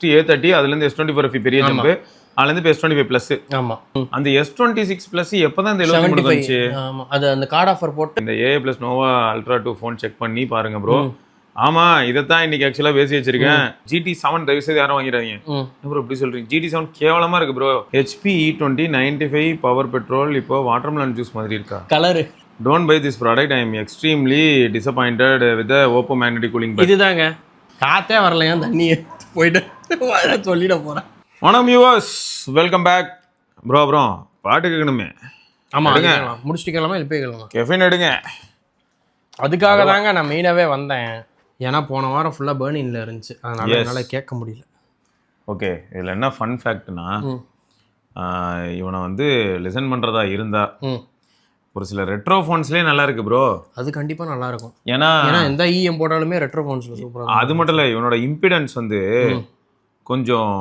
First A30 அதுலேருந்து S24 பெரிய jump, அதுலேருந்து இப்போ S25 ப்ளஸ். ஆமாம், அந்த S26 ப்ளஸ் எப்போ தான் இந்த 73 வந்துச்சு? ஆமாம், அது அந்த கார்டு ஆஃபர் போட்டு இந்த AA + Nova Ultra 2 phone check பண்ணி பாருங்க ப்ரோ. ஆமா, இதைத்தான் இன்னைக்கு ஆக்சுவலாக பேசி வச்சிருக்கேன். GT7 தயவுசெய்து யாரும் வாங்கிடாதீங்க ப்ரோ. எப்படி சொல்றீங்க? GT7 கேவலமா இருக்கு bro. HP E20 95 power petrol. இப்போ வாட்டர்மெலன் ஜூஸ் மாதிரி இருக்கா colour. Don't buy this product. I am extremely disappointed with the Oppo magnetic cooling belt. இதுதாங்க காத்தே வரலையா தண்ணியை போயிட்டு சொல்லிட போறேன். வணக்கம் வியூவர்ஸ், வெல்கம் பேக். ப்ரோ பாட்டு கேட்கணுமே. ஆமாம், முடிச்சுட்டு கேட்கலாமா இல்லை போய் கேட்கலாமா? கெஃபின் எடுங்க. அதுக்காக தாங்க நான் மெயினாகவே வந்தேன். ஏன்னா போன வாரம் ஃபுல்லாக பேர்னிங்கில் இருந்துச்சு, அதனால என்னால் கேட்க முடியல. ஓகே, இதில் என்ன ஃபன் ஃபேக்ட்னா, இவனை வந்து லிசன் பண்ணுறதா இருந்தா ஒரு சில ரெட்ரோ ஃபோன்ஸ்லேயே நல்லா இருக்கு ப்ரோ. அது கண்டிப்பாக நல்லா இருக்கும். ஏன்னா எந்த இஎம் போட்டாலுமே ரெட்ரோ ஃபோன்ஸில் சூப்பராக. அது மட்டும் இல்லை, இவனோட இம்பிடன்ஸ் வந்து கொஞ்சம்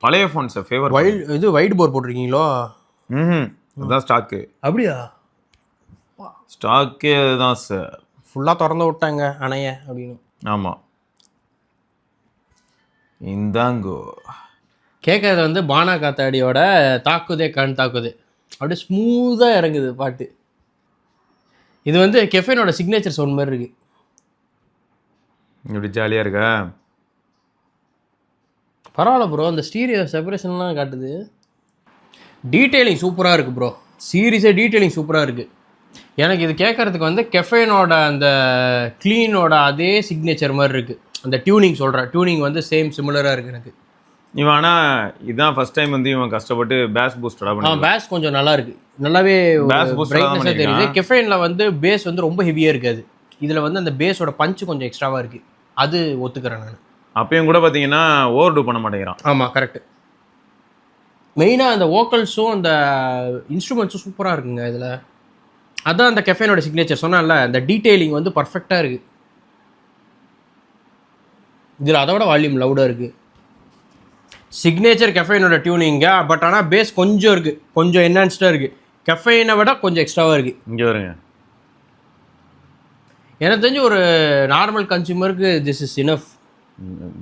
பழைய ஃபோன்ஸை ஃபேவர். வைட் போர் போட்டிருக்கீங்களோ? அதுதான் ஸ்டாக்கு. அப்படியா? ஸ்டாக்கே அதுதான் சார். ஃபுல்லாக திறந்து விட்டாங்க அணைய அப்படின்னு. ஆமாம், இந்தாங்கோ கேட்கறது வந்து பானா காத்தாடியோட தாக்குதே கண் தாக்குது. அப்படியே ஸ்மூத்தாக இறங்குது பாட்டு. இது வந்து கெஃபைனோட சிக்னேச்சர் சவுண்ட் மாதிரி இருக்கு. இப்படி ஜாலியாக இருக்கா? பரவாயில்ல ப்ரோ, அந்த ஸ்டீரியோ செப்பரேஷன்லாம் காட்டுது. டீட்டெயிலிங் சூப்பராக இருக்குது ப்ரோ. சீரியஸாக டீட்டெயிலிங் சூப்பராக இருக்குது. எனக்கு இது கேட்குறதுக்கு வந்து கெஃபைனோட அந்த க்ளீனோட அதே சிக்னேச்சர் மாதிரி இருக்குது. அந்த டியூனிங் சொல்கிறேன், டியூனிங் வந்து சேம் சிமிலராக இருக்குது எனக்கு. இவன் ஆனால் இதுதான் ஃபர்ஸ்ட் டைம் வந்து இவன் கஷ்டப்பட்டு பேஸ் பூஸ்டடாக பண்ணி. பேஸ் கொஞ்சம் நல்லா இருக்குது, நல்லாவே பேஸ் பூஸ்டடாக தெரியுது. கெஃபைனில் வந்து பேஸ் வந்து ரொம்ப ஹெவியாக இருக்காது. இதில் வந்து அந்த பேஸோட பஞ்சு கொஞ்சம் எக்ஸ்ட்ராவாக இருக்குது, அது ஒத்துக்கிறேன் நான். அப்பயும் கூட பார்த்தீங்கன்னா ஓவர் டூ பண்ண மாட்டேங்கிறான். ஆமாம், கரெக்டு. மெயினாக அந்த வோக்கல்ஸும் அந்த இன்ஸ்ட்ருமெண்ட்ஸும் சூப்பராக இருக்குங்க இதில். அதான் அந்த கெஃபைனோட சிக்னேச்சர் சொன்னால, அந்த டீட்டெயிலிங் வந்து பர்ஃபெக்டாக இருக்குது. இதில் அதை விட வால்யூம் லவுடாக இருக்குது. சிக்னேச்சர் கெஃபைனோட டியூனிங்க, பட் ஆனால் பேஸ் கொஞ்சம் இருக்குது, கொஞ்சம் என்ஹான்ஸ்டாக இருக்குது. கெஃபைனை விட கொஞ்சம் எக்ஸ்ட்ராவாக இருக்குது. இங்கே வருங்க, எனக்கு தெரிஞ்சு ஒரு நார்மல் கன்சியூமருக்கு this is enough.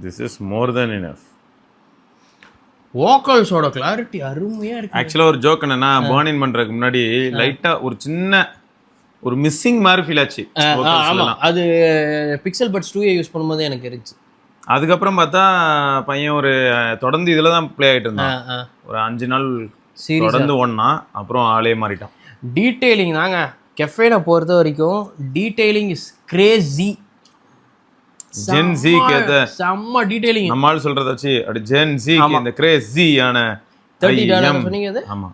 This is more than enough. வோக்கல்ஸோட கிளாரிட்டி அருமையாக இருக்குது. ஆக்சுவலாக ஒரு ஜோக் என்னன்னா, பேர்னிங் பண்ணுறதுக்கு முன்னாடி லைட்டாக ஒரு சின்ன ஒரு மிஸ்ஸிங் மாதிரி ஃபீல் ஆச்சு. ஆமாம், அது பிக்சல் பட்ஸ் 2A யூஸ் பண்ணும்போது எனக்கு இருந்துச்சு. அதுக்கப்புறம் பார்த்தா பையன் ஒரு தொடர்ந்து இதில் தான் ப்ளே ஆகிட்டு இருந்தான். ஒரு 5 நாள் தொடர்ந்து ஓடனா, அப்புறம் ஆளே மாறிட்டான். டீட்டெயிலிங் தாங்க கெஃபைனை பொறுத்த வரைக்கும். Detailing is crazy. ஜென் ஜி கேத செம்ம டீடைலிங். நம்மால் சொல்றத வச்சு அப்படி ஜென் ஜி இந்த கிரேசியான 30 டாலர் சொன்னீங்க அது. ஆமா,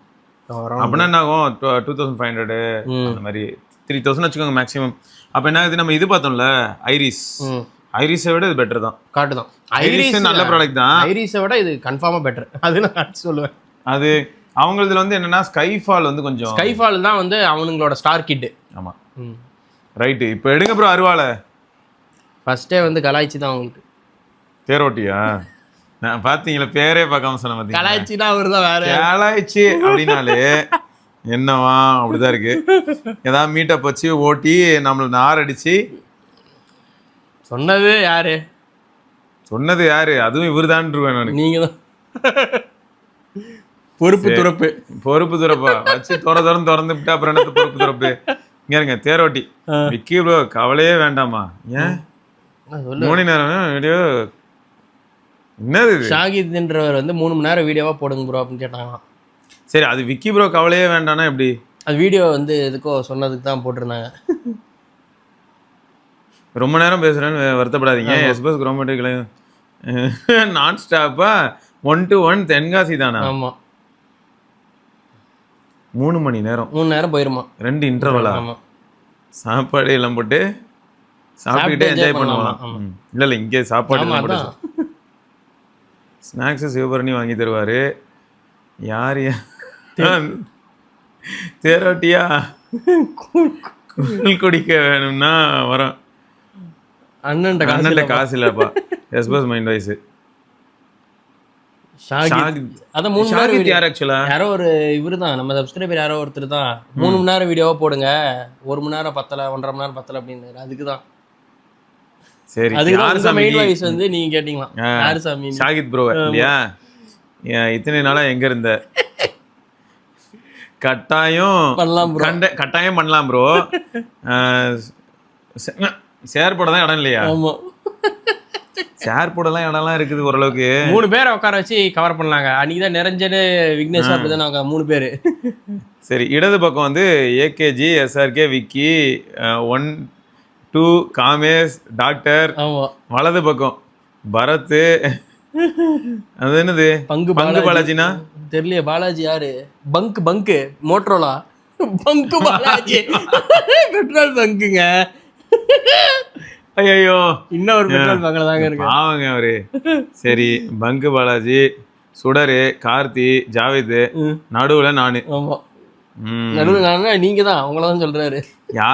அப்படின்னா என்ன ஆகும்? 2500 அந்த மாதிரி 3000 வச்சுக்கோங்க மேக்ஸிமம். அப்ப என்ன ஆகுது, நம்ம இது பார்த்தோம்ல ஐரிஸை விட இது பெட்டர் தான். காட்டு தான். ஐரிஸ் நல்ல ப்ராடக்ட் தான். ஐரிஸை விட இது கன்ஃபார்மா பெட்டர், அது நான் சொல்லுவேன். அது அவங்களதுல வந்து என்னன்னா ஸ்கைஃபால் வந்து கொஞ்சம். ஸ்கைஃபால் தான் வந்து அவங்களோட ஸ்டார் கிட். ஆமா, ரைட். இப்போ எடுங்க ப்ரோ அருவாளை. ஃபர்ஸ்டே வந்து கலாய்ச்சி தான் அவங்களுக்கு. தேரோட்டியா? நான் பார்த்தீங்களா, பேரே பார்க்காம சொன்ன பார்த்தீங்க. கலாய்ச்சினா அவர் தான் வேற. கலாய்ச்சி அப்படின்னாலே என்னவா அப்படிதான் இருக்கு. ஏதாவது மீட்டப் வச்சு ஓட்டி நம்மள நார் அடிச்சு. சொன்னது யாரு? சொன்னது யாரு? அதுவும் இவர் தான். நீங்க தான். பொறுப்பு துறப்பா வச்சு திறந்து விட்டா அப்புறம் என்ன பொறுப்பு துறப்பு? இங்க இருங்க தேரோட்டி விக்கி ப்ரோ, கவலையே வேண்டாமா. ஏன் 3 மணி நேரம் வீடியோ? என்னது ஷாகித்ன்றவர் வந்து 3 மணி நேரம் வீடியோவா போடுங்க ப்ரோ அப்படின்னு கேட்டாங்களாம். சரி, அது விக்கி ப்ரோ கவலையே வேண்டாம்னா எப்படி? அது வீடியோ வந்து எதுக்கோ சொன்னதுக்கு தான் போட்டிருந்தாங்க. ரொம்ப நேரம் பேசுறேன்னு வருத்தப்படாதீங்க. எஸ்பஸ் குரோமேட்டிக் நான் ஸ்டாப்பா 1 to 1 தென்காசி தானா? ஆமா, 3 மணி நேரம். 3 நேரம் போயிருமா? 2 இன்டர்வலா? சாப்பாடு எல்லாம் போட்டு சாப்பிட்டுக்கிட்டே என்ஜாய் பண்ணுவான். இல்லை இங்கே சாப்பாடு ஸ்நாக்ஸு சிவபரணி வாங்கி தருவார். யார் தேரோட்டியா கூழ் குடிக்க வேணும்னா வரோம். அண்ணன்ட்ட காசு இல்லைப்பா. எஸ்பஸ் மைண்ட் வாய்ஸ். அதான் 3 மணி நேரம் யார் ஆக்சுவலா யாரோ ஒரு இவரு தான், நம்ம சப்ஸ்கிரைபர் யாரோ ஒருத்தர் தான் 3 மணி நேரம் வீடியோவா போடுங்க, 1 மணி நேரம் பத்தல, 1.5 மணி நேரம் பத்தல அப்படின்னு. அதுக்கு தான் சரி அதுக்கு யார் தான் சாமி மெயின் வாய்ஸ் வந்து நீங்க கேட்டீங்களா யாரு சாமி ஷாகித் ப்ரோ இல்லையா? இத்தனை நாளா எங்க இருந்த? கட்டாயம் பண்ணலாம் ப்ரோ. கட்டாயம் பண்ணலாம் ப்ரோ. ஷேர் போட தான் இடம் இல்லையா? ஆமா, ஷேர் போடலாம் இடம்லாம் இருக்குது ஓரளவுக்கு. 3 பேரை உட்கார வச்சு கவர் பண்ணலாங்க. அன்னைக்கு தான் நிறைஞ்சனு விக்னேஷ் அப்படிதான் நாங்க 3 பேரு. சரி இடது பக்கம் வந்து AKG, SRK, Vicky, 1 2 Kamesh, doctor. ஆமா, வலது பக்கம் பரத். அது என்னது பங்கு பாலாஜினா தெரியல. பாலாஜி யாரு? பங்க் மோட்ரோலா பங்கு பாலாஜி பெட்ரோல் பங்குங்க. ஐயோ இன்னொரு பெட்ரோல் பங்க்ல தாங்க இருக்கு. பாவங்க அவரு. சரி பங்கு பாலாஜி, சுடரு, கார்த்தி, ஜாவேத், நடுவுல நானு. ஆமா, நடுவுல நானா நீங்க தான் உங்களதான் சொல்றாரு.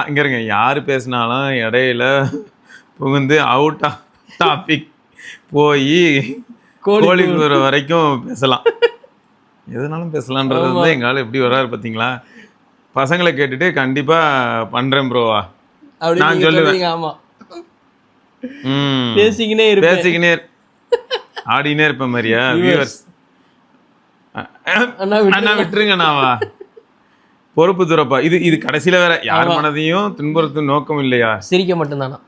இங்க இருங்க, யாரு பேசினாலும் இடையில புகுந்து அவுட் ஆஃப் டாபிக் போய் கோழி கூற வரைக்கும் பேசலாம். எதுனாலும் பேசலான்றது வந்து எங்கால எப்படி வர்றாரு பாத்தீங்களா? பசங்களை கேட்டுட்டு கண்டிப்பா பண்றேன் ப்ரோவா நான் சொல்லுவேன். ஆமா, பேசிக்கினே ஆடினே இருப்ப மாதிரியா வியூவர்ஸ்? அண்ணா விட்டுருங்க நாவா பொறுப்பு துறப்பா. இது கடைசியில வேற யார் மனதையும் துன்புறுத்தும் நோக்கம் இல்லையா? சிரிக்க மட்டும்தானா?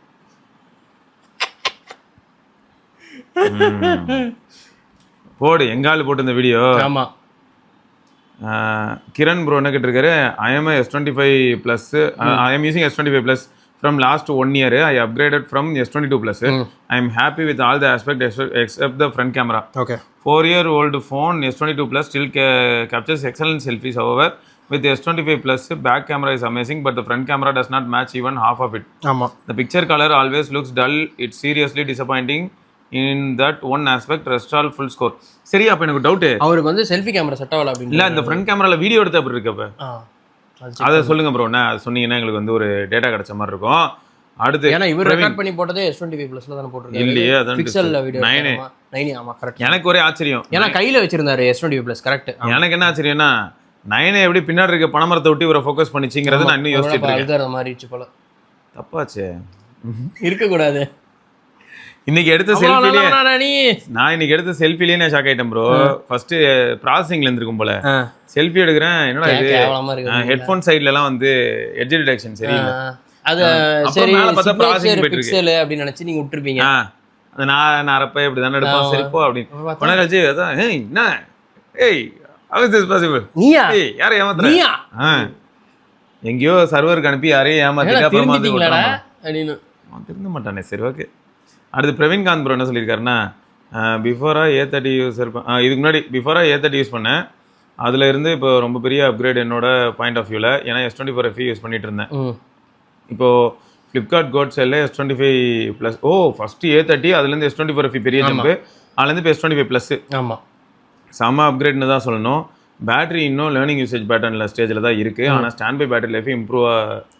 போடு எங்காலு போட்டு இந்த வீடியோ. ஆமா, கிரண் ப்ரோ என்ன கேட்டிருக்காரு? I am a S25 plus. I am using S25 plus from last 1 year. I upgraded from S22 plus. I am happy with all the aspects except the front camera. Okay. 4-year-old phone S22 plus still captures excellent selfies. However, with S25 plus back camera is amazing, but the front camera does not match even half of it. ஆமா, The picture color always looks dull. It's seriously disappointing in that one aspect. Rest all full score. சரி அப்ப எனக்கு doubt, அவருக்கு வந்து selfie camera set ஆகல அப்படின்னு. இல்ல இந்த ஃப்ரண்ட் கேமரால வீடியோ எடுத்தா அப்படி இருக்கப்ப அதை சொல்லுங்க ப்ரோ. என்ன சொன்னீங்கன்னா எங்களுக்கு வந்து ஒரு டேட்டா கிடைச்ச மாதிரி இருக்கும். அடுத்து ஏன்னா இவர் ரெக்கார்ட் பண்ணி போட்டதே S25 பிளஸ்ல தான போட்டுருக்காரு. இல்லையே அதான் பிக்சல்ல வீடியோ 9. ஆமா கரெக்ட். எனக்கு ஒரே ஆச்சரியம், ஏன்னா கையில வச்சிருந்தாரு S25 பிளஸ். கரெக்ட். எனக்கு என்ன ஆச்சரியம்னா 9 எப்படி பின்னாடி இருக்க பணமரத்தை விட்டு இவரை ஃபோக்கஸ் பண்ணிச்சிங்கிறது நான் இன்னும் யோசிச்சுட்டு இருக்கேன். அதுதான் மாறிடுச்சு போல. தப்பாச்சே, இருக்க கூடாது. இன்னைக்கு எடுத்த செல்ஃபிலே நான் இன்னைக்கு எடுத்த செல்ஃபிலே நான் ஷாக் ஆயிட்டேன் ப்ரோ. ஃபர்ஸ்ட் ப்ராசஸிங்ல இருந்திருக்கும் போல செல்ஃபி எடுக்கிறேன். என்னடா இது ஹெட்ஃபோன் சைடுல எல்லாம் வந்து எட்ஜ் டிடெக்ஷன் சரியில்லை. அது சரி பிக்சல் அப்படி நினைச்சு நீங்க விட்டுருப்பீங்க. அது நான் அரப்ப இப்படி தானே எடுப்போம் சரிப்போ அப்படின்னு கொண்டாச்சு. அதான் என்ன ஏய் how is this possible? நீயா யாரை ஏமாத்துற? நீயா எங்கயோ சர்வருக்கு அனுப்பி யாரையும் ஏமாத்திட்டா அப்புறமா வந்து அப்படின்னு திருந்த மாட்டானே. சரி ஓகே. அடுத்து பிரவீன்காந்த் ப்ரோ என்ன சொல்லியிருக்காருன்னா, பிஃபோராக A30 யூஸர் இதுக்கு முன்னாடி பிஃபோராக A30 யூஸ் பண்ணேன். அதில் இருந்து இப்போ ரொம்ப பெரிய அப்கிரேட் என்னோட பாயிண்ட் ஆஃப் வியூவில். ஏன்னா S24 FE யூஸ் பண்ணிட்டு இருந்தேன். இப்போது ஃப்ளிப்கார்ட் கோட் செல்ல S25 ப்ளஸ் ஃபஸ்ட்டு A30 அதுலேருந்து S24 FE பெரிய ஜம்பு, அதுலேருந்து இப்போ S25 ப்ளஸ். ஆமாம், செம்ம அப்கிரேட்னு தான் சொல்லணும். பேட்டரி இன்னும் லேர்னிங் யூசேஜ் பேட்டர்னில் ஸ்டேஜில் தான் இருக்குது. ஆனால் ஸ்டாண்ட் பை பேட்டரி லைஃப்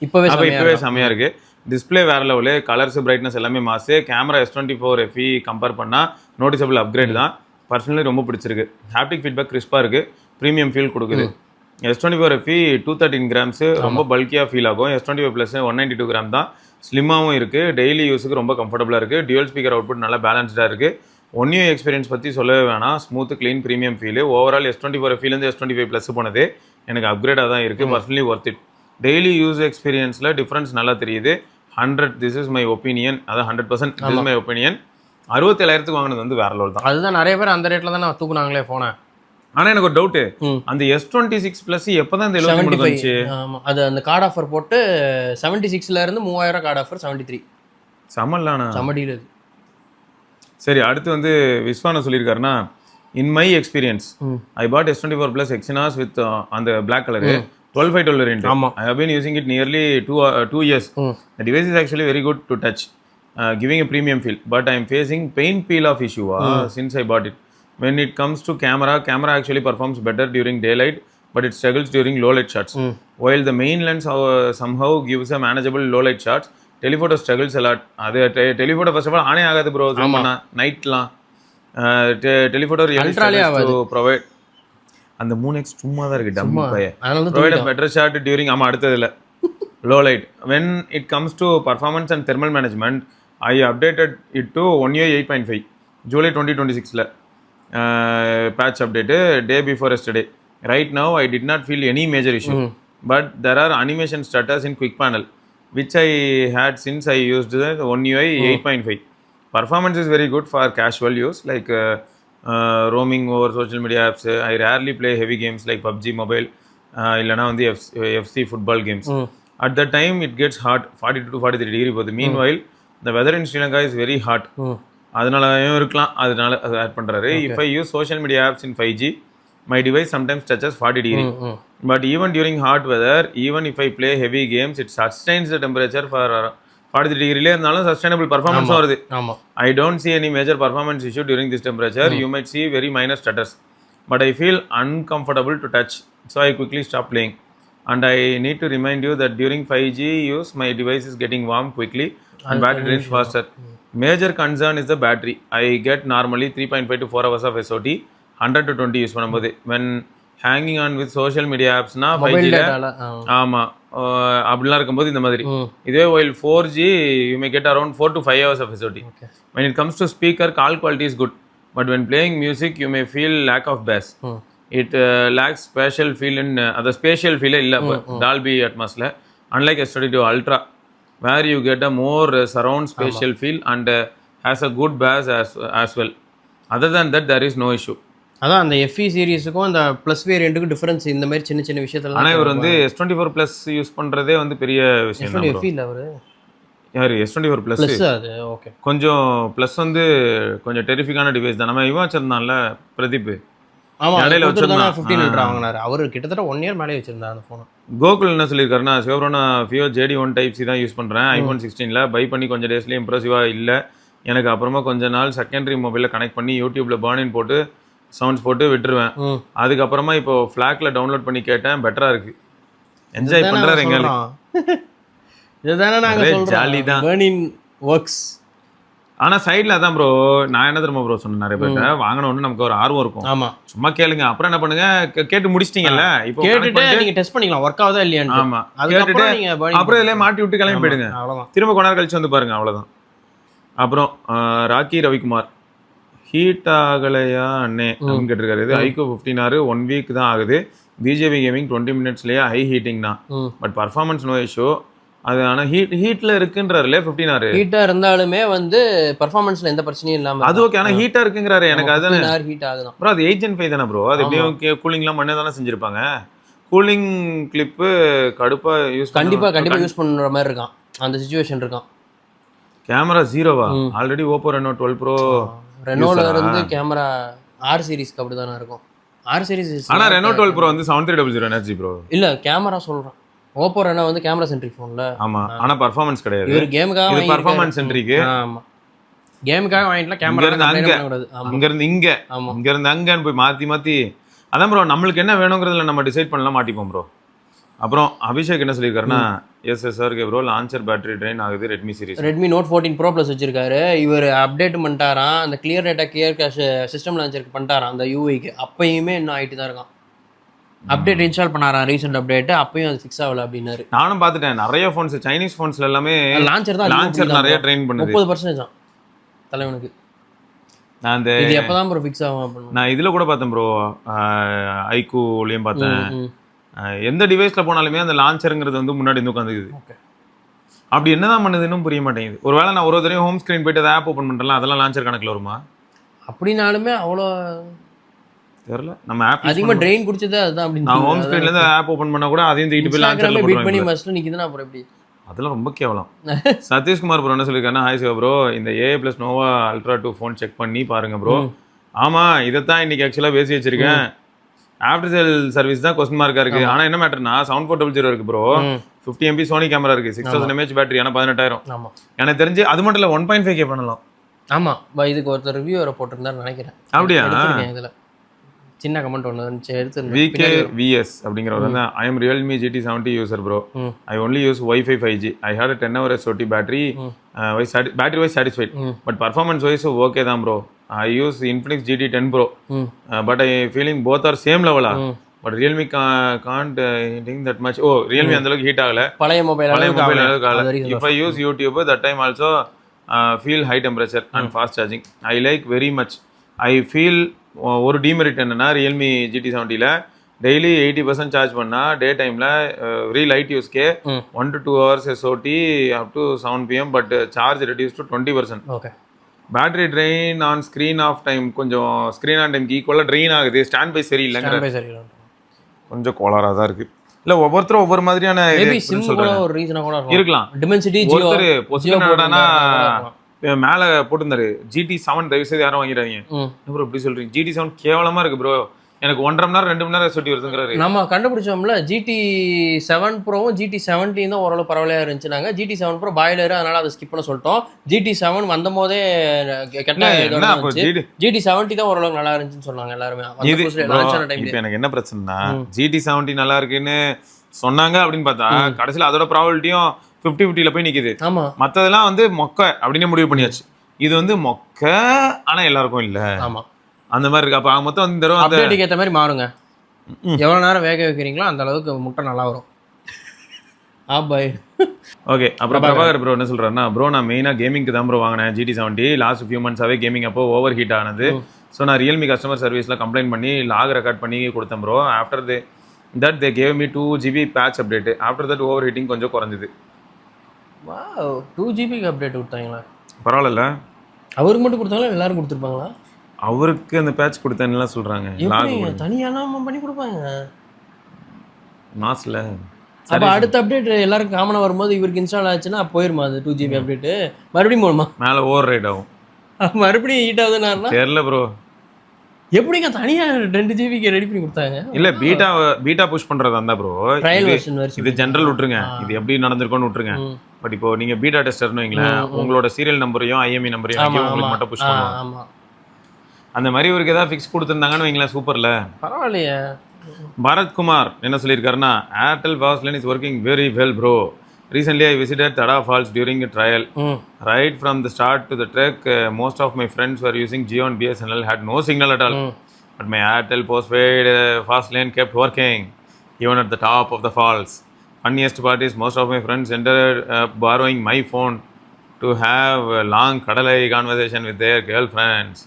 இப்போவே செம்மையாக இருக்குது. டிஸ்பிளே வேறு லெவலு, கலர்ஸ் பிரைட்னஸ் எல்லாமே மாசு. கேமரா S24 FE கம்பேர் பண்ணால் நோட்டிசபிள் அப்கிரேட் தான். பர்சனலி ரொம்ப பிடிச்சிருக்கு. ஹாப்டிக் ஃபீட்பேக் கிறிஸ்பாக இருக்குது, ப்ரீமியம் ஃபீல் கொடுக்குது. S24 FE 213 கிராம்ஸு ரொம்ப பல்கியாக ஃபீல் ஆகும். S25 ப்ளஸ் 192 கிராம் தான். ஸ்லிம்மாகவும் இருக்குது, டெய்லி யூஸுக்கு ரொம்ப கம்ஃபர்டபுளாக இருக்குது. டியூவல் ஸ்பீக்கர் அவுட்புட் நல்லா பேலன்ஸ்டாக இருக்குது. ஒன் யூ எக்ஸ்பீரியன்ஸ் பற்றி சொல்லவே வேணாம், smooth clean premium feel. Overall S24 FEலேருந்து S25 ப்ளஸ் போனது எனக்கு அப்கிரேடாக தான் இருக்குது. Personally worth it. Daily use எக்ஸ்பீரியன்ஸில் டிஃப்ரென்ஸ் நல்லா தெரியுது. 100 திஸ் இஸ் மை ஒப்பீனியன். அதான் 100% திஸ் இஸ் மை ஒப்பீனியன். 67,000 வாங்கினது வந்து வேற லெவல் தான். அதுதான் நிறைய பேர் அந்த ரேட்ல தான் தூக்குனாங்களே போனேன். ஆனால் எனக்கு ஒரு டவுட்டு, அந்த S26 ப்ளஸ் எப்போ தான் இந்த 73 வந்துச்சு? ஆமாம், அது அந்த கார்டு ஆஃபர் போட்டு 76ல இருந்து 3000 கார்டு ஆஃபர் 73 சமல்லானா சமடியில். சரி அடுத்து வந்து விஸ்வான சொல்லியிருக்காருன்னா, in my experience I bought S24 plus Exynos with அந்த black colour 12/5 variant. I have been using it nearly 2 years. The device is actually very good to touch, giving a premium feel. But I am facing paint peel off issue since I bought it. When it comes to camera actually performs better during daylight, but it struggles during low light shots. While the main lens somehow gives a manageable low light shots, telephoto struggles a lot. அது telephoto first of all ஆனே ஆகாது bro. நைட்லாம் telephoto really struggles to provide. அந்த 3x சும்மா தான் இருக்கு dummy பைய. Provide a better shot during அடுத்ததுல low light. When it comes to performance and thermal management, I updated it to 1UI 8.5 July 2026 patch update day before yesterday. Right now I did not feel any major issue, but there are animation status in quick panel which I had since I used the OneUI 8.5. Performance is very good for casual use like roaming over social media apps. I rarely play heavy games like PUBG mobile இல்லனா வந்து FC football games. At that time it gets hot 42 to 43 degree போகுது. Meanwhile the weather in Sri Lanka is very hot. அதனாலயும் இருக்கலாம், அதனால அது add பண்றாரு. If I use social media apps in 5G, my device sometimes touches 40 degree. But even during hot weather, even if I play heavy games, it sustains the temperature for 43 degree இருந்தாலும் sustainable performance வருது. I don't see any major performance issue during this temperature. You might see very minor stutters, but I feel uncomfortable to touch, so I quickly stop playing. And I need to remind you that during 5G use, my device is getting warm quickly and battery drains faster. Major concern is the battery. I get normally 3.5 to 4 hours of SOT 100 to 20 use பண்ணும்போது. when hanging on with social media apps na 5G ல ஆமா அப்படிலாம் இருக்கும்போது இந்த மாதிரி. இதே while 4G you may get around 4 to 5 hours of SOT. When it comes to speaker, call quality is good, but when playing music you may feel lack of bass. It lacks spatial feel in the spatial feel illa Dolby Atmos la, unlike S22 Ultra where you get a more surround spatial feel and has a good bass as well. Other than that there is no issue. அதான் அந்த FE சீரிஸுக்கும் அந்த plus வேரியண்ட்டுக்கும் difference இந்த மாதிரி சின்ன சின்ன விஷயத்துல. ஆனால் இவர் வந்து S24 ப்ளஸ் யூஸ் பண்ணுறதே வந்து பெரிய விஷயம் தான். FE இல்லை அவர் யார் S24 ப்ளஸ் அது ஓகே. கொஞ்சம் ப்ளஸ் வந்து கொஞ்சம் டெரிஃபிக்கான டிவைஸ் தான். நம்ம இவன் வச்சிருந்தான்ல பிரதீப், ஆமாம் இடையில வச்சிருந்தா 1500 வாங்கினாரு அவர். கிட்டத்தட்ட 1 இயர் மேலே வச்சிருந்தாரு அந்த ஃபோனை. கோகுல் என்ன சொல்லியிருக்காருன்னா, சிவப்ரோனா ஃபியோ JD1 Type-C தான் யூஸ் பண்ணுறேன், iPhone 16 பை பண்ணி கொஞ்சம் டேஸ்லேயே இம்ப்ரெசிவாக இல்லை எனக்கு. அப்புறமா கொஞ்ச நாள் செகண்டரி மொபைலில் கனெக்ட் பண்ணி யூடியூப்பில் பர்னின் போட்டு சவுண்ட்ஸ் போட்டு விட்டுருவேன். அதுக்கப்புறமா இப்போ ஃப்ளாக்ல டவுன்லோட் பண்ணி கேட்டேன், பெட்டரா இருக்கு. என்ஜாய் பண்றாரு எங்க. இதுதானே நாங்க சொல்றோம், ஜாலி தான் பர்னின் வர்க்ஸ். ஆனா சைடுல அதான் ப்ரோ, நான் என்ன தெரியுமா ப்ரோ சொன்னேன், நிறைய பேர்ட்ட வாங்கணும்னு நமக்கு ஒரு ஆர்வம் இருக்கும். ஆமா சும்மா கேளுங்க, அப்புறம் என்ன பண்ணுங்க, கேட்டு முடிச்சிட்டீங்கல்ல, இப்போ கேட்டுட்டு நீங்க டெஸ்ட் பண்ணிக்கலாம் ஒர்க் ஆகுதா இல்லையான்னு. ஆமா கேட்டுட்டு நீங்க அப்புறம் இதுல மாட்டி விட்டு கிளம்பி போயிடுங்க, திரும்ப கொஞ்ச நேரம் கழிச்சு வந்து பாருங்க, அவ்வளவுதான். அப்புறம் ராக்கி ரவிக்குமார், ஹீட் ஆகலையா அண்ணே அப்படின்னு கேட்டிருக்காரு. இது ஐகோ 15R 1 வீக் தான் ஆகுது. பிஜேபி கேமிங் 20 மினிட்ஸ்லயே ஹை ஹீட்டிங் தான், பட் பர்ஃபார்மன்ஸ் நோ இஷ்யூ. அது ஆனால் ஹீட்ல இருக்குன்றாருல 15R. ஹீட்டா இருந்தாலுமே வந்து பர்ஃபார்மன்ஸ்ல எந்த பிரச்சனையும் இல்லாம அது ஓகே. ஆனா ஹீட்டா இருக்குங்கிறாரு, எனக்கு அதுதான் ஹீட் ஆகுது ப்ரோ. அது 8 Gen 5 தானே ப்ரோ, அது எப்படியும் கூலிங்லாம் பண்ணே தானே செஞ்சிருப்பாங்க. கூலிங் கிளிப்பு கடுப்பா யூஸ் கண்டிப்பா யூஸ் பண்ற மாதிரி இருக்கான், அந்த சிச்சுவேஷன் இருக்கான். கேமரா ஜீரோவா? ஆல்ரெடி Oppo Reno 12 Pro ரெனோல இருந்து கேமரா R சீரிஸ்க்கு அப்படிதானே இருக்கும். R சீரிஸ் ஆனா Reno 12 Pro வந்து 7300 எனர்ஜி ப்ரோ. இல்ல கேமரா சொல்றேன், Oppo Reno வந்து கேமரா சென்ட்ரிக் ஃபோன்ல. ஆமா, ஆனா பெர்ஃபார்மன்ஸ் கிடையாது. இது கேமுக்காக, இது பெர்ஃபார்மன்ஸ் சென்ட்ரிக். ஆமா, கேமுக்காக வாங்கிட்டல. கேமரா அங்க அங்க இருந்து இங்க, இங்க இருந்து அங்கன்னு போய் மாத்தி மாத்தி. அதான் ப்ரோ, நம்மளுக்கு என்ன வேணுங்கிறதுல நம்ம டிசைட் பண்ணலாம், மாட்டிப்போம் ப்ரோ. அப்புறம் அபிஷேக் என்ன சொல்லியிருக்காருன்னா, S S R K bro launcher battery drain ஆகுது Redmi series. Redmi note 14 pro plus வச்சிருக்காரு இவர். அப்டேட் பண்ணிட்டாராம், அந்த clear data clear cache system லான்ச்சருக்கு பண்ணிட்டாராம் அந்த யூஐக்கு. அப்பயுமே இன்னும் ஆகிட்டு தான் இருக்கான். அப்டேட் இன்ஸ்டால் பண்ணாராம் ரீசெண்ட் அப்டேட், அப்பயும் அது ஃபிக்ஸ் ஆகல அப்படின்னாரு. நானும் பார்த்துட்டேன், நிறைய ஃபோன்ஸ் சைனீஸ் ஃபோன்ஸ்ல எல்லாமே லான்ச்சர் தான், லான்ச்சர் நிறைய ட்ரெயின் பண்ணுது. 30% தான் தலைவனுக்கு. நான் அந்த இது எப்பதான் ப்ரோ ஃபிக்ஸ் ஆகும் அப்படின்னு நான் இதுல கூட பார்த்தேன் ப்ரோ, ஐக்கூலயும் பார்த்தேன். எந்த டிவைஸ்ல போனாலுமே அந்த லான்ச்சருங்கிறது வந்து முன்னாடி இருந்து உட்காந்துக்குது. அப்படி என்னதான் பண்ணுதுன்னு புரிய மாட்டேங்குது. ஒருவேளை நான் ஒரு தடவை ஹோம் ஸ்கிரீன் போயிட்டு அதை ஆப் ஓப்பன் பண்றேன், அதெல்லாம் லான்ச்சர் கணக்குல வருமா? அப்படினாலுமே அவ்வளோ தெரியல. நம்ம ஆப் அதிகமா ட்ரெயின் குடிச்சது அதுதான். அப்படி நான் ஹோம் ஸ்கிரீன்ல இருந்து ஆப் ஓப்பன் பண்ணா கூட அதையும் தூக்கிட்டு போய் லான்ச்சர்ல பீட் பண்ணி மஸ்ட் நிக்குதுன்னா அப்புறம் எப்படி? அதெல்லாம் ரொம்ப கேவலம். சதீஷ்குமார் ப்ரோ என்ன சொல்லியிருக்காருன்னா, ஹாய் சிவா ப்ரோ, இந்த AI+ Nova Ultra 2 phone check பண்ணி பாருங்க ப்ரோ. ஆமா, இதைத்தான் இன்னைக்கு ஆக்சுவலா பேசி வச்சிருக்கேன். ஆஃப்டர் சேல் சர்வீஸ் தான் கொஸ்டின் மார்க்கா இருக்கு. ஆனா என்ன மேட்டர்னா 7400 இருக்கு ப்ரோ, 50 MP சோனி கேமரா இருக்கு, 6000 mAh பேட்டரி, ஆனா 18000. எனக்கு தெரிஞ்சு அது மட்டும் இல்ல 1.5K பண்ணலாம். ஆமா, இதுக்கு ஒருத்தர் ரிவ்யூ வர போட்டிருந்தாரு நினைக்கிறேன். அப்படியா? இதுல சின்ன கமெண்ட் ஒன்று எடுத்து VKVS அப்படிங்கிறவர் வந்து, I am Realme GT70 user bro. I only use Wi-Fi 5G. I had a 10-hour SOT battery. Battery wise satisfied, but performance wise okay தான் bro. I use Infinix GT10 Pro, but I feeling both are same level. But Realme can't think that much. Oh, Realme அந்த அளவுக்கு heat ஆகல, பழைய mobile அளவுக்கு ஆகல. If I use YouTube that time also feel high temperature and fast charging I like very much. I feel ஒரு demerit என்னன்னா Realme GT70ல daily 80% charge பண்ணால் டே டைமில் வெரி லைட் யூஸ்க்கே 1 to 2 hours SOT up to 7 PM but charge reduce to 20%. Okay. Battery drain on screen off time கொஞ்சம் screen on டைம்க்கு ஈக்குவலாக train ஆகுது. ஸ்டாண்ட் பை சரி இல்லைங்கிற கொஞ்சம் கோளாறாக தான் இருக்குது. இல்லை ஒவ்வொருத்தரும் ஒவ்வொரு மாதிரியான ஒரு ரீசனாக கூட இருக்கலாம். டிமென்சிட்டி ஒருத்தர் பொசிஷன் மேலே போட்டிருந்தாரு GT7 தயவு செய்து யாரும் வாங்கிறாங்க ப்ரோ இப்படி சொல்றீங்க. GT7 கேவலமா இருக்கு ப்ரோ, எனக்கு 1.5 மணி நேரம் 2 மணி நேரம் SOT வருதுங்கிறாரு. நம்ம கண்டுபிடிச்சோம்ல GT7 ப்ரோவும் GT70 தான் ஓரளவு பரவாயில்லையா இருந்துச்சு. நாங்கள் GT7 ப்ரோ பாய்லர், அதனால அதை ஸ்கிப் பண்ண சொல்லிட்டோம். GT7 வந்த போதே கெட்ட GT70 தான் ஓரளவு நல்லா இருந்துச்சுன்னு சொன்னாங்க எல்லாருமே. இப்போ எனக்கு என்ன பிரச்சனைனா GT70 நல்லா இருக்குன்னு சொன்னாங்க அப்படின்னு பார்த்தா கடைசியில் அதோட ப்ராபபிலிட்டியும் 50-50ல போய் நிக்குது. மற்றதெல்லாம் வந்து மொக்க அப்படின்னு முடிவு பண்ணியாச்சு. இது வந்து மொக்க ஆனா எல்லாருக்கும் இல்ல. ஆமா அந்த மாதிரி இருக்கு. அப்ப மொத்தம் இந்த தடவை அப்டேட்டுக்கு ஏற்ற மாதிரி மாறுங்க. எவ்வளவு நேரம் வேக வைக்கிறீங்களோ அந்த அளவுக்கு முட்டை நல்லா வரும். ஓகே. அப்புறம் பிரபாகர் ப்ரோ என்ன சொல்றாருன்னா, ப்ரோ நான் மெயினா கேமிங்க்கு தான் ப்ரோ வாங்கினேன் GT70. லாஸ்ட் ஃபியூ மந்த்ஸாவே கேமிங் அப்போ ஓவர் ஹீட் ஆனது. ஸோ நான் ரியல்மி கஸ்டமர் சர்வீஸ்ல கம்ப்ளைண்ட் பண்ணி லாக் ரெக்கார்ட் பண்ணி கொடுத்தேன் bro. After that they gave me 2 GB patch update. After that over heating கொஞ்சம் குறைஞ்சிது. 2 GB அப்டேட் கொடுத்தாங்களா? பரவாயில்ல. அவருக்கு மட்டும் கொடுத்தாங்களா எல்லாரும் கொடுத்துருப்பாங்களா? அவருக்கு அந்த பேட்ச் கொடுத்தேன்னுலாம் சொல்றாங்க. தனியாலாம் பண்ணி கொடுப்பாங்க மாஸ்ல. அப்போ அடுத்த அப்டேட் எல்லாருக்கும் காமனாக வரும்போது இவருக்கு இன்ஸ்டால் ஆச்சுன்னா போயிருமா அது 2 GB அப்டேட்டு? மறுபடியும் போகணுமா? மேலே ஓவர் ரைட் ஆகும். மறுபடியும் ஹீட் ஆகுதுன்னா தெரியல ப்ரோ. எப்படிங்க தனியாக 2 GBக்கு ரெடி பண்ணி கொடுத்தாங்க? இல்லை பீட்டா புஷ் பண்ணுறது அந்த ப்ரோ ட்ரையல் வெர்ஷன். இது ஜென்ரல் விட்டுருங்க, இது எப்படி நடந்திருக்கோன்னு விட்டுருங்க. பட் இப்போ நீங்க பீட்டா டெஸ்டர்னு வைங்களேன், உங்களோட சீரியல் நம்பரையும் IME நம்பரையும் உங்களுக்கு மட்டும் புஷ் பண்ணுவாங்க. அந்த மாதிரி ஒரு ஏதாவது ஃபிக்ஸ் கொடுத்துருந்தாங்கன்னு வைங்களேன். சூப்பர்ல, பரவாயில்லையே. பரத்குமார் என்ன சொல்லியிருக்காருன்னா, Airtel fast is working very well bro. Recently, I visited Tada Falls during a trial. Right from the start to the trek, most of my friends were using Jio and BSNL had no signal at all. But my Airtel postpaid fast lane kept working, even at the top of the falls. Funniest part is most of my friends ended borrowing my phone to have a long கடலை conversation with their girlfriends.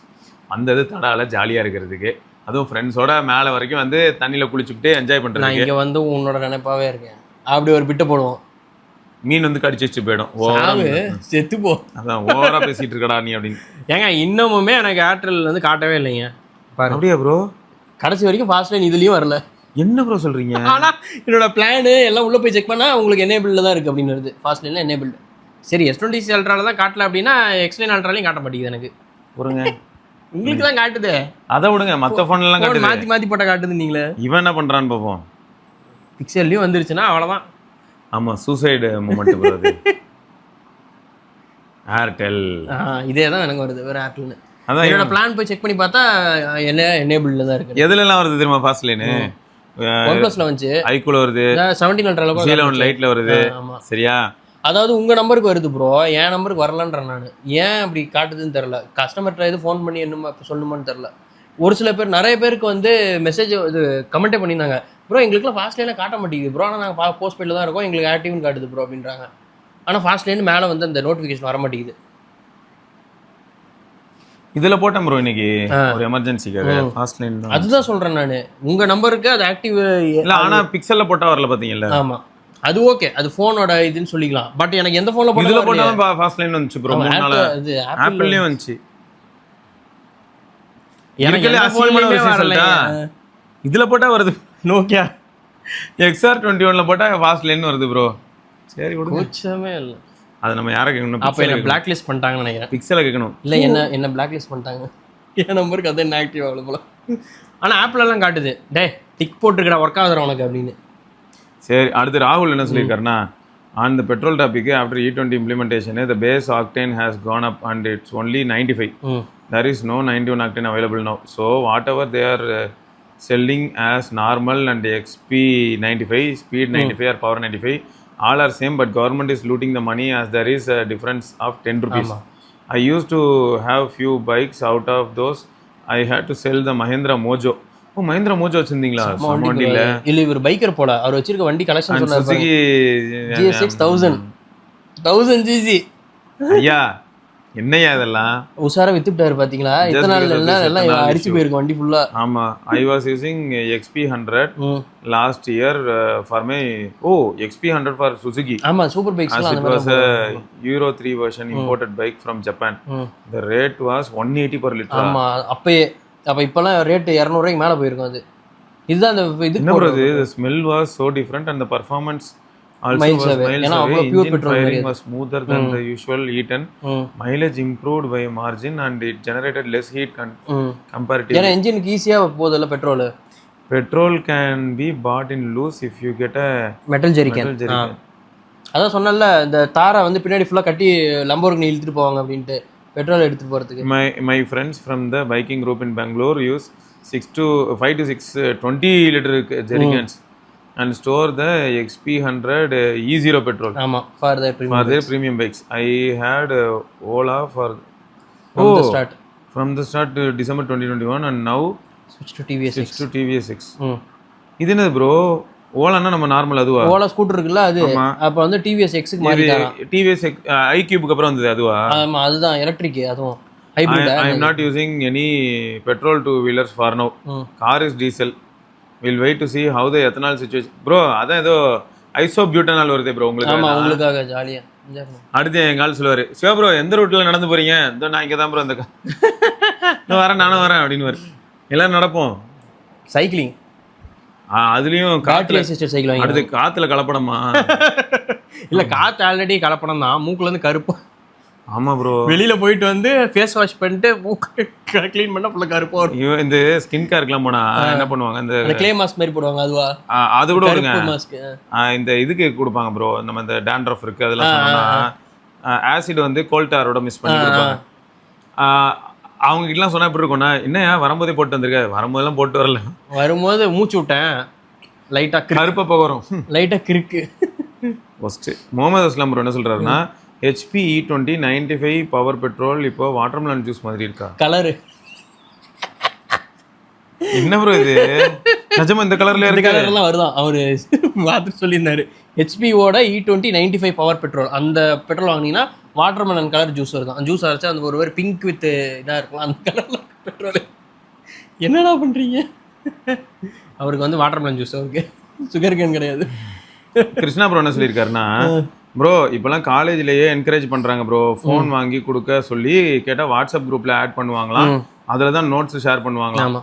அந்த இது தடால ஜாலியாக இருக்கிறதுக்கு, அதுவும் ஃப்ரெண்ட்ஸோட மேலே வரைக்கும் வந்து தண்ணியில் குளிச்சுக்கிட்டே என்ஜாய் பண்ணுறது. நான் இங்கே வந்து உன்னோட நினைப்பாவே இருக்கேன். அப்படி ஒரு பிட்டை போடுவோம், மீன் வந்து கடிச்சு வச்சு போயிடும், செத்து போ. அதான் ஓவரா பேசிட்டு இருக்கடா நீ அப்படின்னு. ஏங்க இன்னமுமே எனக்கு ஏர்டெல் வந்து காட்டவே இல்லைங்க. அப்படியா ப்ரோ? கடைசி வரைக்கும் ஃபாஸ்ட் லைன் இதுலயும் வரல. என்ன ப்ரோ சொல்றீங்க? ஆனா என்னோட பிளான் எல்லாம் உள்ள போய் செக் பண்ணா உங்களுக்கு எனேபிள்ல தான் இருக்கு அப்படின்னு வருது. ஃபாஸ்ட் லைன்ல எனேபிள்டு. சரி, S20 அல்ட்ரால தான் காட்டல அப்படின்னா X9 அல்ட்ராலையும் காட்ட மாட்டேங்குது எனக்கு. ஒருங்க உங்களுக்கு தான் காட்டுது. அதை விடுங்க, மற்ற ஃபோன்ல எல்லாம் காட்டுது. மாத்தி மாத்தி போட்டா காட்டுது. நீங்களே இவன் என்ன பண்றான்னு பார்ப்போம். பிக்சல்லையும் வந்துருச்சுன்னா அவ்வளவுதான். ஆமா, சூசைடு மூமெண்ட் ப்ரோ. ஏர்டெல் இதே தான் எனக்கு வருது, வேற ஏர்டெல்னு. அதான் என்னோட பிளான் போய் செக் பண்ணி பார்த்தா என்ன எனேபிள்ல தான் இருக்கு. எதுலலாம் வருது தெரியுமா? ஃபாஸ்ட் லைன் OnePlusல வந்துச்சு, iQல வருது, 17 அல்ட்ரால வருது, G11 லைட்ல வருது. சரியா? அதாவது உங்க நம்பருக்கு வருது ப்ரோ, என் நம்பருக்கு வரலன்றேன் நான். ஏன் அப்படி காட்டுதுன்னு தெரியல. கஸ்டமர்கிட்ட எது ஃபோன் பண்ணி என்னமா சொல்லணுமான்னு தெரியல. ஒரு சில பேர், நிறைய பேருக்கு வந்து மெசேஜ் இது கமெண்ட்டே பண்ணியிருந்தாங்க, ப்ரோ எங்களுக்குலாம் ஃபாஸ்ட் லைனில் காட்ட மாட்டேங்குது ப்ரோ, ஆனால் நாங்கள் போஸ்ட் பெய்டில் தான் இருக்கோம், எங்களுக்கு ஆக்டிவ்னு காட்டுது ப்ரோ அப்படின்றாங்க. ஆனால் ஃபாஸ்ட் லைன் மேலே வந்து அந்த நோட்டிஃபிகேஷன் வர மாட்டேங்குது. இதில் போட்டேன் ப்ரோ இன்னைக்கு ஒரு எமர்ஜென்சிக்காக ஃபாஸ்ட் லைன். அதுதான் சொல்கிறேன் நான், உங்கள் நம்பருக்கு அது ஆக்டிவ் இல்லை, ஆனால் பிக்சலில் போட்டால் வரல பார்த்தீங்கல்ல. ஆமாம், அது ஓகே, அது ஃபோனோட இதுன்னு சொல்லிக்கலாம். பட் எனக்கு எந்த ஃபோனில் போட்டாலும் போட்டாலும் ஃபாஸ்ட் லைன் வந்துச்சு ப்ரோ. இது ஆப்பிள்லேயும் வந்துச்சு. எனக்கு இதுல போட்டா வருது. நோக்கியா XR21ல போட்டா ஃபாஸ்ட் லைன் வருது ப்ரோ. சரி கோச்சமே இல்ல. அது நம்ம யாரை கேட்கணும்? அப்ப என்ன பிளாக் லிஸ்ட் பண்ணிட்டாங்கன்னு நினைக்கிறேன். பிக்சலை கேட்கணும். இல்ல என்ன பிளாக் லிஸ்ட் பண்ணிட்டாங்க. என் நம்பருக்கு அது என்ன ஆக்டிவ் ஆகல போல. ஆனா ஆப்ல எல்லாம் காட்டுது, டே டிக் போட்டுருக்கடா ஒர்க் ஆகுதுடா உனக்கு அப்படின்னு. சரி, அடுத்து ராகுல் என்ன சொல்லியிருக்காருன்னா, on the petrol topic, after E20 implementation, the base octane has gone up and it's only 95. There is no 91 octane available now. So whatever they are selling as normal and XP95, speed 95 or power 95, all are same, but government is looting the money as there is a difference of 10 rupees. I used to have few bikes. Out of those, I had to sell the Mahindra Mojo. ஓ, Mahindra Mojo வச்சிருந்தீங்களா? வண்டியில இல்ல, இவர் biker போல. அவர் வச்சிருக்க வண்டி collection சொன்னாரு. GSX 1000 GC. ஐயா என்னையா இதெல்லாம்? உஷாரா வித்துட்டாரு பாத்தீங்களா? இத்தனை நாள் எல்லாம் அடிச்சு போயிருக்கும் வண்டி ஃபுல்லா. ஆமா, I was using XP100 last year for my XP100 for Suzuki. ஆமா, சூப்பர் பைக்ஸ்லாம் அந்த மாதிரி. It was a Euro 3 version imported bike from Japan. The rate was 180 per liter. ஆமா, அப்ப இப்பலாம் ரேட் 200 ரூபாய்க்கு மேல போயிருக்கும் அது. இதுதான் அந்த இது போறது. The smell was so different and the performance also was miles away. Engine firing was smoother than the usual E10. Mileage improved by a margin and it generated less heat comparatively. ஏன்னா என்ஜினுக்கு ஈஸியா போகுதுல petrol. Petrol can be bought in loose if you get a metal jerrycan. அதான் சொன்னல, இந்த தாரை வந்து பின்னாடி ஃபுல்லா கட்டி லம்போர்கினி இழுத்துட்டு போவாங்க அப்படின்ட்டு பெட்ரோல் எடுத்துட்டு போறதுக்கு. My friends from the biking group in Bangalore use 5 to 6 20 liter jerrycans and store the XP100 E0 petrol. ஆமா, for their premium bikes. I had Ola from the start to December 2021 and now switch to TVS 6. இது என்ன bro? ஓலானா நம்ம normal அதுவா? Ola scooter இருக்குல்ல அது. அப்ப வந்து TVS X க்கு மாறிட்டாங்க. TVS iQube க்கு அப்புறம் வந்தது அதுவா? ஆமா, அதுதான் எலக்ட்ரிக். அதுவும் hybrid. I am not using any petrol two wheelers for now. Car is diesel. We'll wait to see how the ethanol situation. Bro, அதான் ஏதோ ஐசோபியூட்டனால் வருதே ப்ரோ உங்களுக்கு. ஆமா, உங்களுக்காக ஜாலியா என்ஜாய் பண்ணுங்க. அடுத்து எங்க ஆள் சொல்லுவாரு, சிவா ப்ரோ எந்த ரூட்ல நடந்து போறீங்க? இதோ நான் இங்க தான் ப்ரோ, நான் வரேன் நானும் வரேன் அப்படின்னு வரு. எல்லாரும் நடப்போம். சைக்கிளிங். அதுலயும் பேட்டரி அசிஸ்டட் சைக்கிள் வாங்கி. அடுத்து காத்துல கலப்படமா? இல்ல, காத்து ஆல்ரெடி கலப்படம் தான். மூக்குல இருந்து கருப்பு. ஆமா ப்ரோ, வெளியில போயிட்டு வந்து ஃபேஸ் வாஷ் பண்ணிட்டு மூக்கு க்ளீன் பண்ணா ஃபுல்லா கருப்பா வரும். இந்த ஸ்கின் கேர்க்குலாம் போனா என்ன பண்ணுவாங்க, இந்த க்ளே மாஸ்க் மாதிரி போடுவாங்க. அதுவா? அது கூட விடுங்க. மாஸ்க் இந்த இதுக்கு கொடுப்பாங்க ப்ரோ, நம்ம இந்த டாண்ட்ரஃப் இருக்கு அதெல்லாம் சொன்னா ஆசிட் வந்து கோல்டாரோட மிஸ் பண்ணி கொடுப்பாங்க. அவங்க கிட்டலாம் சொன்னா எப்படி இருக்கும்னா, என்னையா வரும்போதே போட்டு வந்திருக்க? வரும்போதெல்லாம் போட்டு வரல, வரும்போது மூச்சு விட்டேன், லைட்டா கருப்பா போக வரும், லைட்டா கிறுக்கு. ஃபர்ஸ்ட் முகமது அஸ்லாம் ப்ரோ என்ன சொல்றாருன்னா, HP E20 95 பவர் பெட்ரோல் இப்போ வாட்டர்மெலன் ஜூஸ் மாதிரி இருக்கா கலரு? என்ன ப்ரோ இது? நிஜமா இந்த கலர்ல இருக்கு? இந்த கலர்லாம் வருதான். அவரு பார்த்து சொல்லியிருந்தாரு. HP ஓட E20 95 பவர் பெட்ரோல், அந்த பெட்ரோல் வாங்கினீங்கன்னா வாட்டர்மெலன் கலர் ஜூஸ் வருதான். ஜூஸ் அரைச்சா அந்த ஒரு பிங்க் வித் இதா இருக்கலாம், அந்த கலர்ல பெட்ரோல். என்னடா பண்றீங்க? அவருக்கு வந்து வாட்டர்மெலன் ஜூஸ், அவருக்கு சுகர் கேன் கிடையாது. கிருஷ்ணா ப்ரோ என்ன சொல்லியிருக்காருன்னா, ப்ரோ இப்போலாம் காலேஜ்லேயே என்கரேஜ் பண்ணுறாங்க ப்ரோ, ஃபோன் வாங்கி கொடுக்க சொல்லி கேட்டால் வாட்ஸ்அப் குரூப்பில் ஆட் பண்ணுவாங்களாம், அதில் தான் நோட்ஸ் ஷேர் பண்ணுவாங்களாம்.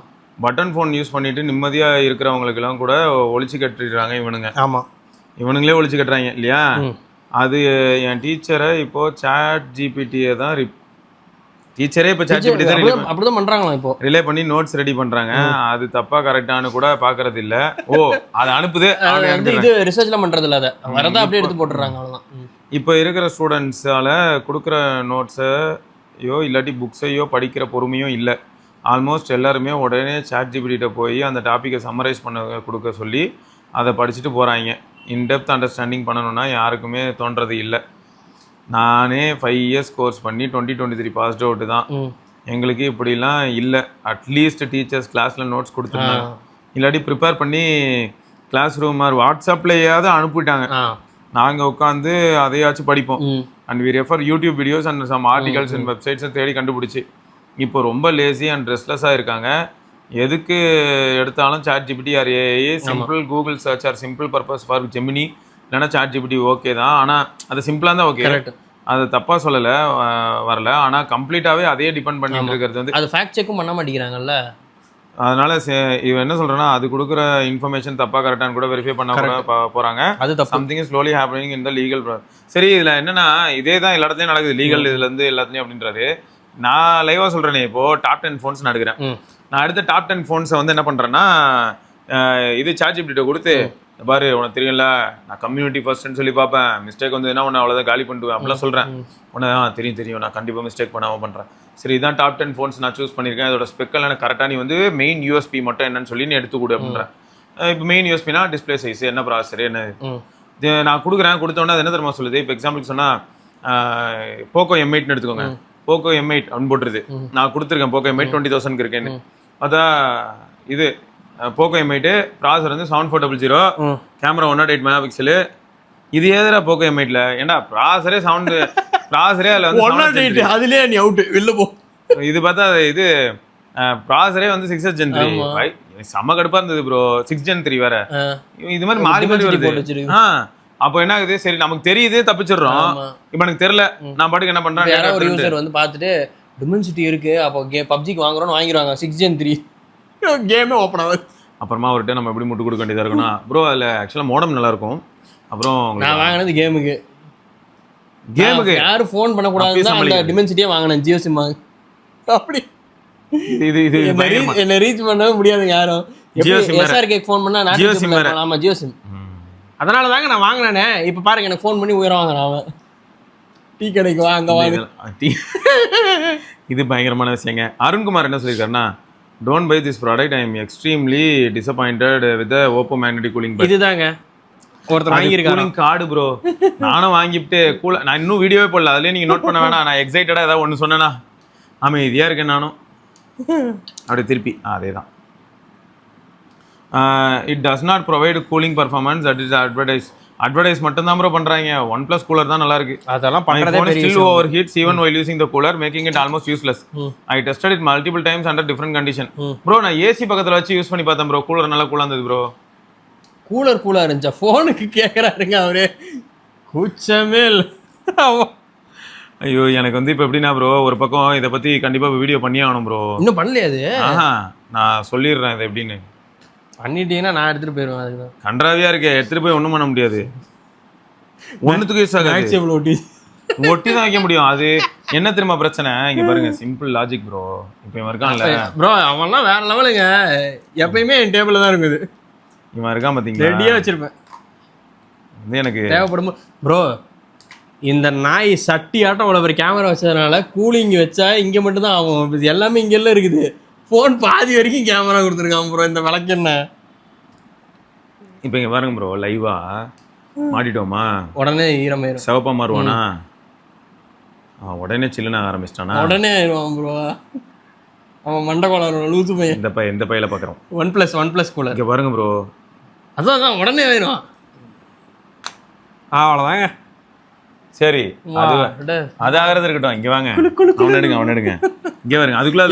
பட்டன் ஃபோன் யூஸ் பண்ணிட்டு நிம்மதியாக இருக்கிறவங்களுக்கெல்லாம் கூட ஒழிச்சு கட்டிடுறாங்க இவனுங்க. ஆமாம், இவனுங்களே ஒழிச்சு கட்டுறாங்க இல்லையா? அது என் டீச்சரை இப்போது சாட் ஜிபிடியை தான் டீச்சரே இப்போ சாட் ஜிபிடி தான் அப்படிதான் பண்ணுறாங்களா இப்போ ரிலே பண்ணி நோட்ஸ் ரெடி பண்ணுறாங்க. அது தப்பாக கரெக்டானு கூட பார்க்கறது இல்லை. அதை அனுப்புது, இது ரிசர்ச்லாம் பண்ணுறது இல்லை, அதை வரதான் அப்படியே எடுத்து போட்டுறாங்க, அவ்வளோதான். இப்போ இருக்கிற ஸ்டூடெண்ட்ஸால் கொடுக்குற நோட்ஸையோ இல்லாட்டி புக்ஸையோ படிக்கிற பொறுமையும் இல்லை. ஆல்மோஸ்ட் எல்லாருமே உடனே சாட் ஜிபிடிகிட்ட போய் அந்த டாப்பிக்கை சம்மரைஸ் பண்ண கொடுக்க சொல்லி அதை படிச்சுட்டு போகிறாங்க. இன்டெப்த் அண்டர்ஸ்டாண்டிங் பண்ணணும்னா யாருக்குமே தோன்றது இல்லை. நானே 5 இயர்ஸ் கோர்ஸ் பண்ணி 2023 பாஸ்ட் அவுட்டு தான். எங்களுக்கு இப்படிலாம் இல்லை. அட்லீஸ்ட் டீச்சர்ஸ் கிளாஸில் நோட்ஸ் கொடுத்துருந்தாங்க, இல்லாட்டி ப்ரிப்பேர் பண்ணி கிளாஸ் ரூம் மாதிரி வாட்ஸ்அப்லேயாவது அனுப்பிட்டாங்க. நாங்கள் உட்காந்து அதையாச்சும் படிப்போம். And we refer YouTube videos and some articles and வெப்சைட்ஸை தேடி கண்டுபிடிச்சி. இப்போ ரொம்ப லேசி அண்ட் ரெஸ்ட்லெஸ்ஸாக இருக்காங்க. எதுக்கு எடுத்தாலும் chat GPT or AI, simple Google search or simple purpose for Gemini, இல்லைன்னா சாட் ஜிபிடி ஓகே தான். ஆனால் அது சிம்பிளாக தான் ஓகே, அது தப்பாக சொல்லலை, வரல. ஆனால் கம்ப்ளீட்டாகவே அதையே டிபெண்ட் பண்ணிட்டு இருக்கிறது வந்து அது ஃபேக்ட் செக்கும் பண்ண மாட்டேங்கிறாங்கல்ல. அதனால இவன் என்ன சொல்கிறேன்னா, அது கொடுக்குற இன்ஃபர்மேஷன் தப்பாக கரெக்டானு கூட வெரிஃபை பண்ண கூட போகிறாங்க. அது something is slowly happening in the legal. சரி, இதில் என்னன்னா இதே தான் எல்லா இடத்துலையும் நடக்குது, லீகல் இதுலேருந்து எல்லாத்துலேயும் அப்படின்றது. நான் லைவாக சொல்கிறேனே, இப்போது டாப் 10 ஃபோன்ஸ் நான் எடுக்கிறேன். நான் அடுத்த டாப் 10 ஃபோன்ஸை வந்து என்ன பண்ணுறேன்னா, இது சாட் ஜிபிடிட்ட கொடுத்து, பாரு உனக்கு தெரியும்ல நான் கம்யூனிட்டி ஃபர்ஸ்ட்னு சொல்லி பார்ப்பேன், மிஸ்டேக் வந்ததுன்னா உன்னை அவ்வளோதான் காலி பண்ணிடுவேன் அப்படிலாம் சொல்கிறேன். உன்னை தெரியும் நான் கண்டிப்பாக மிஸ்டேக் பண்ணாமல் பண்ணுறேன். சரி, இதான் டாப் 10 ஃபோன்ஸ் நான் சூஸ் பண்ணியிருக்கேன், அதோட ஸ்பெக்கல் எனக்கு கரெக்டாக நீ வந்து மெயின் யூஎஸ்பி மட்டும் என்னன்னு சொல்லி நீ எடுத்துக்கூடு அப்படின்றேன். இப்போ மெயின் யூஎஸ்பினா டிஸ்பிளே சைஸ், என்ன ப்ராசஸர், என்ன நான் கொடுத்தோன்னே அது என்ன தெரியுமா சொல்லுது. இப்போ எக்ஸாம்பிளுக்கு சொன்னால் போக்கோ M8ன்னு எடுத்துக்கோங்க. போக்கோ M8 அப்படின்னு போட்டுருது. நான் கொடுத்துருக்கேன் போக்கோ M8 20,000 இருக்கேன்னு. அதான் இது போக்கோ M8 ப்ராசர் வந்து 7400, கேமரா 108 மெகா பிக்சலு, இது ஏதா போக்கோ M8ல ஏன்டா ப்ராசரே சவுண்டு ப்ராசரே அதுல வந்து 108 அதுலயே நீ அவுட் வெளில போ. இது பார்த்தா இது ப்ராசரே வந்து 6th Gen 3 செம்ம கடுப்பா இருந்தது ப்ரோ. 6th Gen 3 வேற இது மாதிரி மாறி மாறி வருது. அப்போ என்ன ஆகுது, சரி நமக்கு தெரியுது தப்பிச்சிடுறோம், இப்போ எனக்கு தெரியல நான் பாட்டுக்கு என்ன பண்றேன், யாராவது ஒரு யூசர் வந்து பார்த்துட்டு டிமென்சிட்டி இருக்கு அப்போ பப்ஜிக்கு வாங்குறோம்னு வாங்கிடுவாங்க 6th Gen 3 கேமே ஓப்பன் ஆகுது. அப்புறமா ஒரு டைம் நம்ம எப்படி முட்டு கொடுக்க வேண்டியதா இருக்குன்னா ப்ரோ அதில் ஆக்சுவலாக மோடம் நல்லா இருக்கும். அப்புறம் நான் வாங்கினது கேமுக்கு யாரும் ஃபோன் பண்ணக்கூடாதுன்னு தான் அந்த டிமென்சிட்டியே வாங்கினேன். ஜியோ சிம் அப்படி இது இது என்ன ரீச் பண்ணவே முடியாதுங்க யாரும். SRK ஃபோன் பண்ணா நான் ஜியோ சிம். ஆமா ஜியோ சிம். அதனால தாங்க நான் வாங்கினேனே. இப்போ பாருங்க எனக்கு ஃபோன் பண்ணி உயரம் வாங்குறான் அவன். டீ கடைக்கு வா அங்கே வாங்க. இது பயங்கரமான விஷயங்க. அருண்குமார் என்ன சொல்லியிருக்காருன்னா, don't by this product, I am extremely disappointed with Oppo magnetic cooling. இதுதாங்க ஒருத்தர் வாங்கியிருக்காரு கூலிங் கார்டு ப்ரோ. நானும் வாங்கிட்டு நான் இன்னும் வீடியோவே போடல, அதுலேயே நீங்கள் நோட் பண்ண வேணாம். நான் எக்ஸைட்டடாக ஏதாவது ஒன்று சொன்னேன்னா அமைதியாக இருக்கேன் நானும். அப்படி திருப்பி அதே தான். It does not provide cooling performance, that is advertise மட்டும் தான் ப்ரோ பண்றாங்க. OnePlus கூலர் தான் நல்லா இருக்கு. அதெல்லாம் பண்றதே பெரிய விஷயம். Still overheats even while using the cooler, making it almost useless. I tested it multiple times under different condition. Bro நான் ஏசி பக்கத்துல வச்சு யூஸ் பண்ணி பார்த்தேன் ப்ரோ. கூலர் நல்லா கூலா இருந்தது ப்ரோ. கூலா இருந்துச்சா? ஃபோனுக்கு கேட்குறாருங்க அவரு. கூச்சமே இல்லை. ஐயோ எனக்கு வந்து இப்போ எப்படின்னா ப்ரோ, ஒரு பக்கம் இதை பத்தி கண்டிப்பா வீடியோ பண்ணி ஆகணும் ப்ரோ. இன்னும் பண்ணலையா அது? நான் சொல்லிடுறேன் இது எப்படின்னு. பண்ணிட்டீங்கன்னா நான் எடுத்துட்டு போயிடுவேன். அதுதான் கன்றாவியா இருக்கு, எடுத்துட்டு போய் ஒன்றும் பண்ண முடியாது. ஒன்றுத்துக்கு யூஸ் ஆகாது. ஒட்டி தான் வைக்க முடியும். அது என்ன தெரியுமா பிரச்சனை? இங்க பாருங்க, சிம்பிள் லாஜிக் ப்ரோ. இப்போ இவன் இருக்கான்ல ப்ரோ, அவன்லாம் வேற லெவலுங்க. எப்பயுமே என் டேபிள்ல தான் இருக்குது. இவன் இருக்கான் பாத்தீங்களா, ரெடியா வச்சிருப்பேன். இது எனக்கு தேவைப்படும் ப்ரோ. இந்த நாய் சட்டி ஆட்டம் அவ்வளோ பெரிய கேமரா வச்சதுனால கூலிங் வச்சா இங்கே மட்டும் தான் ஆகும். எல்லாமே இங்கெல்லாம் இருக்குது. ஃபோன் பாதி வரைக்கும் கேமரா கொடுத்துருக்கான் ப்ரோ. இந்த விளக்கு என்ன இப்போ இங்கே பாருங்க ப்ரோ, லைவா மாட்டிட்டோமா உடனே ஈரமாயிரும். சிவப்பா மாறுவானா? உடனே சில்லுன்னு ஆரம்பிச்சிட்டானா? உடனே ஆயிடுவான் ப்ரோ. அவன் மண்டை கோளாறு லூசு பையன். இந்த பையில பார்க்குறோம். OnePlus கூலர் இங்கே பாருங்க ப்ரோ. அதான் உடனே ஆயிடும். அவ்வளோதாங்க. சரி அது ஆகிறது இருக்கட்டும். இங்கே வாங்க, அவன் எடுங்க. இங்கே பாருங்க, அதுக்குள்ள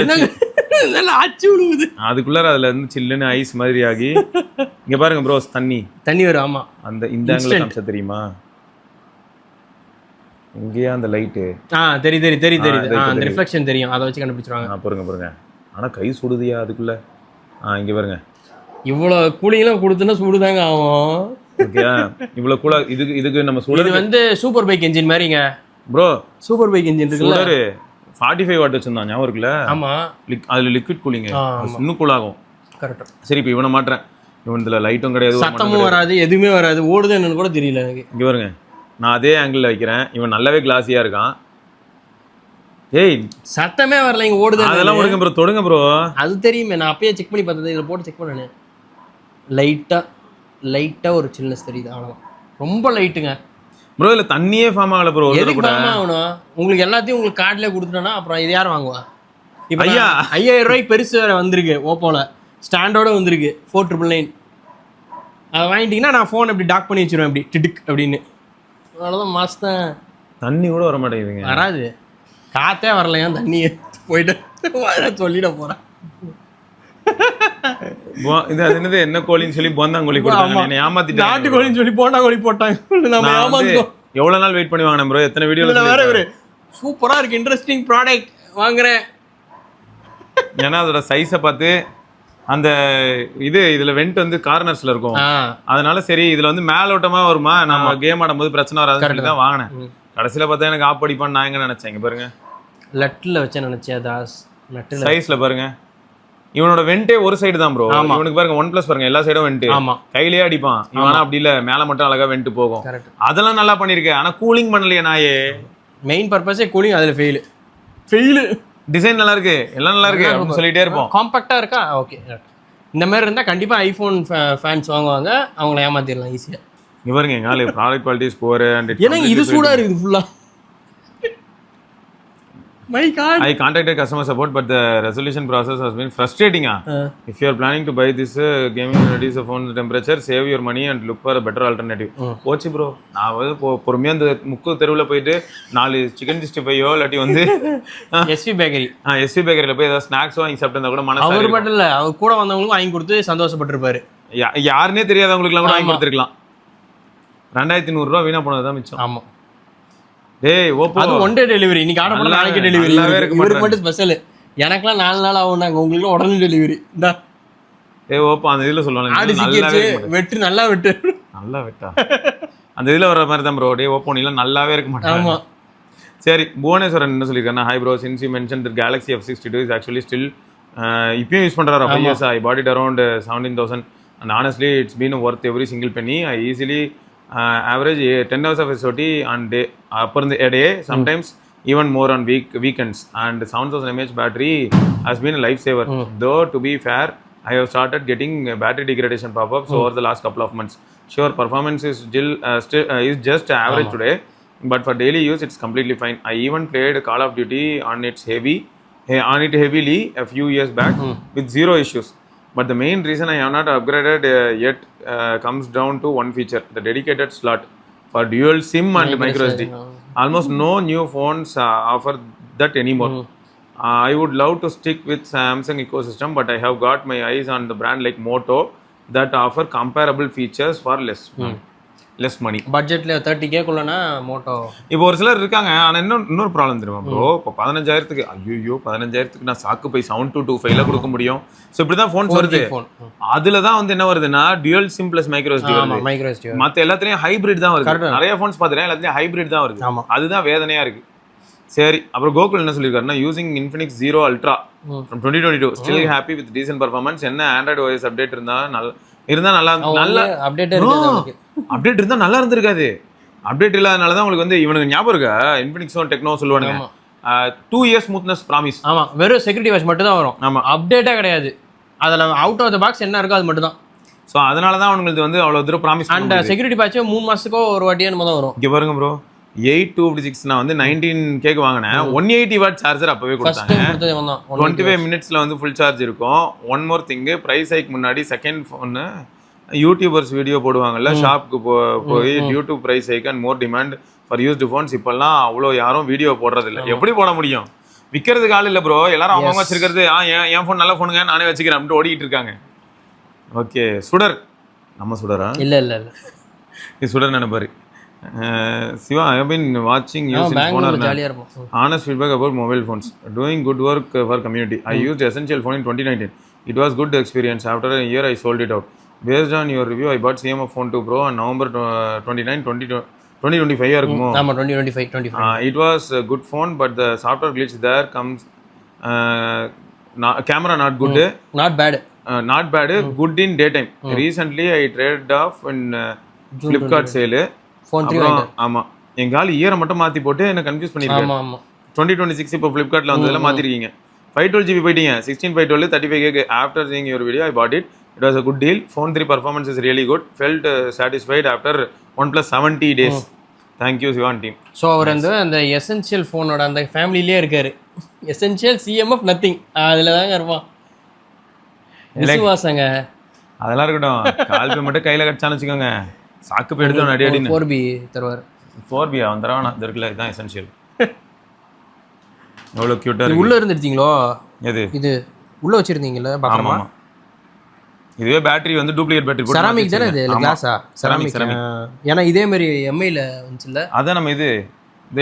ஆச்சு விழுவுது. அதுக்குள்ளார அதுல இருந்து சில்லுன்னு ஐஸ் மாதிரி ஆகி இங்க பாருங்க ப்ரோ, தண்ணி வரும். ஆமா, இந்த ஆங்கிள் காமிச்சா தெரியுமா? இங்கேயா அந்த லைட்டு தெரியுது. அந்த ரிஃப்ளெக்ஷன் தெரியும், அதை வச்சு கண்டுபிடிச்சிருவாங்க. பாருங்க. ஆனா கை சுடுதியா அதுக்குள்ள? இங்க பாருங்க, இவ்வளவு கூலிங்லாம் கொடுத்தனா சூடுதாங்க ஆகும். ஓகேயா? இவ்வளவு கூலா இதுக்கு நம்ம சூடு. இது வந்து சூப்பர் பைக் என்ஜின் மாதிரிங்க ப்ரோ. சூப்பர் பைக் என்ஜின் இருக்குல்ல, 45 வாட் வச்சிருந்தான், ஞாபகம் இருக்குல்ல? ஆமா, அதுல லிக்விட் கூலிங் இன்னும் கூல் ஆகும். கரெக்ட். சரி, இப்போ இவனை மாட்டுறேன். இவன் இதுல லைட்டும் கிடையாது, சத்தமும் வராது, எதுவுமே வராது. ஓடுது என்னன்னு கூட தெரியல எனக்கு. இங்க பாருங்க, நான் அதே ஆங்கிள் வைக்கிறேன். இவன் நல்லாவே கிளாஸியா இருக்கான். ஏய், சத்தமே வரல, இங்க ஓடுது. அதெல்லாம் ஓடுங்க ப்ரோ, தொடுங்க ப்ரோ. அது தெரியுமே, நான் அப்பயே செக் பண்ணி பார்த்தது. இதில் போட்டு செக் பண்ணேன். லைட்டா ஒரு சில்னஸ் தெரியுது, அவ்வளோதான். ரொம்ப லைட்டுங்க ப்ரோ. இல்ல தண்ணியே ஃபார்ம் ஆகல ப்ரோ. எதுக்கு ஃபார்ம் ஆகணும்? உங்களுக்கு எல்லாத்தையும் உங்களுக்கு கார்டில் கொடுத்துட்டோன்னா அப்புறம் இது யார் வாங்குவா? இப்போ 5000 ரூபாய்க்கு பெருசு வேறு வந்திருக்கு. ஓப்போல ஸ்டாண்டோட வந்திருக்கு 4999. அதை வாங்கிட்டீங்கன்னா நான் ஃபோன் இப்படி டாக் பண்ணி வச்சிருவேன், இப்படி டிடிக் அப்படின்னு. அவ்வளோதான், மாஸ்தான். தண்ணி கூட வர மாட்டேங்குதுங்க. வராது, காற்றே வரலையா? தண்ணியை போயிட்டு சொல்லிட போகிறேன். இது என்ன கோழின்னு சொல்லி போந்தாங்கோழி கொடுத்தாங்க, ஏமாத்திட்டு. நாட்டுக்கோழின்னு சொல்லி போண்டாங்கோழி போட்டாங்க. நம்ம ஏமாந்தோம். எவ்வளவு நாள் வெயிட் பண்ணி வாங்கினேன் ப்ரோ, எத்தனை வீடியோல வேற ஒரு சூப்பரா இருக்கு, இன்ட்ரெஸ்டிங் ப்ராடக்ட் வாங்குறேன். ஏன்னா அதோட சைஸை பார்த்து அந்த இதுல வெண்ட் வந்து கார்னர்ஸ்ல இருக்கும், அதனால சரி இதுல வந்து மேலோட்டமா வருமா, நம்ம கேம் ஆடும்போது பிரச்சனை வராதுன்னு சொல்லி தான் வாங்கினேன். கடைசியில பார்த்தா எனக்கு ஆப் அடிப்பான்னு நான் எங்க நினைச்சேன். இங்க பாருங்க, லட்டில் வச்சேன் நினைச்சேன். தாஸ் சைஸ்ல பாருங்க, இவனோட வெண்டே ஒரு சைடு தான் ப்ரோ. இவனுக்கு பாருங்க OnePlus பாருங்க, எல்லா சைடும் வெண்ட். கையிலேயே அடிப்பான் இவனா, அப்படி இல்ல மேல மட்டும் அழகா வெண்ட் போகும். அதெல்லாம் நல்லா பண்ணிருக்கேன். ஆனா கூலிங் பண்ணலையே நாயே. மெயின் பர்பஸே கூலிங், அதுல ஃபெயில். டிசைன் நல்லா இருக்கு, எல்லாம் நல்லா இருக்கு அப்படின்னு சொல்லிட்டே இருப்போம். காம்பாக்டா இருக்கா? ஓகே. இந்த மாதிரி இருந்தா கண்டிப்பா ஐபோன் ஃபேன்ஸ் வாங்குவாங்க, அவங்கள ஏமாத்திடலாம் ஈஸியா. இங்க பாருங்க, எங்கால ப்ராடக்ட் குவாலிட்டி ஸ்கோர் அண்ட் ஏன்னா இது சூடா இருக்குது ஃபுல்லா. My God. I contacted customer support, but the resolution process has been frustrating. If you are planning to buy this gaming reduce the phone temperature, save your money and look for a better alternative. போச்சு bro. நான் வந்து பொறுமையாக அந்த முக்கு தெருவில் போயிட்டு 4 chicken 65 இல்லாட்டி வந்து எஸ்வி பேக்கரி எஸ்வி பேக்கரியில் போய் ஏதாவது ஸ்நாக்ஸ் வாங்கி சாப்பிட்டு கூட மனசு அவர் மட்டும் இல்லை, அவர் கூட வந்தவங்களுக்கும் வாங்கி கொடுத்து சந்தோஷப்பட்டிருப்பாரு. யாருன்னே தெரியாதவங்களுக்குலாம் கூட வாங்கி கொடுத்துருக்கலாம். 2100 ரூபா வீணா போனது தான் மிச்சம். ஆமாம். டேய் ஓப்போ அது ஒன் டே டெலிவரி. இன்னைக்கு ஆர்டர் பண்ண நாளைக்கு டெலிவரி. இவருக்கு மட்டும் ஸ்பெஷல். எனக்கெல்லாம் 4 நாள் ஆகும். நாங்கள் உங்களுக்கு உடனே டெலிவரி. இந்தா ஏய் ஓப்போ அந்த இதில் சொல்லுவாங்க ஆடு சிக்கிச்சு வெட்டு நல்லா வெட்டு நல்லா வெட்டா அந்த இதில் வர மாதிரி தான் ப்ரோ. டே ஓப்போ நீலாம் நல்லாவே இருக்க மாட்டேன். ஆமாம். சரி புவனேஸ்வரன் என்ன சொல்லியிருக்காருன்னா, hi bro, since you mention the Galaxy F62 is actually still இப்பயும் யூஸ் பண்ணுறாரு. 5 years I bought it around 17,000 and honestly it's been worth every single penny. I easily average 10 hours of SOT on day a day, sometimes even more on weekends, and 7,000 mAh battery has been a lifesaver. Though to be fair, I have started getting battery degradation pop-ups over the last couple of months. Sure, performance is still is just average today, but for daily use it's completely fine. I even played Call of Duty on it heavily a few years back with zero issues. But the main reason I have not upgraded yet comes down to one feature, the dedicated slot for dual SIM and micro SD. Almost no new phones offer that anymore. I would love to stick with Samsung ecosystem, but I have got my eyes on the brand like Moto that offer comparable features for less money. பட்ஜெட்ல 30K குள்ளனா Moto. இப்போ ஒரு சிலர் இருக்காங்க. ஆனால் இன்னொரு problem தெரியுமா bro? இப்போ 15,000க்கு ஐயோ 15,000க்கு நான் சாக்கு போய் 7225 கொடுக்க முடியும். ஸோ இப்படி தான் ஃபோன்ஸ் வருது. அதில் தான் வந்து என்ன வருதுன்னா dual sim plus micro SD வருது. மற்ற எல்லாத்துலேயும் ஹைப்ரிட் தான் வருது. நிறைய ஃபோன்ஸ் பார்த்துட்டேன், எல்லாத்துலேயும் ஹைப்ரிட் தான் வருது. அதுதான் வேதனையாக இருக்குது. சரி, அப்புறம் கோகுல் என்ன சொல்லியிருக்காருன்னா, using Infinix 0 Ultra from 2022 still happy with decent performance. என்ன ஆண்ட்ராய்டு OS அப்டேட் இருந்தா நல்ல அப்டேட் இருந்தா நல்லா இருந்திருக்காது. அப்டேட் இல்லாதனால தான் உங்களுக்கு வந்து இவனுக்கு ஞாபகம் இருக்கா, இன்ஃபினிக்ஸும் டெக்னோ சொல்லுவானுங்க 2 years ஸ்மூத்னஸ் ப்ராமிஸ். ஆமா, வெறும் செக்யூரிட்டி வாட்ச் மட்டும் தான் வரும். ஆமா, அப்டேட்டே கிடையாது. அதுல அவுட் ஆஃப் த பாக்ஸ் என்ன இருக்கோ அது மட்டும் தான். ஸோ அதனால தான் உங்களுக்கு வந்து அவ்வளோ தூரம் ப்ராமிஸ். அண்ட் செக்யூரிட்டி பேட்ச் 3 மாசத்துக்கோ ஒரு வாட்டியே நம்ம தான் வரும். இங்கே பாருங்க ப்ரோ, 8256 நான் வந்து 19K வாங்கினேன். 180 வாட் சார்ஜர் அப்பவே கொடுத்தாங்க. 25 மினிட்ஸ்ல வந்து ஃபுல் சார்ஜ் இருக்கும். One more thing, price hike முன்னாடி செகண்ட் ஃபோனு யூடியூபர்ஸ் வீடியோ போடுவாங்கல்ல, ஷாப்புக்கு போய் YouTube price hike and more demand for used phones. இப்போல்லாம் அவ்வளோ யாரும் வீடியோ போடுறது இல்லை. எப்படி போட முடியும்? விற்கிறதுக்கு ஆள் இல்லை ப்ரோ. எல்லாரும் அவங்க வச்சிருக்கிறது என் ஃபோன் நல்ல ஃபோனுங்க நானே வச்சுக்கிறேன் அப்படின்ட்டு ஓடிக்கிட்டு இருக்காங்க. ஓகே, சுடர் நம்ம சுடரா? இல்லை இல்லை இல்லை, இது சுடர் நினைப்பாரு. Siva, I have been watching you since phone. Honest feedback about mobile phones. Doing good work for community. I used Essential phone in 2019. It was good experience. After a year, I sold it out. Based on your review, I bought CMF phone 2 Pro on November 29, 2025. ஆமா, 2025. It was a good phone, but the software glitch there comes. Camera not good. Not bad. Not bad. Good in daytime. Recently, I traded off in Flipkart sale. ஆமா, எங்க ஆள் இயரை மட்டும் மாத்தி போட்டு என்ன confuse பண்ணிருக்காங்க. 2026 இப்போ ஃபிளிப்கார்ட்ல வந்ததுல மாத்திருக்கீங்க. 512GB போயிட்டீங்க. 16/512 35K. After seeing your video I bought it. It was a good deal. Phone 3 performance is really good. Felt satisfied after 1+ 70 days. Thank you Sivan team. So அவர் அந்த எசென்ஷியல் ஃபோனோட அந்த ஃபேமிலியிலே இருக்காரு. எசென்ஷியல் CMF நத்திங் அதில் தாங்க இருப்பான். விசுவாசங்க அதெல்லாம் இருக்கட்டும். கால் பே மட்டும் கையில் கடிச்சான்னு வச்சுக்கோங்க, சாக்கு போய் எடுத்து அடி அடி 4B தருவார். 4B அவன் தரவானா? இது இருக்குல்ல, இதுதான் எசென்ஷியல். எவ்வளோ க்யூட்டாக இருக்கு. உள்ளே இருந்துருத்தீங்களோ? எது இது உள்ளே வச்சுருந்தீங்களா? பார்க்கலாமா? இதுவே பேட்டரி வந்து டூப்ளிகேட் பேட்டரி. செராமிக் தானே இது? கிளாஸா? செராமிக். ஏன்னா இதே மாதிரி எம்ஐல வந்துச்சுல்ல, அதான் நம்ம இது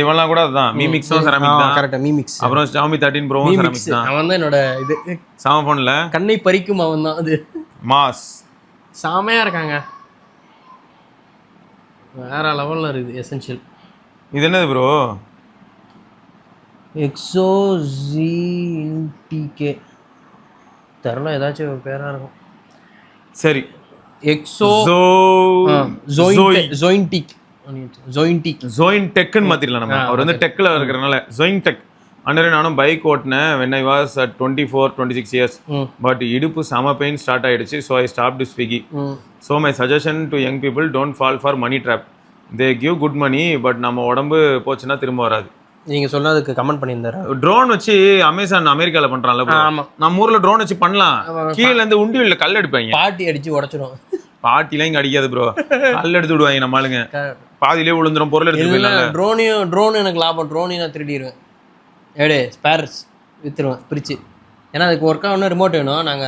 இவெல்லாம் கூட அதுதான். மீமிக்ஸும் செராமிக் தான். கரெக்டாக, மீமிக்ஸ். அப்புறம் Xiaomi 13 Pro செராமிக் தான். அவன் தான் என்னோட இது சாம ஃபோனில் கண்ணை பறிக்கும் அவன் தான். அது மாஸ் செமையாக இருக்காங்க, வேற லெவலில் இருக்குது எசென்ஷியல். இது என்னது ப்ரோ? எக்ஸோ ZTK தெரில, ஏதாச்சும் ஒரு பேராக இருக்கும். சரி, எக்ஸோ ஜோயின்டெக்னு மாற்றிடலாம் நம்ம. அவர் வந்து டெக்கில் இருக்கிறனால ஜோயின்டெக். அண்டர் நானும் பைக் ஓட்டினேன் when I was at 24-26 years. But இடுப்பு செம பெயின் ஸ்டார்ட் ஆகிடுச்சு. So I stopped Swiggy. So my suggestion to young people, don't fall for money trap. They give good money, but நம்ம உடம்பு போச்சுன்னா திரும்ப வராது. நீங்க சொன்னதுக்கு கமெண்ட் பண்ணியிருந்தாரு. ட்ரோன் வச்சு அமேசான் அமெரிக்கால பண்றான்ல bro. ஆமா, நம்ம ஊர்ல ட்ரோன் வச்சு பண்ணலாம். கீழ இருந்து உண்டியல்ல கல் அடிப்பாங்க. பாட்டி அடிச்சு உடைச்சிரும். பாட்டிலாம் இங்க அடிக்காது ப்ரோ. கல் எடுத்து விடுவாங்க நம்ம ஆளுங்க. பாதியிலே விழுந்துரும், பொருள் எடுத்து இல்ல போயிடலாம். ட்ரோன் எனக்கு லாபம். ட்ரோனையும் நான் திருடிடுவேன். ஸ்பேர்ஸ் வித்துருவேன் பிரிச்சு. ஏன்னா அதுக்கு ஒர்க் ஆகணும், ரிமோட் வேணும். நாங்க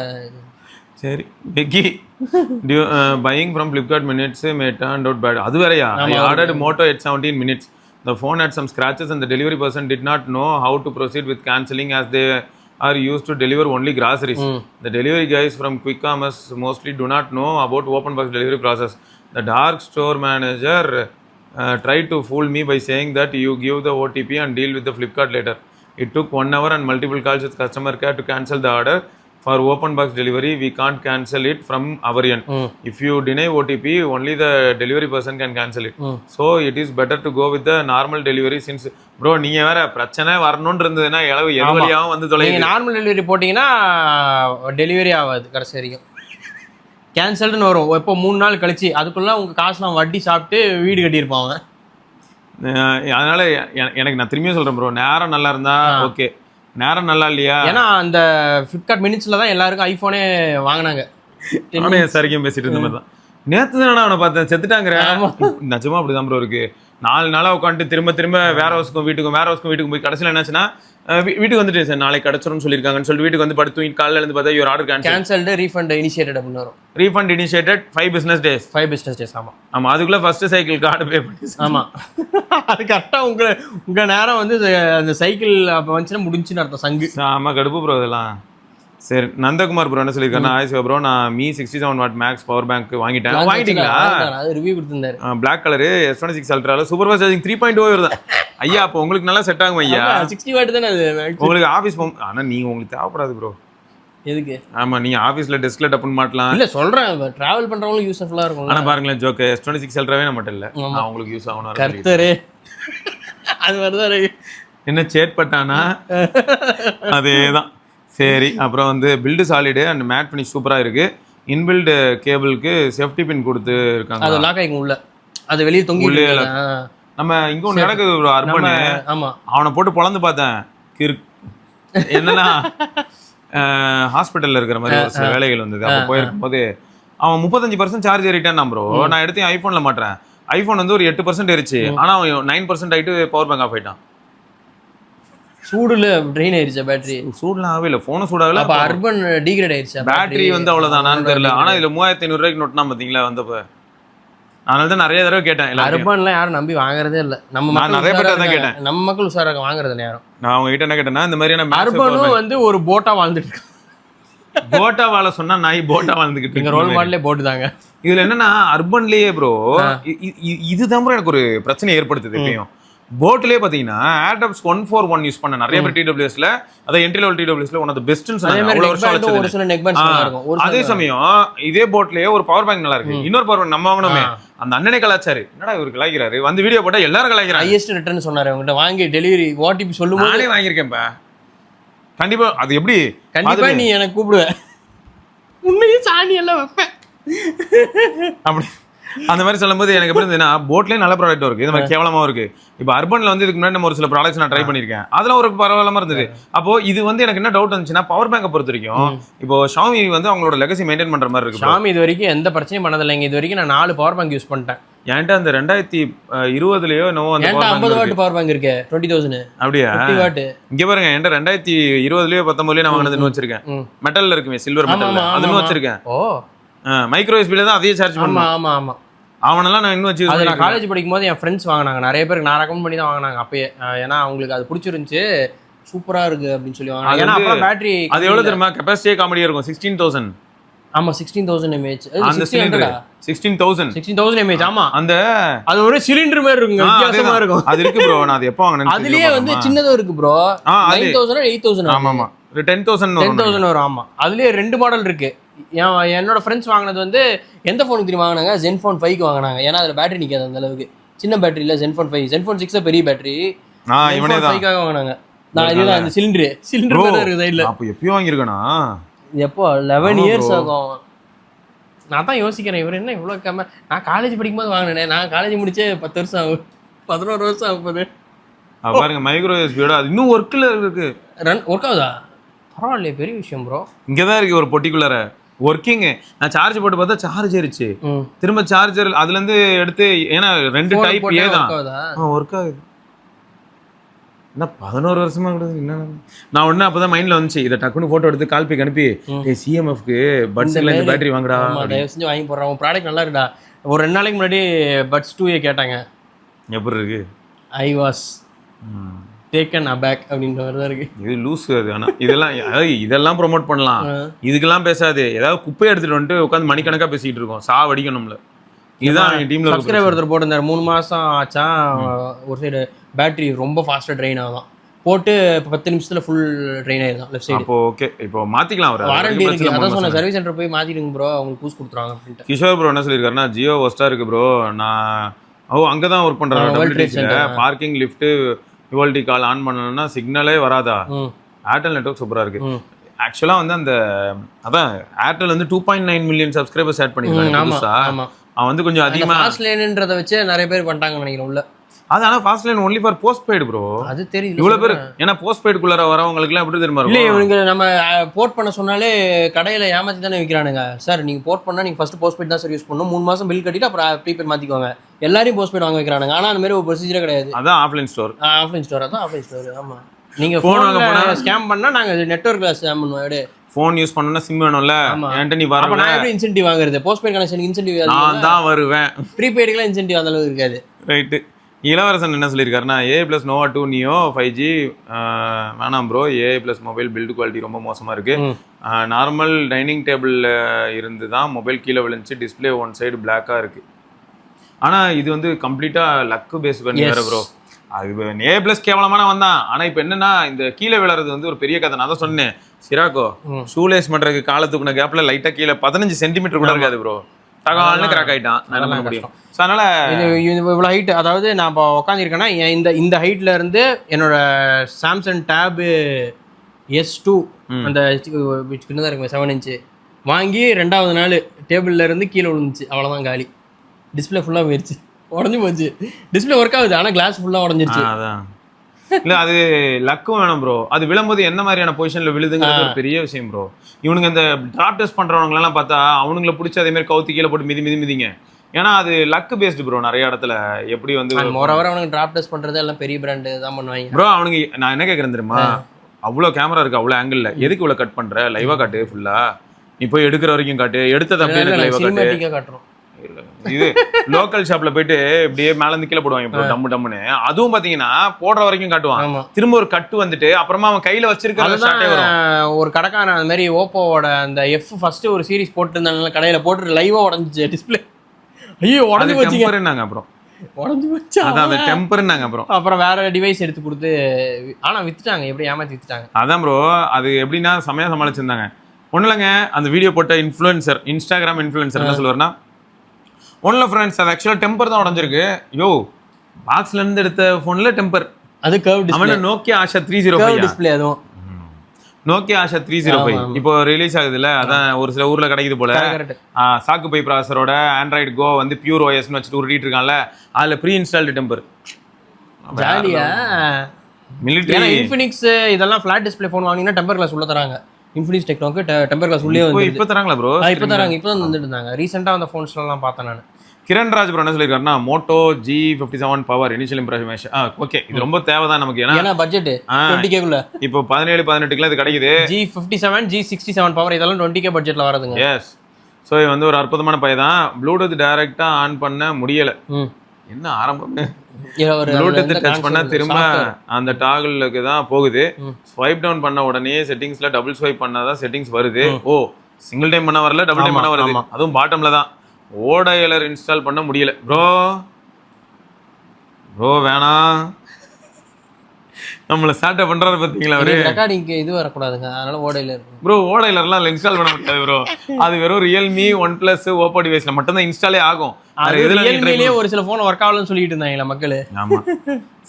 சரி Peggy buying from Flipkart minutes may turned out bad. அது வேறயா? I ordered Moto at 17 minutes. The phone had some scratches and the delivery person did not know how to proceed with cancelling as they are used to deliver only groceries. The delivery guys from quick commerce mostly do not know about open box delivery process. The dark store manager tried to fool me by saying that you give the OTP and deal with the Flipkart later. It took 1 hour and multiple calls with customer care to cancel the order. For open box delivery, we can't cancel it from our end. If you deny OTP, only the delivery person can cancel it. So it is better to go with the normal delivery since bro நீங்க வேற பிரச்சனை வரணும்னு இருந்ததுன்னா எவ்வளவு எவ்வளியாவும் வந்து தொலைங்க. நீங்க normal delivery போட்டீங்கன்னா delivery ஆகாது கடைசி வரைக்கும். கேன்சல்டுன்னு வரும். எப்போ 3 நாள் கழிச்சு அதுக்குள்ள உங்க காசுலாம் வட்டி சாப்பிட்டு வீடு கட்டியிருப்பாங்க. அதனால எனக்கு நான் திரும்பியும் சொல்றேன் ப்ரோ, நேரம் நல்லா இருந்தா ஓகே, நேரம் நல்லா இல்லையா? ஏன்னா அந்த ஃப்ளிப்கார்ட் மினிட்ஸ்ல தான் எல்லாருக்கும் ஐபோனே வாங்கினாங்க. நானும் சரிக்கும் பேசிட்டு இருந்த மாதிரி தான். நேற்று தானே அவனை பார்த்தேன் செத்துட்டாங்கிற. நிஜமா அப்படிதான் ப்ரோ இருக்கு. 4 நாளாக உட்காந்துட்டு திரும்ப வேற ஹவுஸ்க்கும் வீட்டுக்கும் போய் கடைசியில் என்னாச்சுன்னா வீட்டுக்கு வந்துட்டு சார் நாளைக்கு கிடச்சிரும்னு சொல்லியிருக்காங்கன்னு சொல்லிட்டு வீட்டுக்கு வந்து படுத்து காலையில் இருந்து பார்த்தா your order cancelled refund initiated அப்படின்னு வரும். Refund initiated 5 business days. ஆமாம் அதுக்குள்ளே ஃபர்ஸ்ட் சைக்கிள் கார்டு பே பண்ணி. ஆமாம் அது கரெக்டாக உங்கள் நேரம் வந்து அந்த சைக்கிள் அப்போ வந்துச்சுன்னா முடிஞ்சுன்னு அர்த்தம். சங்கு ஆமாம் கடுப்பு ப்ரோ இதெல்லாம். சரி நந்தகுமார் ப்ரோ என்ன சொல்லியிருக்காருன்னா, ஆயிஸ் ப்ரோ நான் Mi 67 watt max power bank வாங்கிட்டீங்களா? அது ரிவ்யூ கொடுத்துருந்தாரு. பிளாக் கலரு S26 அல்ட்ரால சூப்பர் ஃபாஸ்ட் சார்ஜிங் 3.0 வருது ஐயா. அப்போ உங்களுக்கு நல்லா செட் ஆகும் ஐயா. 60 watt தானே அது உங்களுக்கு ஆஃபீஸ் போகும். ஆனால் நீங்கள் உங்களுக்கு தேவைப்படாது ப்ரோ. எதுக்கு? ஆமாம் நீங்கள் ஆஃபீஸில் டெஸ்க்ல டப்புன்னு மாட்டலாம். இல்லை சொல்கிறேன், ட்ராவல் பண்ணுறவங்களும் யூஸ்ஃபுல்லாக இருக்கும். ஆனால் பாருங்களேன் ஜோக்கு S26 அல்ட்ராவே நம்மகிட்ட இல்லை, நான் உங்களுக்கு யூஸ் ஆகணும். கர்த்தரே அது மாதிரி தான் என்ன சேட்பட்டானா அதே தான். சரி அப்புறம் வந்து build solid and matte finish சூப்பராக இருக்குது. இன்பில்டு கேபிளுக்கு சேஃப்டி பின் கொடுத்து இருக்காங்க. அது லாக் ஆகிக்கும் உள்ள, அது வெளியே தொங்கி உள்ளே. நம்ம இங்கே ஒன்று நடக்குது ஒரு அர்பன். ஆமாம் அவனை போட்டு பொழந்து பார்த்தேன். என்னன்னா ஹாஸ்பிட்டலில் இருக்கிற மாதிரி ஒரு சில வேலைகள் வந்தது. அப்போ போயிருக்கும் போது அவன் 35% சார்ஜ் ஏறிட்டான் ப்ரோ. நான் எடுத்து ஐஃபோனில் மாட்டுறேன். ஐஃபோன் வந்து ஒரு 8% ஏறிச்சு. ஆனால் அவன் 9% ஆகிட்டு பவர் பேங்க் ஆஃப் ஆகிட்டான். சூடுல ட்ரெயின் ஆயிருச்சா பேட்டரி? சூடுலாம் ஆகவே இல்லை, ஃபோனை சூடாகல. அப்போ அர்பன் டிகிரேட் ஆயிருச்சா? பேட்டரி வந்து அவ்வளோதானான்னு தெரியல. ஆனால் இதில் 3500 ரூபாய்க்கு நோட்டினா பார்த்தீங்களா வந்தப்போ. அதனால தான் நிறைய தடவை கேட்டேன். அர்பன்லாம் யாரும் நம்பி வாங்குறதே இல்லை. நான் நிறைய பேர் தான் கேட்டேன். நம்ம மக்கள் உஷாராக வாங்குறது இல்லை யாரும். நான் அவங்க கிட்ட என்ன கேட்டேன்னா, இந்த மாதிரியான அர்பனும் வந்து ஒரு போட்டா வாழ்ந்துட்டு இருக்கு. போட்டா வாழ சொன்னா நாய் போட்டா வாழ்ந்துக்கிட்டு இருக்கு. ரோல் மாடலே போட்டு தாங்க. இதுல என்னன்னா அர்பன்லயே ப்ரோ இதுதான் ப்ரோ எனக்கு ஒரு பிரச்சனை ஏற்படுத்துது. எப்பயும் போட்லயே பாத்தீங்கன்னா AirDots 141 யூஸ் பண்ண நிறைய பேர் TWSல, அத என்ட்ரி லெவல் TWSல ஒன் ஆஃப் தி பெஸ்ட்னு சொன்னாங்க. அவ்வளவு வருஷம் ஆச்சு. அதே சமயம் இதே போட்லயே ஒரு பவர் பேங்க் நல்லா இருக்கு. இன்னொரு பவர் பேங்க் நம்ம வாங்கணுமே, அந்த அண்ணனே கலாச்சாரு. என்னடா இவரு கலாய்க்கிறாரு, வந்து வீடியோ போட்டா எல்லாரும் கலாய்க்கிறாங்க. ஹையஸ்ட் ரிட்டர்ன் சொன்னாரு. அவங்ககிட்ட வாங்கி டெலிவரி OTP சொல்லும்போது நானே வாங்கியிருக்கேன்ப்பா. கண்டிப்பா அது எப்படி கண்டிப்பா நீ எனக்கு கூப்பிடுவ, உண்மையே சாணி எல்லாம் வைப்பேன் அப்படி அந்த மாதிரி சொல்லும்போது எனக்கு எப்படி இருந்ததுன்னா, போட்லேயே நல்ல ப்ராடக்ட் இருக்கு, இது மாதிரி கேவலமாக இருக்கு. இப்போ அர்பன்ல வந்து இதுக்கு முன்னாடி நம்ம ஒரு சில ப்ராடக்ட்ஸ் நான் ட்ரை பண்ணியிருக்கேன், அதெல்லாம் ஒரு பரவாயில்லாம இருந்தது. அப்போ இது வந்து எனக்கு என்ன டவுட் வந்துச்சுன்னா, பவர் பேங்கை பொறுத்த வரைக்கும் இப்போ Xiaomi வந்து அவங்களோட லெகசி மெயின்டைன் பண்ற மாதிரி இருக்கு. Xiaomi இது வரைக்கும் எந்த பிரச்சனையும் பண்ணதில்லைங்க. இது வரைக்கும் நான் 4 பவர் பேங்க் யூஸ் பண்ணிட்டேன். என்கிட்ட அந்த 2020லயோ என்னவோ அந்த 50 வாட் பவர் பேங்க் இருக்கு 20000. அப்படியா? 50 வாட் இங்க பாருங்க, என்கிட்ட 2020லயோ 19லயோ நான் வாங்கினதுன்னு வச்சிருக்கேன். மெட்டல்ல இருக்குமே, சில்வர் மெட்டல்ல, அதுன்னு வச்சிருக்கேன். ஓ மைக்ரோ USB தான் அதையே சார்ஜ் பண்ணுவேன். ஆமா ஆமா அவனெல்லாம் நான் இன்னும் வச்சு அது நான் காலேஜ் படிக்கும் போது என் ஃப்ரெண்ட்ஸ் வாங்கினாங்க. நிறைய பேருக்கு நான் ரெக்கமெண்ட் பண்ணி தான் வாங்கினாங்க அப்பயே. ஏன்னா அவங்களுக்கு அது பிடிச்சிருந்துச்சு, சூப்பரா இருக்கு அப்படின்னு சொல்லி வாங்கினாங்க. ஏன்னா அப்புறம் பேட்டரி அது எவ்வளவு தெரியுமா, கெபாசிட்டியே காமெடியா இருக்கும். 16000. ஆமா 16000 mAh. அந்த சிலிண்டர் 16000 mAh. ஆமா அந்த அது ஒரு சிலிண்டர் மாதிரி இருக்குங்க, வித்தியாசமா இருக்கும். அது இருக்கு ப்ரோ. நான் அது எப்போ வாங்குனேன், அதுலயே வந்து சின்னதும் இருக்கு ப்ரோ. 9000 8000. ஆமா ஆமா 10000 வரும். ஆமா அதுலயே 2 மாடல் இருக்கு. என்னோட ஃப்ரெண்ட்ஸ் வாங்கினது வந்து எந்த ஃபோனுக்கு தெரியுமா வாங்கினாங்க, Zenfone 5க்கு வாங்கினாங்க. ஏன்னா அதில் பேட்டரி நிற்காது அந்த அளவுக்கு. சின்ன பேட்டரியில் Zenfone 5, Zenfone 6 பெரிய பேட்டரி. இவனே தான் 5க்காக வாங்கினாங்க. நான் இதுதான் அந்த சிலிண்டர் இருக்குது சைடில். அப்போ எப்பயும் வாங்கியிருக்கேனா, எப்போ 11 இயர்ஸ் ஆகும். நான் தான் யோசிக்கிறேன், இவர் என்ன இவ்வளோ கம்மி. நான் காலேஜ் படிக்கும்போது வாங்கினேன். நான் காலேஜ் முடிச்சே 10 வருஷம் ஆகும், 11 வருஷம் ஆகுது. பாருங்க மைக்ரோ யூஎஸ்பியோட அது இன்னும் ஒர்க்கில் இருக்கு. ஒர்க் ஆகுதா? பரவாயில்லையே, பெரிய விஷயம் ப்ரோ. இங்கதான் இருக்கு ஒரு பொட்டிகுலர ஒர்க்கிங். நான் சார்ஜ் போட்டு பார்த்தா சார்ஜ் ஏறிச்சு, திரும்ப சார்ஜர் அதுல இருந்து எடுத்து, ஏன்னா 2 டைப் ஏ தான் ஒர்க் ஆகுது. என்ன 11 வருஷமா கூட என்ன நான் ஒண்ணு அப்பதான் மைண்ட்ல வந்துச்சு, இதை டக்குன்னு போட்டோ எடுத்து கால்பிக்கு அனுப்பி சிஎம்எஃப்க்கு பட்ஸ்ல இந்த பேட்டரி வாங்குடா, தயவு செஞ்சு வாங்கி போடுறேன், உன் ப்ராடக்ட் நல்லா இருக்குடா. ஒரு 2 நாளைக்கு முன்னாடி பட்ஸ் 2A கேட்டாங்க. எப்படி இருக்கு? ஐ வாஸ் டேக்கன் அபேக் அப்படின்ற மாதிரி தான் இருக்கு. இது லூஸ் அது. ஆனா இதெல்லாம் ப்ரொமோட் பண்ணலாம், இதுக்கெல்லாம் பேசாது. ஏதாவது குப்பையை எடுத்துட்டு வந்துட்டு உட்காந்து மணிக்கணக்கா பேசிட்டு இருக்கோம், சாவடிக்கணும்ல. இதுதான் என் டீம்ல சப்ஸ்கிரைபர் ஒருத்தர் போட்டிருந்தாரு, 3 மாசம் ஆச்சா, ஒரு சைடு பேட்டரி ரொம்ப ஃபாஸ்டா ட்ரெயின் ஆகும், போட்டு 10 நிமிஷத்துல ஃபுல் ட்ரெயின் ஆயிடும் லெஃப்ட் சைடு. அப்போ ஓகே, இப்போ மாத்திக்கலாம். ஒரு வாரண்டி இருக்கு, அதான் சொன்ன சர்வீஸ் சென்டர் போய் மாத்திடுங்க ப்ரோ, அவங்களுக்கு பூஸ் கொடுத்துருவாங்க அப்படின்ட்டு. கிஷோர் ப்ரோ என்ன சொல்லியிருக்காருன்னா, ஜியோ ஒஸ்டா இருக்கு ப்ரோ, நான் அங்கதான் ஒர்க் பண்றேன், பார்க்கிங் லிஃப்ட் டுவல்டி கால் ஆன் பண்ணணும்னா சிக்னலே வராதா. ஏர்டெல் நெட்வொர்க் சூப்பரா இருக்கு. ஆக்சுவலா வந்து அந்த அதான் ஏர்டெல் வந்து 2.9 மில்லியன் சப்ஸ்கிரைபர்ஸ் ஆட் பண்ணிருக்காங்க. அவன் வந்து கொஞ்சம் அதிகமா ஃபாஸ்ட் லைன்ன்றத வச்சு நிறைய பேர் பண்ணிட்டாங்க நினைக்கிறேன் உள்ள. அது ஆனா fast line only for post paid bro. அது தெரியும் இவ்வளவு பேர், ஏன்னா போஸ்ட் பெய்டுக்குள்ள வரவங்களுக்கு எல்லாம் எப்படி தெரியுமா இருக்கும்? இல்ல இவங்க நம்ம போர்ட் பண்ண சொன்னாலே கடையில ஏமாத்தி தானே விற்கிறானுங்க. சார் நீங்க போர்ட் பண்ணா நீங்க ஃபர்ஸ்ட் போஸ்ட் பெய்ட் தான் சார் யூஸ் பண்ணணும், 3 மாசம் பில் கட்டிட்டு அப்புறம் ப்ரீபெய்ட் மாத்திக்கோங்க, எல்லாரையும் போஸ்ட் பெய்ட் வாங்க வைக்கிறானுங்க. ஆனா அந்த மாதிரி ஒரு ப்ரொசீஜரே கிடையாது. அதான் ஆஃப்லைன் ஸ்டோர். ஆஃப்லைன் ஸ்டோர், அதான் ஆஃப்லைன் ஸ்டோர். ஆமா, நீங்க போன் வாங்க போனா ஸ்கேம் பண்ணா நாங்க நெட்வொர்க்ல ஸ்கேம் பண்ணுவோம். எடு ஃபோன் யூஸ் பண்ணனும்னா சிம் வேணும்ல, என்கிட்ட நீ வர. அப்ப நான் எப்படி இன்சென்டிவ் வாங்குறது? போஸ்ட் பெய்ட் கனெக்ஷனுக்கு இன்சென்டிவ் நான் தான் வருவேன், ப்ரீபெய்டுக்குலாம் இன்சென்டிவ் அந்த அளவுக்கு இருக்காது. ரைட். இளவரசன் என்ன சொல்லியிருக்காருன்னா, A+ Nova 2 Neo 5G வேணாம் bro, A+ mobile build quality ரொம்ப மோசமாக இருக்குது, நார்மல் டைனிங் டேபிளில் இருந்து தான் மொபைல் கீழே விழுந்துச்சு, டிஸ்பிளே ஒன் சைடு பிளாக்காக இருக்குது. ஆனால் இது வந்து கம்ப்ளீட்டாக லக்கு பேஸ் பண்ணி வேறு ப்ரோ. அது A+ கேவலமான வந்தான். ஆனால் இப்போ என்னன்னா, இந்த கீழே விழுறது வந்து ஒரு பெரிய கதை. நான் தான் சொன்னேன், சிராக்கோ ஷூலேஸ் பண்ணுறதுக்கு காலத்துக்குன கேப்பில் லைட்டாக கீழே 15 சென்டிமீட்டர் கூட இருக்காது ப்ரோ, தகவல்னு கிராக் ஆகிட்டான். என்ன பண்ண முடியும்? ஸோ அதனால இவ்வளோ ஹைட், அதாவது நான் இப்போ உட்காந்துருக்கேன்னா இந்த ஹைட்ல இருந்து என்னோட சாம்சங் டேப் S2 அந்த சின்னதாக இருக்குமே 7 இன்ச்சு வாங்கி 2வது நாள் டேபிள்ல இருந்து கீழே விழுந்துச்சு, அவ்வளோதான் காலி. டிஸ்பிளே ஃபுல்லாக போயிடுச்சு, உடஞ்சி போச்சு. டிஸ்பிளே ஒர்க் ஆகுது, ஆனால் கிளாஸ் ஃபுல்லாக உடஞ்சிருச்சு. அதான் இல்லை, அது லக்கும் வேணும் ப்ரோ. அது விழும்போது என்ன மாதிரியான பொசிஷன்ல விழுதுங்கிறது ஒரு பெரிய விஷயம் ப்ரோ. இவனுங்க இந்த டிராப் டெஸ்ட் பண்றவங்களெல்லாம் பார்த்தா அவனுங்களை பிடிச்ச அதே மாதிரி கவுத்தி கீழே போட்டு மிதிங்க. ஏன்னா அது லக்கு பேஸ்டு ப்ரோ. நிறைய இடத்துல எப்படி வந்து மோரோவர் அவனுக்கு டிராப் டெஸ்ட் பண்றது எல்லாம் பெரிய பிராண்டு தான் பண்ணுவாங்க ப்ரோ. அவனுக்கு நான் என்ன கேட்கறேன் தெரியுமா, அவ்வளோ கேமரா இருக்கு, அவ்வளோ ஆங்கிள், எதுக்கு இவ்வளோ கட் பண்ற? லைவா காட்டு, ஃபுல்லா நீ போய் எடுக்கிற வரைக்கும் காட்டு, எடுத்தது அப்படியே லைவா காட்டுறோம். இது லோக்கல் ஷாப்ல போயிட்டு இப்படியே மேல இருந்து கீழே போடுவாங்க ப்ரோ, டம்முன்னு. அதுவும் பாத்தீங்கன்னா போடுற வரைக்கும் காட்டுவான், திரும்ப ஒரு கட்டு வந்துட்டு அப்புறமா அவன் கையில வச்சிருக்க ஒரு கடைக்காரன். அந்த மாதிரி ஓப்போவோட அந்த F ஃபர்ஸ்ட் ஒரு சீரிஸ் போட்டு இருந்தாங்க கடையில, போட்டு லைவா உடஞ்சிச்சு டிஸ்பிளே. ஐயோ உடஞ்சு போச்சுங்க. அப்புறம் உடஞ்சு போச்சு, அதான் அந்த டெம்பர்னாங்க. அப்புறம் வேற டிவைஸ் எடுத்து கொடுத்து, ஆனா வித்துட்டாங்க, எப்படி ஏமாத்தி வித்துட்டாங்க. அதான் ப்ரோ, அது எப்படின்னா செமையா சமாளிச்சிருந்தாங்க. ஒண்ணு இல்லைங்க, அந்த வீடியோ போட்ட இன்ஃப்ளூயன்சர், இன்ஸ்டாகிராம் இன்ஃப்ளூயன்சர் என்ன சொல்லுவாருன்னா, ஒன்ல ஃப்ரெண்ட்ஸ் அது ஆக்சுவலா டெம்பர் தான் உடஞ்சிருக்கு. யோ பாக்ஸ்ல இருந்து எடுத்த போன்ல டெம்பர், அது curve display. Nokia Asha 305 display, அதுவும் நோக்கியா ஆஷா 305 இப்போ ரிலீஸ் ஆகுதுல்ல, அதான் ஒரு சில ஊர்ல கிடைக்குது போல. சாக்கு பை ப்ராசரோட ஆண்ட்ராய்டு கோ வந்து பியூர் OSன்னு வச்சுட்டு உருட்டிட்டு இருக்கான்ல, அதுல ப்ரீ இன்ஸ்டால்டு டெம்பர். ஜாலியா மிலிட்டரி இன்ஃபினிக்ஸ் இதெல்லாம் ஃபிளாட் டிஸ்ப்ளே ஃபோன் வாங்கினா டெம்பர் கிளாஸ் உள்ள தராங்க. இன்ஃபினிக்ஸ் டெக்னோக்கு டெம்பர் கிளாஸ் உள்ளே வந்து இப்போ தராங்களா ப்ரோ? இப்போ தராங்க, இப்போ தான் வந்துட்டு இருந்தாங்க. ரீசெண்டாக அந்த ஃபோன்ஸ்லாம் பார்த்தேன் நான். கிரண்ராஜ் ப்ரோ என்ன சொல்லியிருக்காருன்னா, Moto G57 power initial impression. Okay, இது ரொம்ப தேவைதான் நமக்கு, ஏன்னா பட்ஜெட் 20K குள்ள இப்போ 17-18 இது கிடைக்குது. G57 G67 பவர் இதெல்லாம் 20K பட்ஜெட்ல வரதுங்க. எஸ். ஸோ இது வந்து ஒரு அற்புதமான பையன் தான். ப்ளூடூத் டைரக்டா ஆன் பண்ண முடியல. என்ன ஆரம்பம், ப்ளூடூத் டச் பண்ணா திரும்ப அந்த டாகிளுக்கு தான் போகுது. ஸ்வைப் டவுன் பண்ண உடனே செட்டிங்ஸ்ல டபுள் ஸ்வைப் பண்ணாதான் செட்டிங்ஸ் வருது. ஓ, சிங்கிள் டைம் பண்ண வரல, டபுள் டைம் பண்ண வருது, அதுவும் பாட்டம்ல தான். ஓடைலர் இன்ஸ்டால் பண்ண முடியல ப்ரோ. வேணாம், நம்மள ஸ்டார்ட் பண்றாரு பாத்தீங்களா அவரு. ரெக்கார்டிங்க்கு இது வரக்கூடாதுங்க, அதனால ஓடைலர் ப்ரோ. ஓடைலர்லாம் இன்ஸ்டால் பண்ண முடியாது ப்ரோ. அது வெறும் Realme, OnePlus, Oppo டிவைஸ்ல மட்டும் தான் இன்ஸ்டாலே ஆகும். Realmeலயே ஒரு சில போன் ஒர்க் ஆகலன்னு சொல்லிட்டு இருந்தாங்களா மக்கள். ஆமா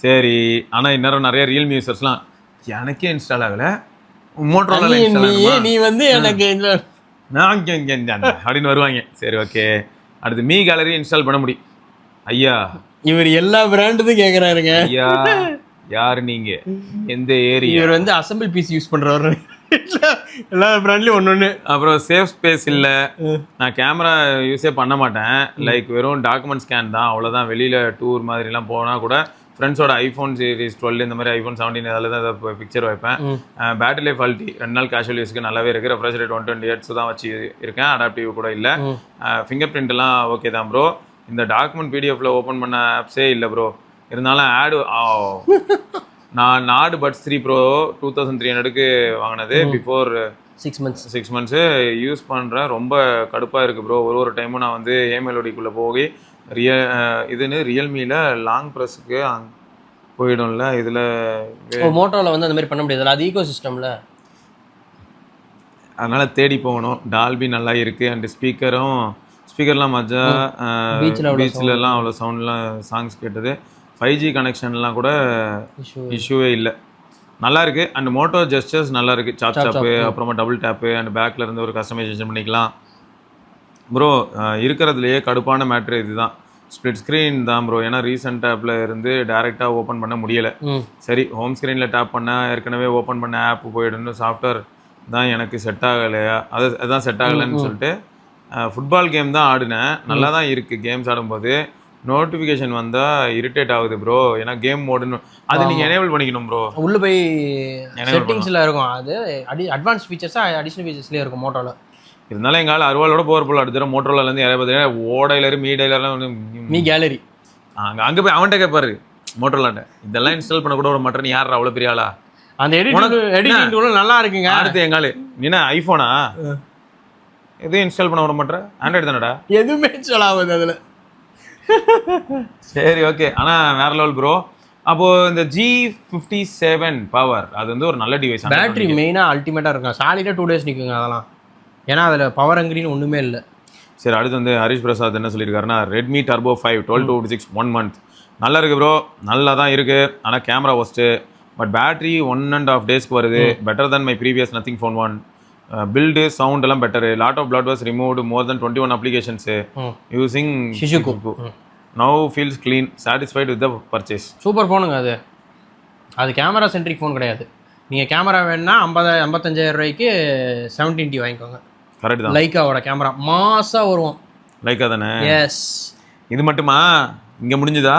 சரி, ஆனா இன்னும் நிறைய Realme யூசர்ஸ்லாம் எனக்கே இன்ஸ்டால் ஆகல, மோட்டோரோலா இன்ஸ்டால் ஆகல, நீ வந்து எனக்கு அப்படின்னு வருவாங்க. சரி ஓகே, அடுத்து மீ கேலரி இன்ஸ்டால் பண்ண முடியும். ஐயா இவர் எல்லா பிராண்டுக்கும் கேக்குறாருங்க. ஐயா யாரு நீங்க, எந்த ஏரியா? இவர் வந்து அசம்பிள் பீஸ் யூஸ் பண்றவர். எல்லா பிராண்ட்லயும் ஒன்னொன்னு. அப்புறம் சேஃப் ஸ்பேஸ் இல்ல. நான் கேமரா யூஸே பண்ண மாட்டேன். லைக் வெறும் டாக்குமெண்ட் ஸ்கேன் தான், அவ்வளவுதான். வெளியில டூர் மாதிரி எல்லாம் போனா கூட ஃப்ரெண்ட்ஸோட ஐஃபோன் சீரிஸ் 12 இந்த மாதிரி ஐஃபோன் 17 அதில் தான் பிக்சர் வைப்பேன். பேட்டரி லைஃப் குவாலிட்டி 2 நாள் கேஷுவல் யூஸ்க்கு நல்லாவே இருக்குது. ரெஃப்ரெஷ் ரேட் 120 Hz தான் வச்சு இருக்கேன். அடாப்டிவ் கூட இல்லை. ஃபிங்கர் பிரிண்ட் எல்லாம் ஓகே தான் ப்ரோ. இந்த டாக்குமெண்ட் பிடிஎஃப்ல ஓப்பன் பண்ண ஆப்ஸே இல்லை ப்ரோ. இருந்தாலும் ஆடு நான் நாடு பட்ஸ் 3 Pro 2300க்கு வாங்கினது. பிஃபோர் 6 months யூஸ் பண்ணுறேன். ரொம்ப கடுப்பாக இருக்குது ப்ரோ. ஒரு டைமும் நான் வந்து ஏமெலோடிக்குள்ளே போய் இதுன்னு ரியல்மியில் லாங் ப்ரெஸ்ஸுக்கு போயிடும்ல. இதில் மோட்டோவில் வந்து அந்த மாதிரி பண்ண முடியாது, அது ஈகோ சிஸ்டமில். அதனால் தேடி போகணும். டால்பி நல்லா இருக்குது. அண்ட் ஸ்பீக்கர்லாம் மஜா. பீச்லலாம் அவ்வளோ சவுண்ட்லாம் சாங்ஸ் கேட்டது. 5G கனெக்ஷன்லாம் கூட இஷ்யூவே இல்லை. நல்லா இருக்குது. அண்ட் மோட்டோ ஜெஸ்டர்ஸ் நல்லா இருக்குது. சாப்பு அப்புறமா டபுள் டேப்பு அண்ட் பேக்கில் இருந்து ஒரு கஸ்டமைசேஷன் பண்ணிக்கலாம் ப்ரோ. இருக்கிறதுலையே கடுப்பான மேட்ரு இதுதான், ஸ்ப்ளிட் ஸ்க்ரீன் தான் ப்ரோ. ஏன்னா ரீசெண்ட் டேப்பில் இருந்து டேரெக்டாக ஓப்பன் பண்ண முடியலை. சரி, ஹோம் ஸ்க்ரீனில் டேப் பண்ணால் ஏற்கனவே ஓப்பன் பண்ண ஆப் போயிடுன்னு சாஃப்ட்வேர் தான் எனக்கு செட் ஆகலையா, அதுதான் செட் ஆகலைன்னு சொல்லிட்டு ஃபுட்பால் கேம் தான் ஆடினேன். நல்லா தான் இருக்குது. கேம்ஸ் ஆடும்போது நோட்டிஃபிகேஷன் வந்தால் இரிட்டேட் ஆகுது ப்ரோ. ஏன்னா கேம் மோடுன்னு அது நீங்கள் எனேபிள் பண்ணிக்கணும் ப்ரோ. உள்ளே போய் செட்டிங்ஸில் இருக்கும். அது அட்வான்ஸ் ஃபீச்சர்ஸாக அடிஷ்னல் ஃபீச்சர்ஸ்லேயே இருக்கும் மோட்டோவில். இருந்தாலும் எங்கள் அருவாளோட போகிற போல அடுத்த மோட்டோலேருந்து யாரையா பார்த்தீங்கன்னா ஓடையிலரு மீடையிலலாம் வந்து மீ கேலரி அங்கே போய் அவன்கிட்ட கேட்பாரு மோட்டோலாண்ட, இதெல்லாம் இன்ஸ்டால் பண்ண கூட ஒரு மட்டன் யார் அவ்வளோ பெரிய ஆளா? அந்த எடிட்டிங் டூல் நல்லா இருக்குங்க. அடுத்து எங்காலு நீனா ஐஃபோனா எதுவும் இன்ஸ்டால் பண்ண விட மாட்டேன், ஆண்ட்ராய்டு தானடா, எதுவுமே சொல்லாது அதில். சரி ஓகே. ஆனால் வேற லெவல் ப்ரோ. அப்போது இந்த G57 பவர் அது வந்து ஒரு நல்ல டிவைஸ். பேட்டரி மெயினாக அல்டிமேட்டாக இருக்கும். சாலிடாக 2 days நிற்குங்க அதெல்லாம். ஏன்னா அதில் பவர் அங்கிரின்னு ஒன்றுமே இல்லை. சரி, அடுத்து வந்து ஹரிஷ் பிரசாத் என்ன சொல்லியிருக்காருன்னா Redmi Turbo 5 12 to 6 1 month நல்லா இருக்குது ப்ரோ. நல்லா தான் இருக்குது. ஆனால் கேமரா ஒஸ்ட்டு. பட் பேட்டரி 1.5 daysக்கு வருது. Better than my previous Nothing phone 1. Build sound எல்லாம் better. Lot of bloat was removed. More then 21 applications using Shishoko. Now feels clean. Satisfied with the purchase. Super ஃபோனுங்க அது. அது camera centric phone கிடையாது. நீங்கள் camera வேணுன்னா 55,000 ரூபாய்க்கு 17T வாங்கிக்கோங்க. Correct தான். லைக்காவோட கேமரா மாசாக வரும். லைக்கா தானே? எஸ். இது மட்டுமா இங்கே முடிஞ்சுதா?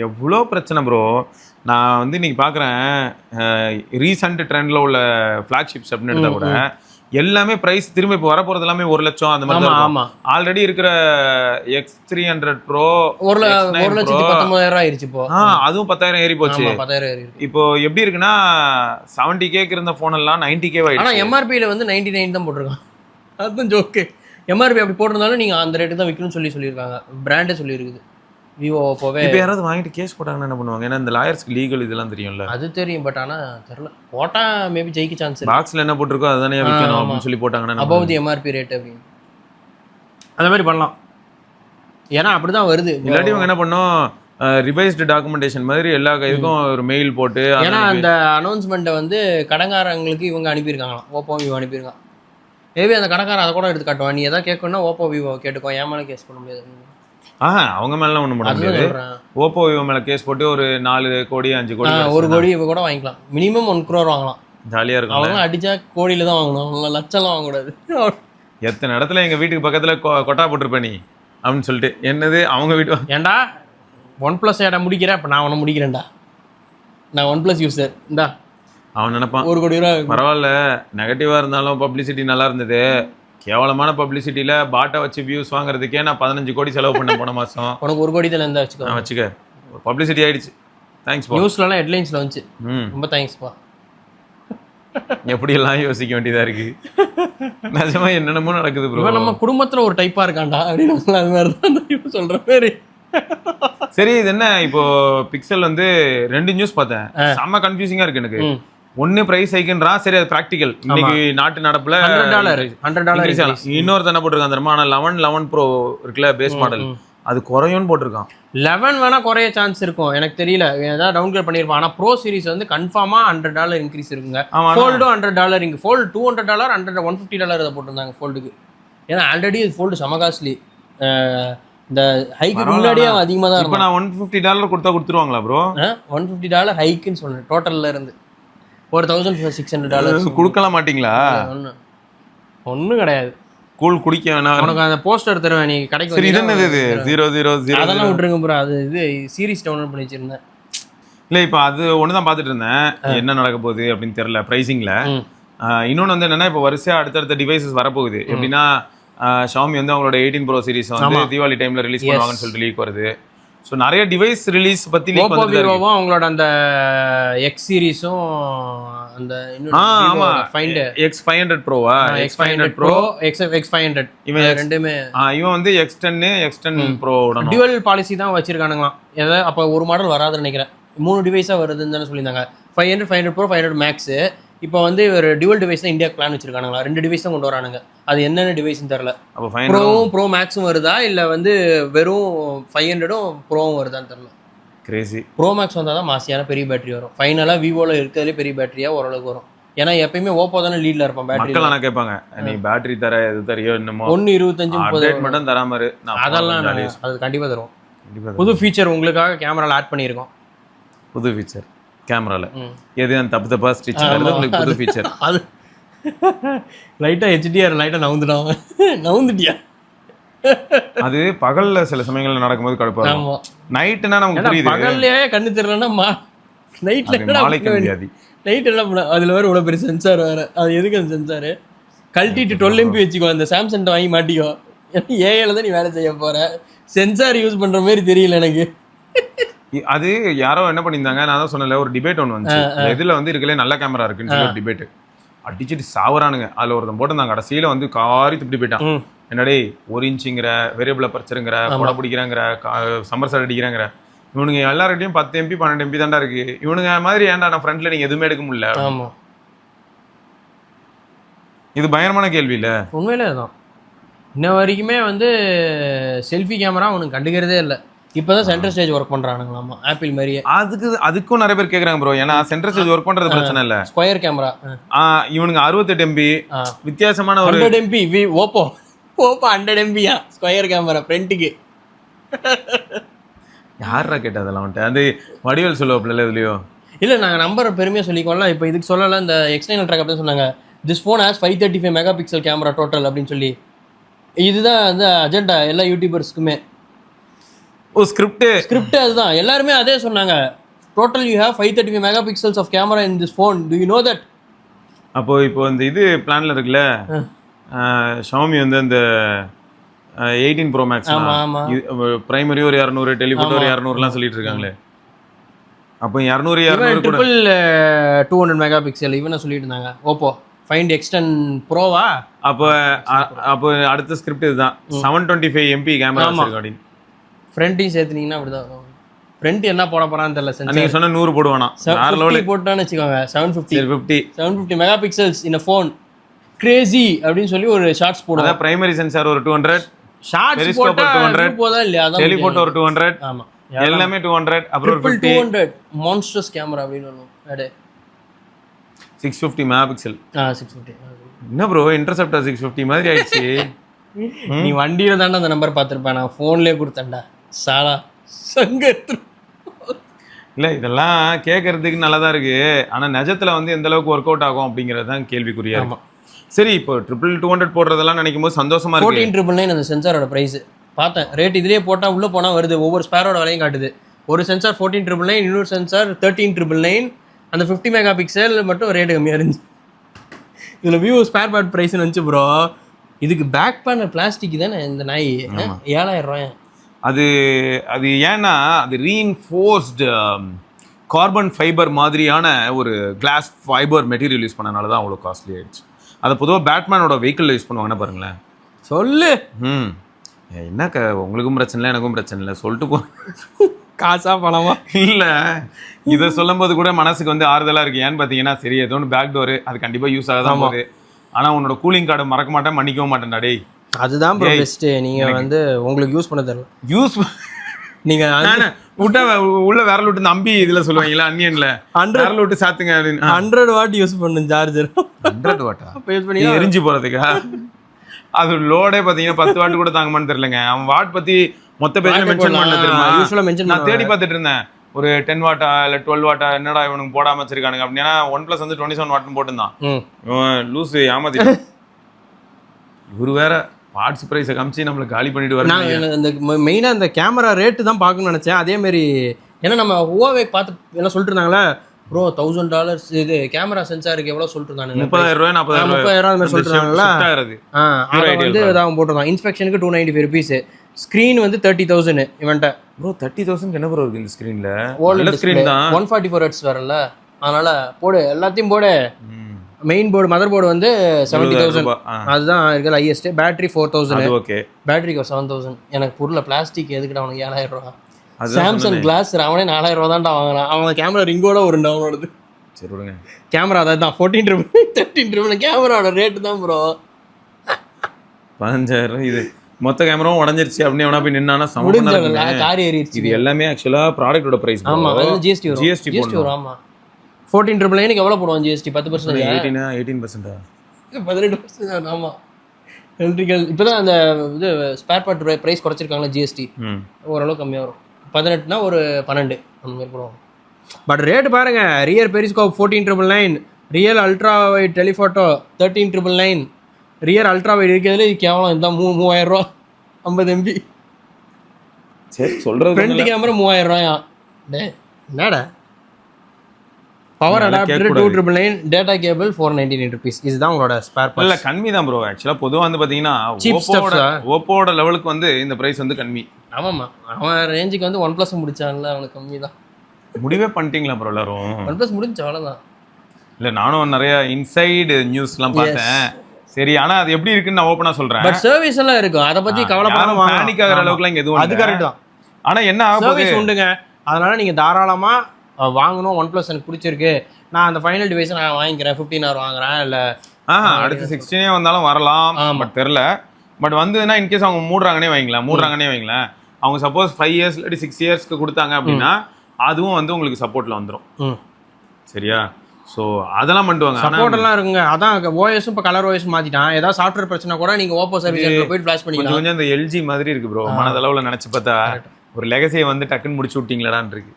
எவ்வளோ பிரச்சனை ப்ரோ. நான் வந்து இன்னைக்கு பார்க்குறேன் ரீசெண்ட் ட்ரெண்டில் உள்ள ஃப்ளாக்ஷிப்ஸ் அப்படின்னு எடுத்தால் கூட எல்லாமே ப்ரைஸ் திரும்ப இப்போ வரப்போகிறது எல்லாமே 1 லட்சம் அந்த மாதிரி தான். ஆமாம், ஆல்ரெடி இருக்கிற X300 Pro 1,19,000 ஆயிடுச்சு இப்போ. அதுவும் 10,000 ஏறி போச்சு. 10,000 ஏறி. இப்போ எப்படி இருக்குன்னா 70K இருந்த ஃபோன் எல்லாம் 90K ஆயிடுச்சு. ஆனால் எம்ஆர்பியில் வந்து 99 தான் போட்டிருக்கான். அதுதான் ஜோக்கு. எம்ஆர்பி அப்படி போட்டிருந்தாலும் நீங்கள் அந்த ரேட்டு தான் விற்கணும்னு சொல்லியிருக்காங்க. பிராண்டே சொல்லியிருக்குது. விவோ போவே இப்போ யாராவது வாங்கிட்டு கேஸ் போட்டாங்கன்னா என்ன பண்ணுவாங்க? ஏன்னா இந்த லாயர்ஸ்க்கு லீகல் இதெல்லாம் தெரியும்ல. அது தெரியும். பட் ஆனால் தெரியல, போட்டால் மேபி ஜெயிக்க சான்ஸ் இருக்கு. பாக்ஸில் என்ன போட்டிருக்கோ அதுதானே விற்கணும் அப்படின்னு சொல்லி போட்டாங்கன்னா அபவ் தி எம்ஆர்பி ரேட் அப்படின்னு அந்த மாதிரி பண்ணலாம். ஏன்னா அப்படி தான் வருது. இல்லாட்டி இவங்க என்ன பண்ணோம், ரிவைஸ்டு டாக்குமெண்டேஷன் மாதிரி எல்லா இதுக்கும் ஒரு மெயில் போட்டு. ஏன்னா அந்த அனௌன்ஸ்மெண்ட்டை வந்து கடங்காரங்களுக்கு இவங்க அனுப்பியிருக்காங்களாம். ஓப்போ விவோ அனுப்பியிருக்கான். மேபி அந்த கடைக்காரன் அதை கூட எடுத்து காட்டுவான். நீ எதாவது கேட்கணும்னா ஓப்போ விவோ கேட்டுக்கோ, ஏன் மேலே கேஸ் பண்ண முடியாது. அவங்க மேலாம் ஒன்றும் பண்ண முடியாது. ஓப்போ விவோ மேலே கேஸ் போட்டு ஒரு 4 கோடி 5 கோடி 1 கோடி இப்போ கூட வாங்கிக்கலாம். மினிமம் 1 crore வாங்கலாம். ஜாலியாக இருக்கும். அவங்க அடிச்சா கோடியில் தான் வாங்கணும். அவங்க லட்சம்லாம் வாங்கக்கூடாது. எத்தனை இடத்துல எங்கள் வீட்டுக்கு பக்கத்தில் கொட்டா போட்டிருப்பேன் நீ அப்படின்னு சொல்லிட்டு. என்னது அவங்க வீட்டு ஏன்டா OnePlus ஏடா முடிக்கிறேன், அப்போ நான் ஒன்று முடிக்கிறேன்டா, நான் OnePlus யூஸர் இந்தா அவன் நினைப்பான் 1 கோடி ரூபா. பரவாயில்ல, நெகட்டிவாக இருந்தாலும் பப்ளிசிட்டி நல்லா இருந்தது. கேவலமான பப்ளிசிட்டியில் பாட்டை வச்சு வியூஸ் வாங்குறதுக்கே நான் 15 கோடி செலவு பண்ணேன் போன மாதம். உனக்கு 1 கோடி தான் இருந்தா வச்சுக்கோ. வச்சுக்க, பப்ளிசிட்டி ஆயிடுச்சு. தேங்க்ஸ் பா. நியூஸ்லலாம் ஹெட்லைன்ஸில் வந்துச்சு. ரொம்ப தேங்க்ஸ் பா. எப்படியெல்லாம் யோசிக்க வேண்டியதாக இருக்கு. நிஜமா என்னென்னமோ நடக்குது ப்ரோ. நம்ம குடும்பத்தில் ஒரு டைப்பாக இருக்காண்டா அப்படின்னு அது மாதிரி தான் சொல்கிற மாதிரி. சரி, இது என்ன இப்போ பிக்சல் வந்து 2 நியூஸ் பார்த்தேன். செம்ம கன்ஃபியூசிங்காக இருக்கு எனக்கு. ஒன்னு பிரைஸ் ஹைக்குன்றான். சரி, அது ப்ராக்டிக்கல். இன்னைக்கு நாட்டு நடப்புல $100 இன்னொரு தானே போட்டிருக்கான் தெரியுமா? ஆனால் 11 Pro இருக்குல்ல பேஸ் மாடல், அது குறையும்னு போட்டிருக்கான். 11 வேணா குறைய சான்ஸ் இருக்கும், எனக்கு தெரியல. ஏதாவது டவுன்கிரேட் பண்ணியிருப்பான். ஆனால் ப்ரோ சீரிஸ் வந்து கன்ஃபார்மா $100 இன்க்ரீஸ் இருக்குங்க. ஃபோல்டும் $100 இங்கே. ஃபோல்டு $200 $150 இதை போட்டிருந்தாங்க ஃபோல்டுக்கு. ஏன்னா ஆல்ரெடி இது ஃபோல்டு செம காஸ்ட்லி. இந்த ஹைக்கு முன்னாடியே அவன் அதிகமாக தான் இப்போ நான் $150 கொடுத்தா கொடுத்துருவாங்களா ப்ரோ? $150 ஹைக்குன்னு சொன்னேன் டோட்டல்ல இருந்து. ஒரு $1,600 கொடுக்கலாம் மாட்டீங்களா? ஒன்றும் கிடையாது. கூழ் குடிக்க வேணாம். உனக்கு அந்த போஸ்டர் தருவேன், நீ கடைக்கு சரி. இது என்னது இது 000? அதெல்லாம் விட்டுருங்க ப்ரோ. அது இது சீரிஸ் டவுன்லோட் பண்ணி வச்சிருந்தேன். இல்லை இப்போ அது ஒன்று தான் பார்த்துட்டு இருந்தேன், என்ன நடக்க போகுது அப்படின்னு தெரியல ப்ரைஸிங்கில். இன்னொன்று வந்து என்னன்னா, இப்போ வரிசையாக அடுத்தடுத்த டிவைசஸ் வரப்போகுது. எப்படின்னா ஷாமி வந்து அவங்களோட 18 Pro சீரிஸ் வந்து தீபாவளி டைம்ல ரிலீஸ் பண்ணுவாங்கன்னு சொல்லிட்டு லீக் வருது. ஸோ நிறைய டிவைஸ் ரிலீஸ் பத்தி லீக் வந்து அவங்களோட அந்த எக்ஸ் சீரிஸும் அந்த ஆமா X500 Pro-வா X500 Pro X500 இவன் ரெண்டுமே இவன் வந்து X10 Pro உடன் டியூவல் பாலிசி தான் வச்சிருக்கானுங்களாம். ஏதோ அப்போ ஒரு மாடல் வராதுன்னு நினைக்கிறேன், 3 டிவைஸா வருதுன்னு தானே சொல்லியிருந்தாங்க. 500 Pro 500 Max. இப்போ வந்து ஒரு டியூவல் டிவைஸ் தான் இந்தியா பிளான் வச்சிருக்கானுங்களா, 2 டிவைஸ் தான் கொண்டு வரானுங்க. அது என்னென்ன டிவைஸ்னு தெரியல. அப்போ ப்ரோ மேக்ஸும் வருதா இல்லை வந்து வெறும் 500ம் ப்ரோவும் வருதான்னு தெரியல. கிரேசி. ப்ரோ மேக்ஸ் வந்தால் தான் மாசியான பெரிய பேட்டரி வரும். ஃபைனலாக விவோவில் இருக்கிறதுலே பெரிய பேட்டரியாக ஓரளவுக்கு வரும். ஏன்னா எப்பயுமே ஓப்போ தானே லீட்ல இருப்பான் பேட்டரி. மக்கள் ஆனால் கேட்பாங்க, நீ பேட்டரி தர எது தரையோ என்னமோ 1.25 மட்டும் தராம இரு. அதெல்லாம் அது கண்டிப்பாக தரும். புது ஃபீச்சர் உங்களுக்காக கேமராவில் ஆட் பண்ணியிருக்கோம். புது ஃபீச்சர் கேமரால எது அந்த தப்பா ஸ்டிச் ஆகுது உங்களுக்கு புது ஃபீச்சர். அது லைட்டா HDR லைட்டா நவுந்துட்டியா? அது பகல்ல சில சமயங்கள்ல நடக்கும்போது கடுப்பா இருக்கும். நைட்னா நமக்கு புரியுது. பகல்லயே கண்ணு தெரியலன்னா நைட்ல மாலைக்கு முடியாது. நைட் எல்லாம் அதுல வேற இவ்வளவு பெரிய சென்சார் வேற. அது எதுக்கு அந்த சென்சார்? கழட்டிட்டு 12 MP வச்சுக்கோ, அந்த சாம்சங் வாங்கி மாட்டிக்கோ. ஏஐல தான் நீ வேலை செய்ய போற. சென்சார் யூஸ் பண்ற மாதிரி தெரியல எனக்கு. அது யாரோ என்ன பண்ணியிருந்தாங்க, நான் தான் சொன்னல ஒரு டிபேட் ஒன்று வந்துச்சு. இதுல வந்து இருக்கலே நல்ல கேமரா இருக்குன்னு சொல்லி ஒரு டிபேட் அடிச்சுட்டு சாவறானுங்க. அதுல ஒருத்தன் போட்டிருந்தாங்க, கடைசியில வந்து காரி துப்பி போயிட்டான். என்னடே 1 இன்ச்சுங்கிற வேரியபிள் அபர்ச்சருங்கிற கொடை பிடிக்கிறாங்கிற சம்மர் சார் அடிக்கிறாங்கிற, இவனுங்க எல்லார்கிட்டையும் 10 MP 12 MP தான்டா இருக்கு. இவனுங்க மாதிரி ஏன்டா நான் ஃப்ரண்ட்ல நீங்க எதுவுமே எடுக்க முடியல? இது பயங்கரமான கேள்வி இல்ல? உண்மையிலே தான். இன்ன வரைக்குமே வந்து செல்ஃபி கேமரா அவனுக்கு கண்டுக்கிறதே இல்லை. இப்போதான் சென்டர் ஸ்டேஜ் ஒர்க் பண்றானுங்களாமா ஆப்பிள் மாதிரியே. அதுக்கும் நிறைய பேர் கேக்குறாங்க ப்ரோ. ஏன்னா சென்டர் ஸ்டேஜ் ஒர்க் பண்றது பிரச்சனை இல்ல, ஸ்கொயர் கேமரா. இவனுங்க 68 MB வித்தியாசமான ஒரு 100 MB Oppo 100 MB square camera ஃப்ரண்ட்டுக்கு. யாரா கேட்டா அதெல்லாம் வந்துட்டு? அது வடிவேல் சொல்லுவாப்ல இதுலயோ இல்ல, நாங்க நம்பர் பெருமையா சொல்லிக்கோம்ல. இப்போ இதுக்கு சொல்லல, இந்த எக்ஸ்டர்னல் ட்ராக் அப்படின்னு சொன்னாங்க. This phone has 535 MP camera total அப்படின்னு சொல்லி. இதுதான் அந்த அஜெண்டா எல்லா யூடியூபர்ஸ்க்குமே. ஸ்கிரிப்ட் அதுதான், எல்லாருமே அதே சொன்னாங்க. Total you have 535 MP of camera in this phone, do you know that? அப்போ இப்போ இந்த இது பிளான்ல இருக்குல்ல, ஷாமி வந்து அந்த 18 Pro Max பிரைமரி ஒரு 200, டெலிஃபோட்டோ ஒரு 200லாம் சொல்லிட்டு இருக்காங்களே. அப்போ 200 கூட 200 MP இவனை சொல்லிட்டு இருந்தாங்க ஓப்போ ஃபைண்ட் X10 ப்ரோவா. அப்போ அடுத்த ஸ்கிரிப்ட் இதுதான், 725 MP கேமரா அப்படின்னு ஃப்ரண்ட்டையும் சேர்த்துனீங்கன்னா அப்படிதான். ஃப்ரண்ட் என்ன போட போறான்னு தெரியல. சென்சார் நீங்க சொன்ன 100 போடுவானா? 750 போட்டான்னு வச்சுக்கோங்க. 750 MP in a phone crazy அப்படின்னு சொல்லி ஒரு ஷார்ட்ஸ் போடுவாங்க. அத பிரைமரி சென்சார் ஒரு 200, ஷார்ட்ஸ் போட்டா 200 போதா இல்லையா? அதான் டெலிஃபோட்டோ ஒரு 200. ஆமா, எல்லாமே 200. அப்புறம் 200 மான்ஸ்டர்ஸ் கேமரா அப்படின்னு ஒன்னு அடே 650 MP. 650 என்ன ப்ரோ இன்டர்செப்டர் 650 மாதிரி ஆயிடுச்சு. நீ வண்டியில தாண்டா அந்த நம்பர் பார்த்துருப்பேன், நான் ஃபோன்லேயே கொடுத்தேன்டா சாலா சங்கத்து. இல்லை இதெல்லாம் கேட்கறதுக்கு நல்லா தான் இருக்கு, ஆனால் நிஜத்தில் வந்து எந்த அளவுக்கு ஒர்க் அவுட் ஆகும் அப்படிங்கிறது தான் கேள்விக்குறியா இருக்கும். சரி, இப்போ 200 போடுறதெல்லாம் நினைக்கும் போது சந்தோஷமா இருக்கு. 14,999 அந்த சென்சாரோட ப்ரைஸ் பார்த்தேன். ரேட் இதுலேயே போட்டால் உள்ளே போனால் வருது, ஒவ்வொரு ஸ்பேரோட விலையும் காட்டுது. ஒரு சென்சார் 14,999, இன்னொரு சென்சார் 13,999. அந்த 50 MP மட்டும் ரேட்டு கம்மியாக இருந்துச்சு. இதில் விவோ ஸ்பேர் பார்ட் ப்ரைஸ்னு வந்துச்சு ப்ரோ. இதுக்கு பேக் பேனர் பிளாஸ்டிக் தானே இந்த நாய், 7,000 ரூபாய். அது ஏன்னா அது ரீஇன்ஃபோர்ஸ்டு கார்பன் ஃபைபர் மாதிரியான ஒரு கிளாஸ் ஃபைபர் மெட்டீரியல் யூஸ் பண்ணனால தான் அவ்வளோ காஸ்ட்லி ஆயிடுச்சு. அதை பொதுவாக பேட்மேனோட வெஹிக்கிள் யூஸ் பண்ணுவாங்கன்னா பாருங்களேன். சொல்லு. என்ன உங்களுக்கும் பிரச்சனை இல்லை எனக்கும் பிரச்சனை இல்லை, சொல்லிட்டு போ. காசா பணமா இல்லை, இதை சொல்லும் போது கூட மனசுக்கு வந்து ஆறுதலாக இருக்கு. ஏன்னு பார்த்தீங்கன்னா சரி ஏதோ ஒன்று பேக் டோரு அது கண்டிப்பாக யூஸ் ஆக தான் போகுது. ஆனால் உன்னோட கூலிங் கார்டை மறக்க மாட்டேன், மன்னிக்கவும் மாட்டேன்டா டேய். அதுதான் ப்ரோ பெஸ்ட்டு. நீங்கள் வந்து உங்களுக்கு யூஸ் பண்ண தெரியல, யூஸ் நீங்கள் விட்டா உள்ள விரல் விட்டு நம்பி இதில் சொல்லுவாங்களா அன்னியன்ல 100 விரல் விட்டு சாத்துங்க அப்படின்னு 100 வாட் யூஸ் பண்ணும் சார்ஜர். 100 வாட்டா யூஸ் பண்ணி எரிஞ்சு போகிறதுக்கா? அது லோடே பாத்தீங்கன்னா 10 வாட் கூட தாங்கமான்னு தெரியலங்க. அவன் வாட் பத்தி மொத்த பேஜ்ல மென்ஷன் பண்ண தெரியுமா? யூசுவலா மென்ஷன் நான் தேடி பார்த்துட்டு இருந்தேன். ஒரு 10 வாட்டா இல்ல 12 வாட்டா என்னடா இவனுக்கு போடாம வச்சிருக்கானுங்க அப்படின்னா OnePlus வந்து 27 வாட்னு போட்டுருந்தான். லூசு ஏமாத்திட்டான். இவரு வேற பார்ட்ஸ் பிரைஸை காமிச்சு நம்மள காலி பண்ணிட்டு வர. நான் இந்த மெயினா இந்த கேமரா ரேட்டு தான் பார்க்கணும்னு நினைச்சேன். அதே மாதிரி ஏன்னா நம்ம Huawei பார்த்து எல்லாம் சொல்லிட்டு இருந்தாங்களே ப்ரோ $1000 இது கேமரா சென்சாருக்கு எவ்வளவு சொல்லிட்டு இருந்தாங்க? 30,000 40,000 சொல்லிட்டு இருந்தாங்கல்ல. அதை வந்து இதாக போட்டுருந்தான். இன்ஸ்பெக்ஷனுக்கு $295. ஸ்க்ரீன் வந்து 30,000 இவன்ட்ட. ப்ரோ 30,000 என்ன ப்ரோ இருக்கு இந்த ஸ்கிரீன்ல? நல்ல ஸ்கிரீன் தான். 144 ஹெர்ட்ஸ் வரல. அதனால போடு எல்லாத்தையும் போடு. மெயின் போர்டு மதர் போர்டு வந்து 70,000. அதுதான் இருக்கிற ஹையஸ்ட். பேட்டரி 4000. ஓகே. பேட்டரிக்கு 7,000. எனக்கு புரியல பிளாஸ்டிக் எதுக்குடா அவனுக்கு 7,000 ரூபா? சாம்சங் கிளாஸ் அவனே 4,000 ரூபா தான்டா வாங்குறான். அவன் கேமரா ரிங்கோட ஒரு டவுன்லோடுது. சரி விடுங்க. கேமரா அதான் 14 13 கேமராவோட ரேட்டு தான் ப்ரோ. 15,000 இது. மொத்த கேமராவும் உடைஞ்சிருச்சு அப்படின்னு எவனா போய் நின்னானா முடிஞ்சல கார் ஏறிடுச்சு. இது எல்லாமே ஆக்சுவலா ப்ராடக்ட்டோட பிரைஸ். ஆமா அது ஜிஎஸ்டி வரும். ஜிஎஸ்டி வரும். ஆமா 14,999 எவ்வளவு போடுவான் ஜிஎஸ்டி? 10%. 18%. 18%. ஆமா எலக்ட்ரிக்கல் இப்பதான் அந்த இது ஸ்பேர் பார்ட் பிரைஸ் குறைச்சிருக்காங்களா ஜிஎஸ்டி. ஓரளவு கம்மியா வரும். 18னா ஒரு 12 அந்த மாதிரி போடுவாங்க. பட் ரேட் பாருங்க. Rear periscope 14,999. Real ultra wide telephoto 13,999. Rear ultra wide இருக்கிறதுல இது கேவலம் இதுதான் 3,000 ரூபா 50 MB. சரி சொல்றது ஃப்ரண்ட் கேமரா 3,000 ரூபாயா? டே என்னடா? Power adapter 2,999. Data cable 499 rupees. இதுதான் உங்களோட ஸ்பேர் பார்ட்ஸ். இல்ல கம்மி தான் ப்ரோ. ஆக்சுவலா பொதுவா வந்து பாத்தீங்கன்னா ஓப்போட லெவலுக்கு வந்து இந்த பிரைஸ் வந்து கம்மி. ஆமாமா அவன் ரேஞ்சுக்கு வந்து OnePlus முடிச்சான்ல அவனுக்கு கம்மி தான். முடிவே பண்ணிட்டீங்களா ப்ரோ எல்லாரும்? OnePlus முடிஞ்ச அவ்வளவுதான். இல்ல நானும் நிறைய இன்சைடு நியூஸ்லாம் பார்த்தேன். சரி ஆனா அது எப்படி இருக்குன்னு நான் ஓபனா சொல்றேன். பட் சர்வீஸ் எல்லாம் இருக்கும். அத பத்தி கவலைப்படாம பேனிக் ஆகுற அளவுக்குலாம் இங்க எதுவும் அது கரெக்ட் தான். ஆனா என்ன ஆகும் சர்வீஸ் உண்டுங்க. அதனால நீங்க தாராளமா வாங்கணும். OnePlus எனக்கு பிடிச்சிருக்கு, நான் அந்த ஃபைனல் டிவைஸை நான் வாங்கிக்கிறேன், 15 hour வாங்குறேன் இல்லை அடுத்து 16 வந்தாலும் வரலாம். பட் தெரில. பட் வந்ததுன்னா இன்கேஸ் அவங்க மூடுறாங்கன்னே வைங்களேன். அவங்க சப்போஸ் 5 years இல்லாட்டி 6 yearsக்கு கொடுத்தாங்க அப்படின்னா அதுவும் வந்து உங்களுக்கு சப்போர்ட்ல வந்துடும். சரியா? ஸோ அதெல்லாம் பண்ணுவாங்க. சப்போர்ட் எல்லாம் இருக்குங்க. அதான் ஓஎஸும் இப்போ கலர் ஓஎஸ் மாத்திட்டான். ஏதாவது சாஃப்ட்வேர் பிரச்சனை கூட நீங்க ஓப்போ சர்வீஸ் சென்டர்ல போய் ஃபிளாஷ் பண்ணிக்கலாம். கொஞ்சம் இந்த எல்ஜி மாதிரி இருக்கு ப்ரோ. மனதளவுல நினைச்சு பார்த்தா ஒரு லெகசியை வந்து டக்குன்னு முடிச்சு விட்டீங்களான்னு இருக்கு.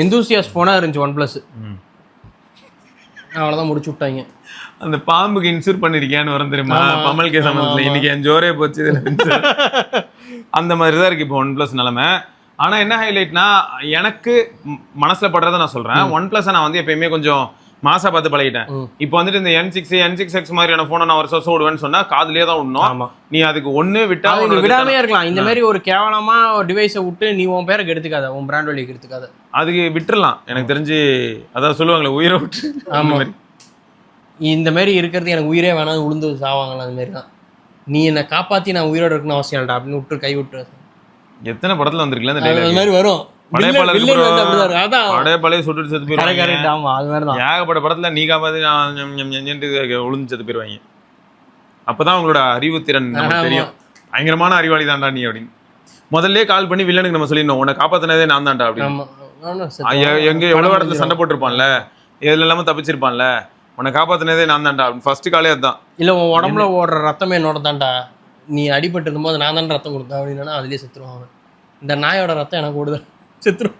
எந்தூசியாஸ்ட் போனா இருந்துச்சு OnePlus. அவ்வளோதான் முடிச்சு விட்டாங்க. அந்த பாம்புக்கு இன்சூர் பண்ணிருக்கியான்னு வரும் தெரியுமா? பமல் கே சம்பந்தத்தில் இன்னைக்கு என் ஜோரே போச்சு. அந்த மாதிரி தான் இருக்கு இப்போ OnePlus நிலைமை. ஆனா என்ன ஹைலைட்னா எனக்கு மனசுல படுறதை நான் சொல்றேன். OnePlus நான் வந்து எப்பயுமே கொஞ்சம் மாசா பார்த்து பழகிட்டேன். இப்போ வந்துட்டு இந்த N6X மாதிரியான போனை நான் வருஷம் விடுவேன்னு சொன்னா காதுலயே தான் விடணும். நீ அதுக்கு ஒண்ணு விட்டா விடாமே இருக்கலாம். இந்த மாதிரி ஒரு கேவலமா டிவைஸை விட்டு நீ உன் பேருக்கு எடுத்துக்காத, உன் பிராண்ட் வழிக்கு எடுத்துக்காத, அதுக்கு விட்டுறலாம். எனக்கு தெரிஞ்சு அதான் சொல்லுவாங்களே உயிரை விட்டு. ஆமா இந்த மாதிரி இருக்கிறது எனக்கு உயிரே வேணாம், உளுந்து சாவாங்களா அந்த மாதிரி தான். நீ என்னை காப்பாத்தி நான் உயிரோட இருக்கணும் அவசியம் இல்லடா அப்படின்னு விட்டு கை விட்டுரு. எத்தனை படத்துல வந்திருக்குல்ல அந்த மாதிரி வரும். ஏகப்பட்ட படத்துல நீ காப்பாத்தி உளுந்து செத்து போயிருவாங்க. அப்பதான் உங்களோட அறிவுத்திறன் நமக்கு தெரியும். பயங்கரமான அறிவாளி தான்டா நீ அப்படின்னு முதல்ல கால் பண்ணி வில்லனுக்கு நம்ம சொல்லிடணும், உன்னை காப்பாத்தினதே நான் தான்டா அப்படின்னு. எங்க எவ்வளவு இடத்துல சண்டை போட்டிருப்பான்ல, எதுல இல்லாம தப்பிச்சிருப்பான்ல, உன்னை காப்பாத்தினதே நான் தான்டா அப்படின்னு ஃபர்ஸ்ட் காலே அதுதான். இல்ல உன் உடம்புல ஓடுற ரத்தமே என்னோட தான்டா, நீ அடிபட்டு இருக்கும்போது நான் தான் ரத்தம் கொடுத்தேன் அப்படின்னா அதுலயே செத்துருவாங்க. இந்த நாயோட ரத்தம் எனக்கு ஓடுதல் செத்துரும்.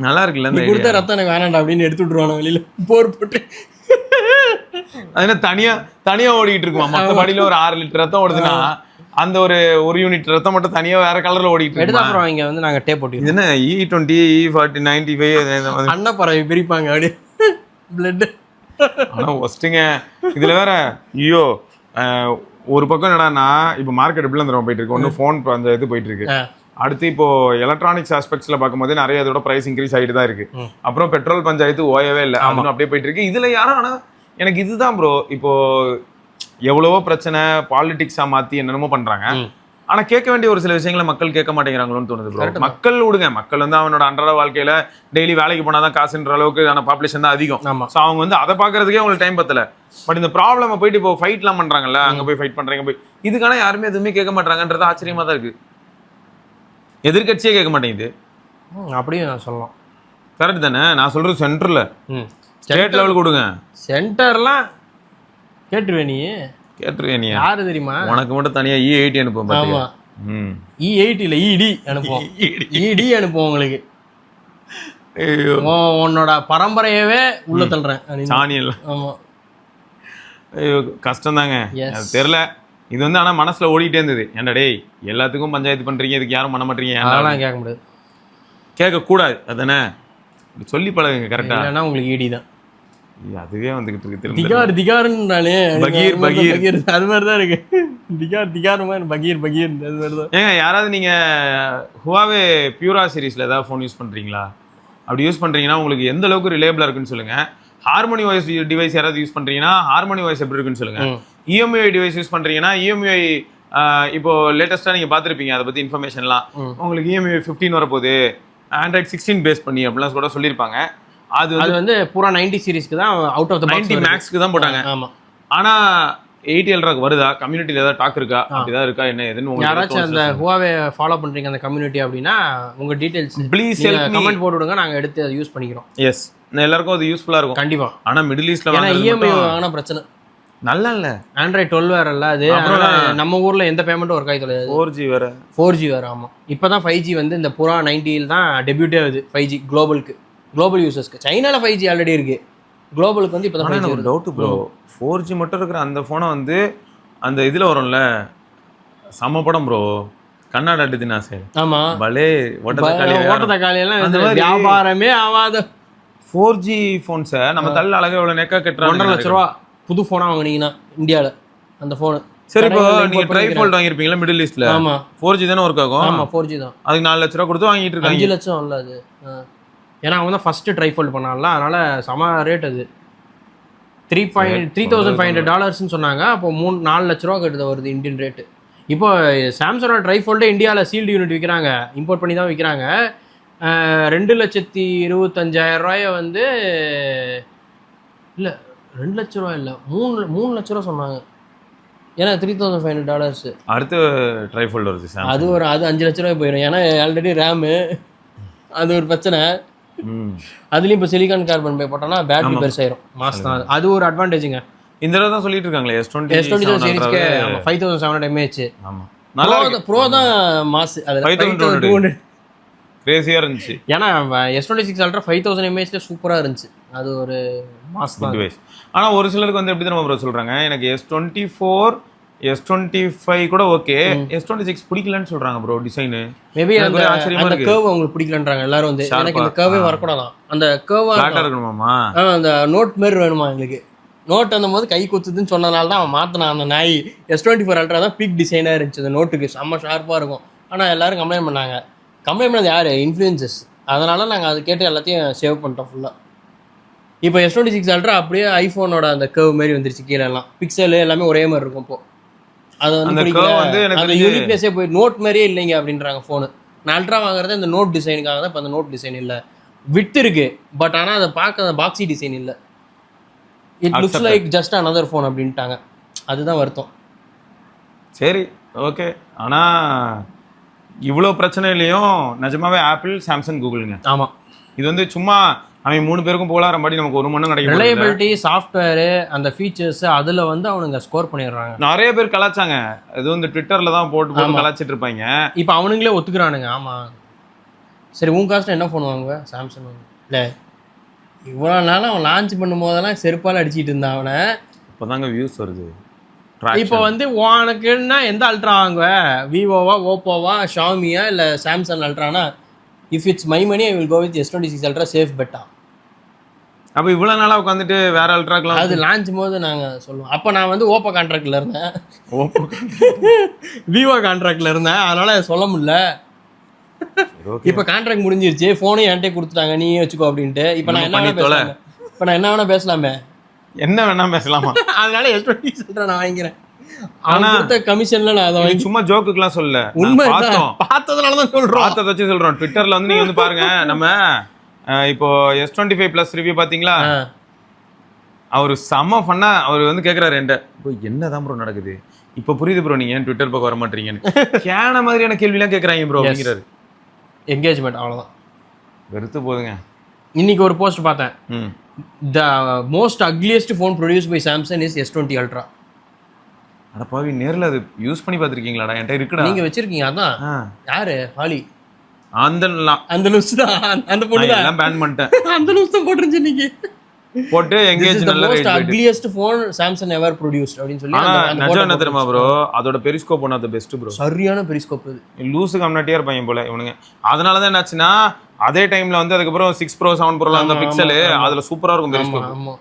நல்லா இருக்குல்ல நீ கொடுத்த ரத்தம் எனக்கு வேணாண்டா அப்படின்னு எடுத்து விட்டுருவானு வெளியில போர் போட்டு. அது தனியா ஓடிட்டு இருக்குமா? மத்த படியில ஒரு 6 லிட்டர் ரத்தம் ஓடுதுன்னா அந்த ஒரு யூனிட் ரத்தம் மட்டும் தனியா வேற கலர்ல ஓடிட்டு இருக்கு. அப்புறம் இங்க வந்து நாங்க டேப் போட்டு இது என்ன E20 E40 95 அன்னப்பறவை பிரிப்பாங்க அப்படியே பிளட். ஆனா ஒஸ்ட்டுங்க இதுல வேற. ஐயோ ஒரு பக்கம் என்னடான்னா இப்போ மார்க்கெட் எப்படிலாம் தரும் போயிட்டு இருக்கு. ஒன்று ஃபோன் அந்த இது போயிட்டு இருக்கு. அடுத்து இப்போ எலக்ட்ரானிக்ஸ் ஆஸ்பெக்ட்ஸ்ல பார்க்கும்போது நிறைய இதோட பிரைஸ் இன்க்ரீஸ் ஆகிட்டு தான் இருக்கு. அப்புறம் பெட்ரோல் பஞ்சாயத்து ஓயவே இல்லை, அப்படியே போயிட்டு இருக்கு. இதுல யாரும் ஆனா எனக்கு இதுதான் ப்ரோ, இப்போ எவ்வளவோ பிரச்சனை பாலிடிக்ஸா மாத்தி என்னென்னமோ பண்றாங்க. ஆனா கேட்க வேண்டிய ஒரு சில விஷயங்களை மக்கள் கேட்க மாட்டேங்கிறாங்களோன்னு தோணுது ப்ரோ. மக்கள் விடுங்க, மக்கள் வந்து அவனோட அன்றாட வாழ்க்கையில டெய்லி வேலைக்கு போனாதான் காசுன்ற அளவுக்கு பாப்புலேஷன் தான் அதிகம். ஸோ அவங்க வந்து அதை பாக்குறதுக்கே அவங்களுக்கு டைம் பத்தல. பட் இந்த ப்ராப்ளம் போயிட்டு இப்போ ஃபைட்லாம் பண்றாங்கல்ல, அங்க போய் ஃபைட் பண்றாங்க போய், இதுக்கான யாருமே எதுவுமே கேட்க மாட்டாங்கன்றது ஆச்சரியமா தான் இருக்கு. எதிர்கட்சியே கேட்க மாட்டேங்குது. அப்படியும் நான் சொல்லலாம். கரெக்ட் தானே? நான் சொல்றது சென்டர்ல ஸ்டேட் லெவல் கொடுங்க. சென்டர்லாம் கேட்டுருவே நீ கேட்டுருவேன் நீ யாரு தெரியுமா? உனக்கு மட்டும் தனியா E80 அனுப்புவோம் பாத்தியா? E80 இல்ல ED அனுப்புவோம். ED அனுப்புவோம் உங்களுக்கு. ஐயோ உன்னோட பரம்பரையவே உள்ள தள்ளுறேன் சாணியல். ஆமா ஐயோ கஷ்டம் தாங்க. அது தெரியல. இது வந்து ஆனா மனசுல ஓடிட்டே இருந்தது. ஏன்டா டேய் எல்லாத்துக்கும் பஞ்சாயத்து பண்றீங்க, இதுக்கு யாரும் பண்ண மாட்டீங்க? அதெல்லாம் கேட்க முடியாது, கேட்க கூடாது. அதானே சொல்லி பழகுங்க கரெக்டா. இல்லைன்னா உங்களுக்கு ED தான். அதுவே வந்துகிட்டு இருக்கு திரும்ப. திகார் திகார்னாலே பகீர் பகீர் அது மாதிரி தான் இருக்கு. திகார் திகார் மாதிரி பகீர் பகீர் அது மாதிரி தான். ஏங்க யாராவது நீங்க ஹுவாவே பியூரா சீரிஸ்ல ஏதாவது ஃபோன் யூஸ் பண்றீங்களா? அப்படி யூஸ் பண்றீங்கன்னா உங்களுக்கு எந்த அளவுக்கு ரிலேபிளா இருக்குன்னு சொல்லுங்க. ஹார்மோனி வாய்ஸ் டிவைஸ் யாராவது யூஸ் பண்றீங்கன்னா ஹார்மோனி வாய்ஸ் எப்படி இருக்குன்னு சொல்லுங்க. EMUI டிவைஸ் யூஸ் பண்றீங்கன்னா EMUI இப்போ லேட்டஸ்டா நீங்க பாத்திருப்பீங்க அதை பத்தி இன்ஃபர்மேஷன்லாம். உங்களுக்கு EMUI 15 வரப்போகுது, ஆண்ட்ராய்ட் 16 பேஸ் பண்ணி அப்படிலாம் கூட சொல்லியிருப்பாங்க. அது வந்து பூரா 90 சீரிஸ்க்கு தான் அவுட் ஆஃப் தி பாக்ஸ் 90 மேக்ஸ்க்கு தான் போட்டாங்க. ஆமா. ஆனா 80 அல்ட்ராக்கு வருதா? கம்யூனிட்டில ஏதாவது டாக் இருக்கா? அப்படிதான் இருக்கா என்ன ஏதுன்னு உங்களுக்கு யாராச்சும் அந்த Huawei ஃபாலோ பண்றீங்க அந்த கம்யூனிட்டி அப்படின்னா உங்க டீடைல்ஸ் ப்ளீஸ் கமெண்ட் போட்டு விடுங்க, நாங்க எடுத்து அதை யூஸ் பண்ணிக்கிறோம். எஸ் எல்லாருக்கும் அது யூஸ்ஃபுல்லா இருக்கும் கண்டிப்பா. ஆனா மிடில் ஈஸ்ட்ல ஏன்னா EMI வாங்கினா பிரச்சனை. நல்லா இல்ல ஆண்ட்ராய்ட் 12 வேற இல்ல அது. நம்ம ஊர்ல எந்த பேமெண்ட்டும் ஒர்க் ஆகி தொலையாது. 4G வேற 4G வேற. ஆமா இப்பதான் 5G வந்து இந்த புறா 90 தான் டெபியூட்டே ஆகுது 5G குளோபலுக்கு, குளோபல் யூசர்ஸ்க்கு. சைனால 5G ஆல்ரெடி இருக்கு, குளோபலுக்கு வந்து இப்பதான் 5G ஒரு டவுட் ப்ரோ. 4G மட்டும் இருக்கிற அந்த போனை வந்து அந்த இதுல வரும்ல சம படம் ப்ரோ, கண்ணாடி அடிதுனா சார். ஆமா பலே ஓட்ட தக்காளி எல்லாம் அந்த வியாபாரமே ஆகாத 4G போன்ஸை நம்ம தள்ள அழகா இவ்வளவு நெக்கா கட்டுறாங்க. 1.5 லட்ச ரூபா புது போனா வாங்குனீங்கன்னா இந்தியால அந்த போன். சரி இப்போ நீங்க ட்ரைஃபோல்ட் வாங்கிருப்பீங்களா மிடில் ஈஸ்ட்ல? ஆமா 4G தானே ஒர்க் ஆகும். ஆமா 4G தான். அதுக்கு 4 லட்ச ரூபா கொடுத்து வாங்கிட்டு இருக்காங்க. 5 லட்சம் இல்ல அது. ஏன்னா அவங்க தான் ஃபர்ஸ்ட் ட்ரைஃபோல்ட் பண்ணாங்கல, அதனால சம ரேட் அது. $3,500 சொன்னாங்க. அப்போ 4 லட்ச ரூபா கிட்ட வருது இந்தியன் ரேட்டு. இப்போ சாம்சங்கோட ட்ரைஃபோல்டே இந்தியாவில் சீல்டு யூனிட் விற்கிறாங்க, இம்போர்ட் பண்ணி தான் விற்கிறாங்க. 2,25,000 வந்து இல்லை 2 லட்ச ரூபா இல்லை 3 லட்ச ரூபா சொன்னாங்க. ஏன்னா $3,500 அடுத்து ட்ரைஃபோல்ட் வருது. அது 5 லட்ச ரூபாய் போயிடும். ஏன்னா ஆல்ரெடி ரேமு அது ஒரு பிரச்சனை. அதுலயும் இப்போ சிலிகான் கார்பன் பை போட்டோம்னா பேட்டரி பெருசாயிரும். மாஸ் தான் அது ஒரு அட்வான்டேஜுங்க. இந்த தடவை தான் சொல்லிட்டு இருக்காங்களே S20 சீரிஸ்க்கு 5700 mAh. ஆமா நல்லா இருக்கு. ப்ரோ தான் மாஸ். அது 5200 கிரேசியா இருந்துச்சு. ஏன்னா S26 Ultra 5000 mAh சூப்பரா இருந்துச்சு. அது ஒரு மாஸ் தான் டிவைஸ். ஆனா ஒரு சிலருக்கு வந்து எப்படி தெரியுமா ப்ரோ சொல்றாங்க, எனக்கு S24 S25 கூட ஓகே, S26 பிடிக்கலன்னு சொல்றாங்க ப்ரோ டிசைன். மேபி அந்த கர்வ் உங்களுக்கு பிடிக்கலன்றாங்க எல்லாரும். வந்து எனக்கு இந்த கர்வே வரக்கூடாதான், அந்த கர்வா இருக்கணுமாமா, அந்த நோட் மாதிரி வேணுமா எங்களுக்கு. நோட் அந்த போது கை குத்துதுன்னு சொன்னனால தான் அவன் மாற்றினான் அந்த நாய். S24 Ultra தான் பிக் டிசைனாக இருந்துச்சு, அந்த நோட்டுக்கு செம்ம ஷார்ப்பாக இருக்கும். ஆனால் எல்லாரும் கம்ப்ளைண்ட் பண்ணாங்க. கம்ப்ளைண்ட் பண்ணது யார்? இன்ஃப்ளூயன்சஸ். அதனால நாங்கள் அது கேட்டு எல்லாத்தையும் சேவ் பண்ணிட்டோம் ஃபுல்லாக. இப்போ S26 Ultra அப்படியே ஐஃபோனோட அந்த கர்வ் மாதிரி வந்துருச்சு. கீழே எல்லாம் பிக்சல் எல்லாமே ஒரே மாதிரி இருக்கும். இப்போ அது வந்து அந்த யூனிக்னஸே போய் நோட் மாதிரியே இல்லைங்க அப்படின்றாங்க ஃபோனு. நான் அல்ட்ரா வாங்குறது இந்த நோட் டிசைனுக்காக தான். இப்போ அந்த நோட் டிசைன் இல்லை, விட்டு இருக்கு, பட் ஆனால் அதை பார்க்க அந்த பாக்ஸி டிசைன் இல்லை. It looks like just another phone அப்படின்ட்டாங்க. அதுதான் வருத்தம். சரி ஓகே. ஆனால் இவ்வளோ பிரச்சனையிலையும் நிஜமாவே ஆப்பிள், சாம்சங், கூகுளுங்க. ஆமாம் இது வந்து சும்மா அவன் 3 பேருக்கும் போலாற மாதிரி நமக்கு 1 மணி நேரம் கிடைக்கும். ரிலையபிலிட்டி, சாஃப்ட்வேரு, அந்த ஃபீச்சர்ஸ் அதில் வந்து அவனுங்க ஸ்கோர் பண்ணிடுறாங்க. நிறைய பேர் கலாச்சாங்க. அது வந்து ட்விட்டரில் தான் போட்டு கலாச்சிட்டு இருப்பாங்க. இப்போ அவனுங்களே ஒத்துக்கிறானுங்க. ஆமாம் சரி உன் காஸ்ட்டில் என்ன ஃபோன் வாங்குவேன்? சாம்சங் இல்லை. இவ்வளோ நாளும் அவன் லான்ச் பண்ணும் போதெல்லாம் செருப்பால் அடிச்சிட்டு இருந்தான் அவனை. இப்போ தாங்க வியூஸ் வருது. இப்போ வந்து உனக்குன்னா எந்த அல்ட்ரா வாங்குவேன்? விவோவா, ஓப்போவா, ஷாமியா இல்லை சாம்சங் அல்ட்ரானா? If it's my money I will go with S26 Ultra safe பெட்டா. அப்போ இவ்வளோ நாளாக உட்காந்துட்டு வேற அல்ட்ராக்கெலாம் அது லான்ச் போது நாங்கள் சொல்லுவோம். அப்போ நான் வந்து ஓப்போ கான்ட்ராக்டில் இருந்தேன், விவோ கான்ட்ராக்டில் இருந்தேன், அதனால் சொல்ல முடியல. இப்போ கான்ட்ராக்ட் முடிஞ்சிருச்சு, ஃபோனையும் என்கிட்ட கொடுத்துட்டாங்க, நீயே வச்சுக்கோ அப்படின்ட்டு. இப்போ நான் என்ன பேசலாம்? இப்போ நான் என்ன வேணா பேசலாமே, என்ன வேணா பேசலாமா? அதனால S26 Ultra நான் வாங்கிக்கிறேன். ஆனா கமிஷன்ல நான் அதை வாங்கி சும்மா ஜோக்குக்குலாம் சொல்லல, உண்மை பார்த்ததுனால தான் சொல்றோம். பார்த்தத வச்சு சொல்றோம். ட்விட்டர்ல வந்து நீங்க வந்து பாருங்க, நம்ம இப்போ S25 Plus ரிவ்யூ பாத்தீங்களா? அவரு செம்ம ஃபன்னா அவர் வந்து கேக்குறாரு என்கிட்ட, இப்போ என்னதான் ப்ரோ நடக்குது, இப்போ புரியுது ப்ரோ நீங்க ஏன் ட்விட்டர் பக்கம் வர மாட்டீங்கன்னு. கேன மாதிரியான கேள்விலாம் கேட்குறாங்க ப்ரோ அப்படிங்கிறாரு. என்கேஜ்மெண்ட் அவ்வளோதான், வெறுத்து போதுங்க. இன்னைக்கு ஒரு போஸ்ட் பார்த்தேன், the most ugliest phone produce by Samsung is S20 Ultra. அட பாவி, நேர்ல அது யூஸ் பண்ணி பார்த்திருக்கீங்களாடா? என்கிட்ட இருக்குடா. நீங்க வச்சிருக்கீங்க? அதான் யாரு ஹாலி? அந்த லூஸ் தான், அந்த பொண்ணு தான். எல்லாம் பேன் பண்ணிட்டேன். அந்த லூஸ் தான் போட்டுருந்துச்சு நீங்க. போட்டு எங்கேஜ் நல்ல rate. ugliest phone Samsung ever produced அப்படினு சொல்லி நஜா என்ன தெரியுமா ப்ரோ, அதோட periscope one of the best bro. சரியான பெரிஸ்கோப் இது. லூஸ் கம்னாட்டியா இருப்பாங்க போல இவனுங்க. அதனால தான் என்னாச்சுன்னா அதே டைம்ல வந்து அதுக்கு அப்புறம் 6 Pro 7 Pro அந்த பிக்சல் அதுல சூப்பரா இருக்கும் பெரிஸ்கோப். ஆமா.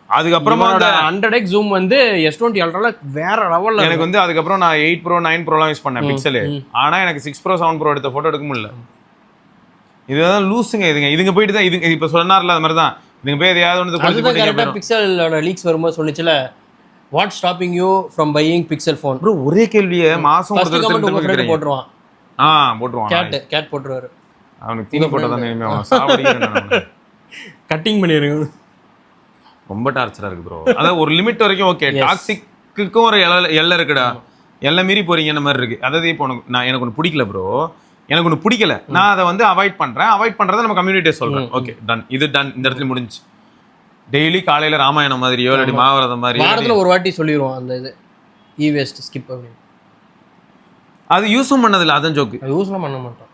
அதுக்கப்புறமா அந்த 100x ஜூம் வந்து S20 அல்ட்ரால வேற லெவல்ல. எனக்கு வந்து அதுக்கப்புறம் நான் 8 Pro 9 Pro யூஸ் பண்ணேன் பிக்சல். ஆனா எனக்கு 6 Pro 7 Pro எடுத்த போட்டோ எடுக்க முடியல. இதுதான் லூசுங்க இதுங்க போயிட்டு தான் இது இப்ப சொன்னார்ல அது மாதிரி தான். நீங்க போய் எதையாவது ஒன்று குளிச்சு போட்டு கரெக்ட்டா பிக்சலோட லீக்ஸ் வரும்போது சொல்லுச்சுல, what stopping you from buying Pixel phone. Bro ஒரே கேள்வியே மாசம் ஒரு தடவை போட்டுருவான். போட்டுருவான். கேட் போட்டுருவாரு. அவனுக்கு தீனி போட்டா தான் இனிமே அவன் சாவடிக்கிறான். கட்டிங் பண்ணிருங்க. ரொம்ப டார்ச்சரா இருக்கு ப்ரோ. அதாவது ஒரு லிமிட் வரைக்கும் ஓகே, டாக்ஸிக்குக்கும் ஒரு எல்லை இருக்குடா. எல்லை மீறி போறீங்க மாதிரி இருக்கு. அதாவது இப்போ எனக்கு ஒன்று பிடிக்கல ப்ரோ, எனக்கு ஒன்று பிடிக்கல, நான் அதை வந்து அவாய்ட் பண்றேன். அவாய்ட் பண்றதை நம்ம கம்யூனிட்டியை சொல்றேன். ஓகே டன், இது டன், இந்த இடத்துல முடிஞ்சு. டெய்லி காலையில ராமாயணம் மாதிரியோ இல்லாட்டி மகாபாரதம் மாதிரி வாரத்துல ஒரு வாட்டி சொல்லிடுவோம் அந்த இது வேஸ்ட் ஸ்கிப் அப்படின்னு. அது யூஸும் பண்ணதில்லை, அதான் ஜோக்கு. அது யூஸ்லாம் பண்ண மாட்டோம்.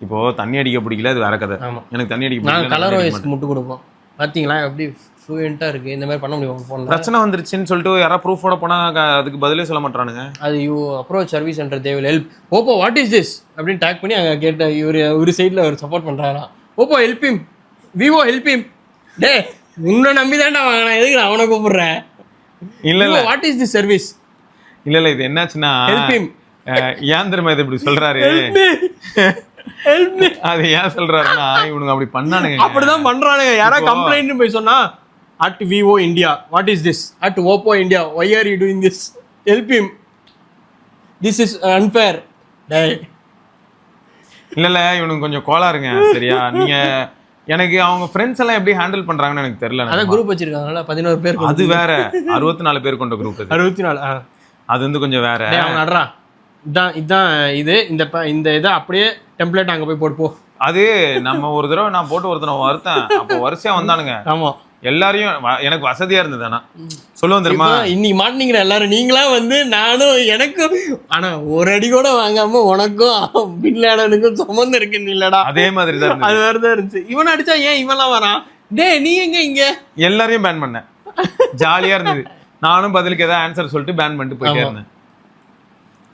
இப்போ தண்ணி அடிக்க பிடிக்கல, அது வேற கதை. எனக்கு தண்ணி அடிக்க பிடிக்கல, கலர் வாய்ஸ் முட்டு கொடுப்போம். பாத்தீங்களா எப்படி ஃப்ளூயண்டா இருக்கு. இந்த மாதிரி பண்ண முடியும் ஃபோன். பிரச்சனை வந்துருச்சுன்னு சொல்லிட்டு யாராவது ப்ரூஃபோட போனா அதுக்கு பதிலே சொல்ல மாட்டானுங்க. அது you approach service centre, they will help. Oppo what is this அப்படின்னு டேக் பண்ணி அங்க கேட்ட ஒரு சைடுல அவர் சப்போர்ட் பண்றாராம். Oppo help him, Vivo help him. டே உன்னை நம்பி தான்டா வாங்கினேன், எதுக்கு நான் அவனை கூப்பிடுறேன்? இல்ல வாட் இஸ் திஸ் சர்வீஸ்? இல்ல இது என்னாச்சுன்னா ஹெல்ப் ஹிம். ஏன் தெரியுமா இது இப்படி சொல்றாரு? அது ஏன் சொல்றாருன்னா இவனுங்க அப்படி பண்ணானுங்க, அப்படிதான் பண்றானுங்க. யாரா கம்ப்ளைண்ட் போய் சொன்னா at Vivo India, what is this? At Oppo India, why are you doing this? Help him, this is unfair. இல்ல இவனுக்கு கொஞ்சம் கோளாருங்க. சரியா, நீங்க எனக்கு அவங்க ஃப்ரெண்ட்ஸ் எல்லாம் எப்படி ஹேண்டில் பண்றாங்கன்னு எனக்கு தெரியல. அதான் குரூப் வச்சிருக்காங்கல்ல 11 பேர். அது வேற 64 பேர் கொண்ட குரூப். 64. அது வந்து கொஞ்சம் வேற. அவன் நடுறா இதான் இது இந்த இதை அப்படியே டெம்ப்ளேட் அங்க போய் போட்டு போ. அது நம்ம ஒரு தடவை நான் போட்டு ஒருத்தனை வருத்தேன், அப்போ வரிசையா வந்தானுங்க. ஆமா, எல்லாரையும் எனக்கு வசதியா இருந்தது. ஆனா சொல்லுவோம் தெரியுமா, இன்னைக்கு மாட்டினீங்க எல்லாரும் நீங்களா வந்து நானும் எனக்கும். ஆனா ஒரு அடி கூட வாங்காம உனக்கும் பின்லாடனுக்கும் சம்பந்தம் இருக்குன்னு இல்லடா. அதே மாதிரி தான் அது வேறதான் இருந்துச்சு. இவன் அடிச்சா ஏன் இவன்லாம் வரான்? டே நீ எங்க இங்க? எல்லாரையும் பேன் பண்ணேன். ஜாலியா இருந்தது. நானும் பதிலுக்கு ஏதாவது ஆன்சர் சொல்லிட்டு பேன் பண்ணிட்டு போயிட்டே இருந்தேன்.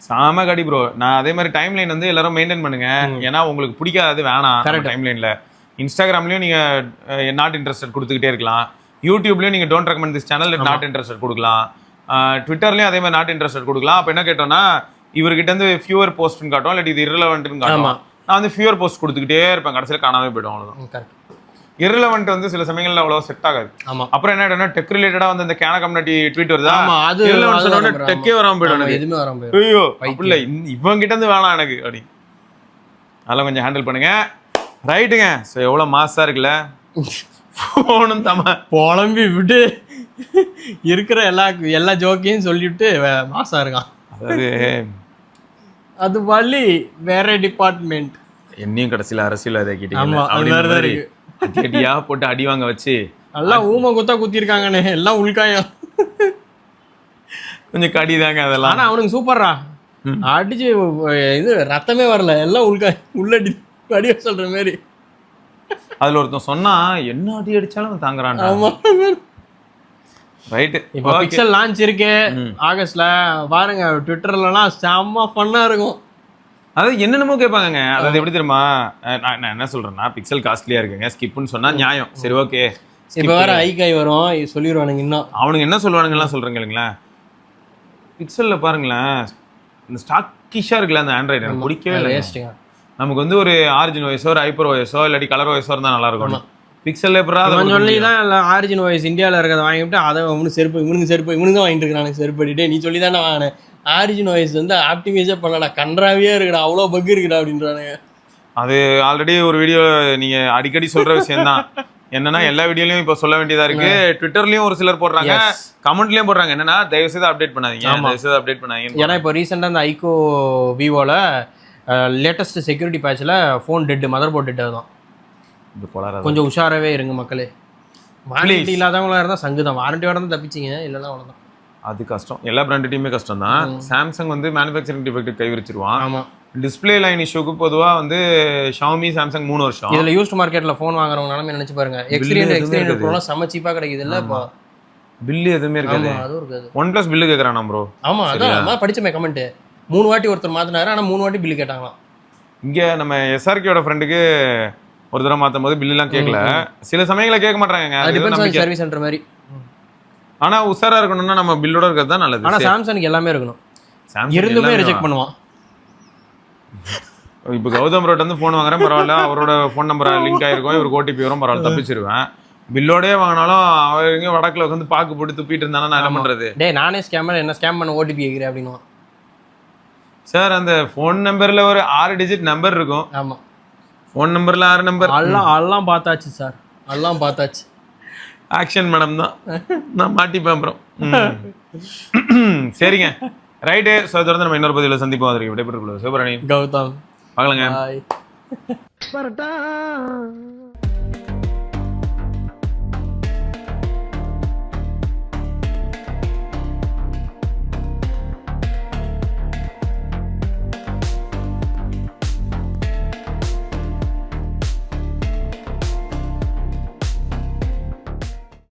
சாம கடி ப்ரோ. நான் அதே மாதிரி டைம் லைன் வந்து எல்லாரும் மெயின்டைன் பண்ணுங்க. ஏன்னா உங்களுக்கு பிடிக்காது வேணாம். டைம் லைன்ல இன்ஸ்டாகிராம்லயும் நீங்க நாட் இன்ட்ரெஸ்டட் கொடுத்துக்கிட்டே இருக்கலாம். யூடியூப்லயும் நீங்க don't recommend this channel not interested கொடுக்கலாம். ட்விட்டர்லயும் அதே மாதிரி நாட் இன்ட்ரெஸ்டட் கொடுக்கலாம். அப்ப என்ன கேட்டோம்னா இவர்கிட்ட இருந்து ஃபியூவர் போஸ்ட்னு காட்டும், இல்லாட்டி இது இரலவெண்ட்னு காட்டும். நான் வந்து ஃபியூவர் போஸ்ட் கொடுத்துக்கிட்டே இருப்பேன், கடைசியில் காணாமே போயிடும். அவ்வளவுதான். இரலவெண்ட் வந்து சில சமயங்கள்ல அவ்வளவு செட் ஆகாது. அப்புறம் என்ன ஆயிடும்னா டெக் ரிலேட்டடா வந்து இந்த கேன கம்யூனிட்டி ட்வீட் வருதா, இரலவெண்ட் சொன்னோட டெக்கே வராம போயிடும். ஐயோ இல்ல இவங்க கிட்ட இருந்து வேணாம் எனக்கு அப்படி. அதெல்லாம் கொஞ்சம் ஹேண்டில் பண்ணுங்க. ரைட்டுங்க. ஸோ எவ்வளோ மாசா இருக்குல்ல போனும் தம்ம புலம்பி விட்டு இருக்கிற எல்லா ஜோக்கையும் சொல்லிவிட்டு மாசா இருக்கான். அதாவது அது வள்ளி வேற டிபார்ட்மெண்ட். என்னையும் கடைசியில் அரசியல் அதை கேட்டீங்க அடியா போட்டு அடி வாங்க வச்சு எல்லாம் ஊமை குத்தா குத்திருக்காங்கன்னு எல்லாம் உள்காயம் கொஞ்சம் கடி தாங்க அதெல்லாம். ஆனா அவனுக்கு சூப்பர்ரா, அடிச்சு இது ரத்தமே வரல, எல்லாம் உள்ளடி அடி சொல்ற மாதிரி. அதுல ஒருத்தன் சொன்னா என்ன அடி அடிச்சாலும் தாங்குறான். ரைட்டு. இப்போ பிக்சல் லான்ச் இருக்கு ஆகஸ்ட்ல பாருங்க. ட்விட்டர்லாம் செம்ம ஃபன்னா இருக்கும். அதாவது என்னென்னமோ கேட்பாங்க. அதாவது எப்படி தெரியுமா, நான் என்ன சொல்றேன்னா பிக்சல் காஸ்ட்லியா இருக்குங்க, ஸ்கிப்னு சொன்னா நியாயம். சரி ஓகே, இப்போ வேற ஐக்காய் வரும் சொல்லிடுவானுங்க. இன்னும் அவனுங்க என்ன சொல்லுவானுங்கலாம் சொல்றேங்க இல்லைங்களா. பிக்சல்ல பாருங்களேன் இந்த ஸ்டாக்கிஷா இருக்குல்ல அந்த ஆண்ட்ராய்டு எனக்கு பிடிக்கவே இல்லை. நமக்கு வந்து ஒரு ஆரிஜின் ஓஎஸோ ஒரு ஹைப்பர் ஓஎஸோ இல்லாட்டி கலர் ஓஎஸோ இருந்தால் நல்லா இருக்கும். பிக்சல்ல சொல்லி தான் ஆரிஜின் ஓஎஸ் இந்தியாவில் இருக்கிறத வாங்கிட்டு அதை இவனுக்கு செருப்பு இவனுக்கு தான் வாங்கிட்டு இருக்கானுங்க செருப்படிட்டு. நீ சொல்லி தானே வாங்கினேன். ஆரிஜின் ஓஎஸ் வந்து ஆப்டிமைஸே பண்ணலடா, கன்றாவியே இருக்குடா, அவ்வளோ பக் இருக்குடா அப்படின்றானுங்க. அது ஆல்ரெடி ஒரு வீடியோ நீங்க அடிக்கடி சொல்ற விஷயம் தான். என்னன்னா எல்லா வீடியோலயும் இப்போ சொல்ல வேண்டியதா இருக்கு. ட்விட்டர்லயும் ஒரு சிலர் போடுறாங்க, கமெண்ட்லயும் போடுறாங்க. என்னன்னா தயவு செய்து அப்டேட் பண்ணாதீங்க, தயவு செய்து அப்டேட் பண்ணாதீங்க. ஏன்னா இப்போ ரீசெண்டாக அந்த ஐகோ விவோல லேட்டஸ்ட் செக்யூரிட்டி பேட்சில் phone dead, motherboard dead தான். கொஞ்சம் உஷாராகவே இருங்க மக்களே. வாரண்டி இல்லாதவங்களா இருந்தால் சங்கு தான். வாரண்டி தான் தப்பிச்சிங்க, இல்லைன்னா அவ்வளோதான். அது கஷ்டம், எல்லா பிராண்டட்டையுமே கஷ்டம் தான். சாம்சங் வந்து மேனுஃபேக்சரிங் டிஃபெக்ட் கை விரிச்சிருவான். ஆமாம். டிஸ்பிளே லைன் இஷ்யூக்கு பொதுவாக வந்து ஷாமி சாம்சங் 3 வருஷம். இதில் யூஸ்ட் மார்க்கெட்டில் ஃபோன் வாங்குறவங்க நிலமே நினச்சி பாருங்க. எக்ஸ்பீரியன்ஸ் ப்ரோலாம் செம்ம சீப்பாக கிடைக்குது இல்லை இப்போ. பில்லு எதுவுமே இருக்காது. அதுவும் இருக்காது. OnePlus பில்லு கேட்குறானா ப்ரோ? ஆமாம், அதான் படிச்சமே கமெண்ட். 3 வாட்டி ஒருத்தர் மாற்றினாரு, ஆனால் 3 வாட்டி பில்லு கேட்டாங்களாம். இங்கே நம்ம SRKயோட ஃப்ரெண்டுக்கு ஒரு தடவை மாற்றும் போது பில்லுலாம் கேட்கல. சில சமயங்களில் கேட்க மாட்டாங்க. சர்வீஸ் சென்டர் மாதிரி. ஆனால் உஷாராக இருக்கணும்னா நம்ம பில்லோட இருக்கிறது தான் நல்லது. ஆனால் சாம்சங் எல்லாமே இருக்கணும். இருந்துமே ரிஜெக்ட் பண்ணுவான். இப்போ கௌதம் ரோட் வந்து ஃபோன் வாங்குறேன் பரவாயில்ல, அவரோட ஃபோன் நம்பர் லிங்க் ஆயிருக்கும், இவருக்கு OTP வரும், பரவாயில்ல தப்பிச்சிருவேன். பில்லோடே வாங்கினாலும் அவங்க வடக்கில் வந்து பாக்கு போட்டு துப்பிட்டு இருந்தானா நான் என்ன பண்ணுறது? நானே ஸ்கேமர், என்ன ஸ்கேம் பண்ண OTP கேட்குறேன் அப்படின்னு. சார் அந்த ஃபோன் நம்பரில் ஒரு 6 டிஜிட் நம்பர் இருக்கும். ஆமாம், ஃபோன் நம்பரில் 6 நம்பர். எல்லாம் பார்த்தாச்சு சார், எல்லாம் பார்த்தாச்சு. ஆக்ஷன் மேடம் தான், நான் மாட்டிப்பேன் அப்புறம். சரிங்க, ரைட்டு. ஸோ தொடர்ந்து நம்ம இன்னொரு பதிவில் சந்திப்போம். அதற்கு விடைபெற்றுக் கொள்வோம். சிவபரணி, கௌதம், பார்க்கலாங்க.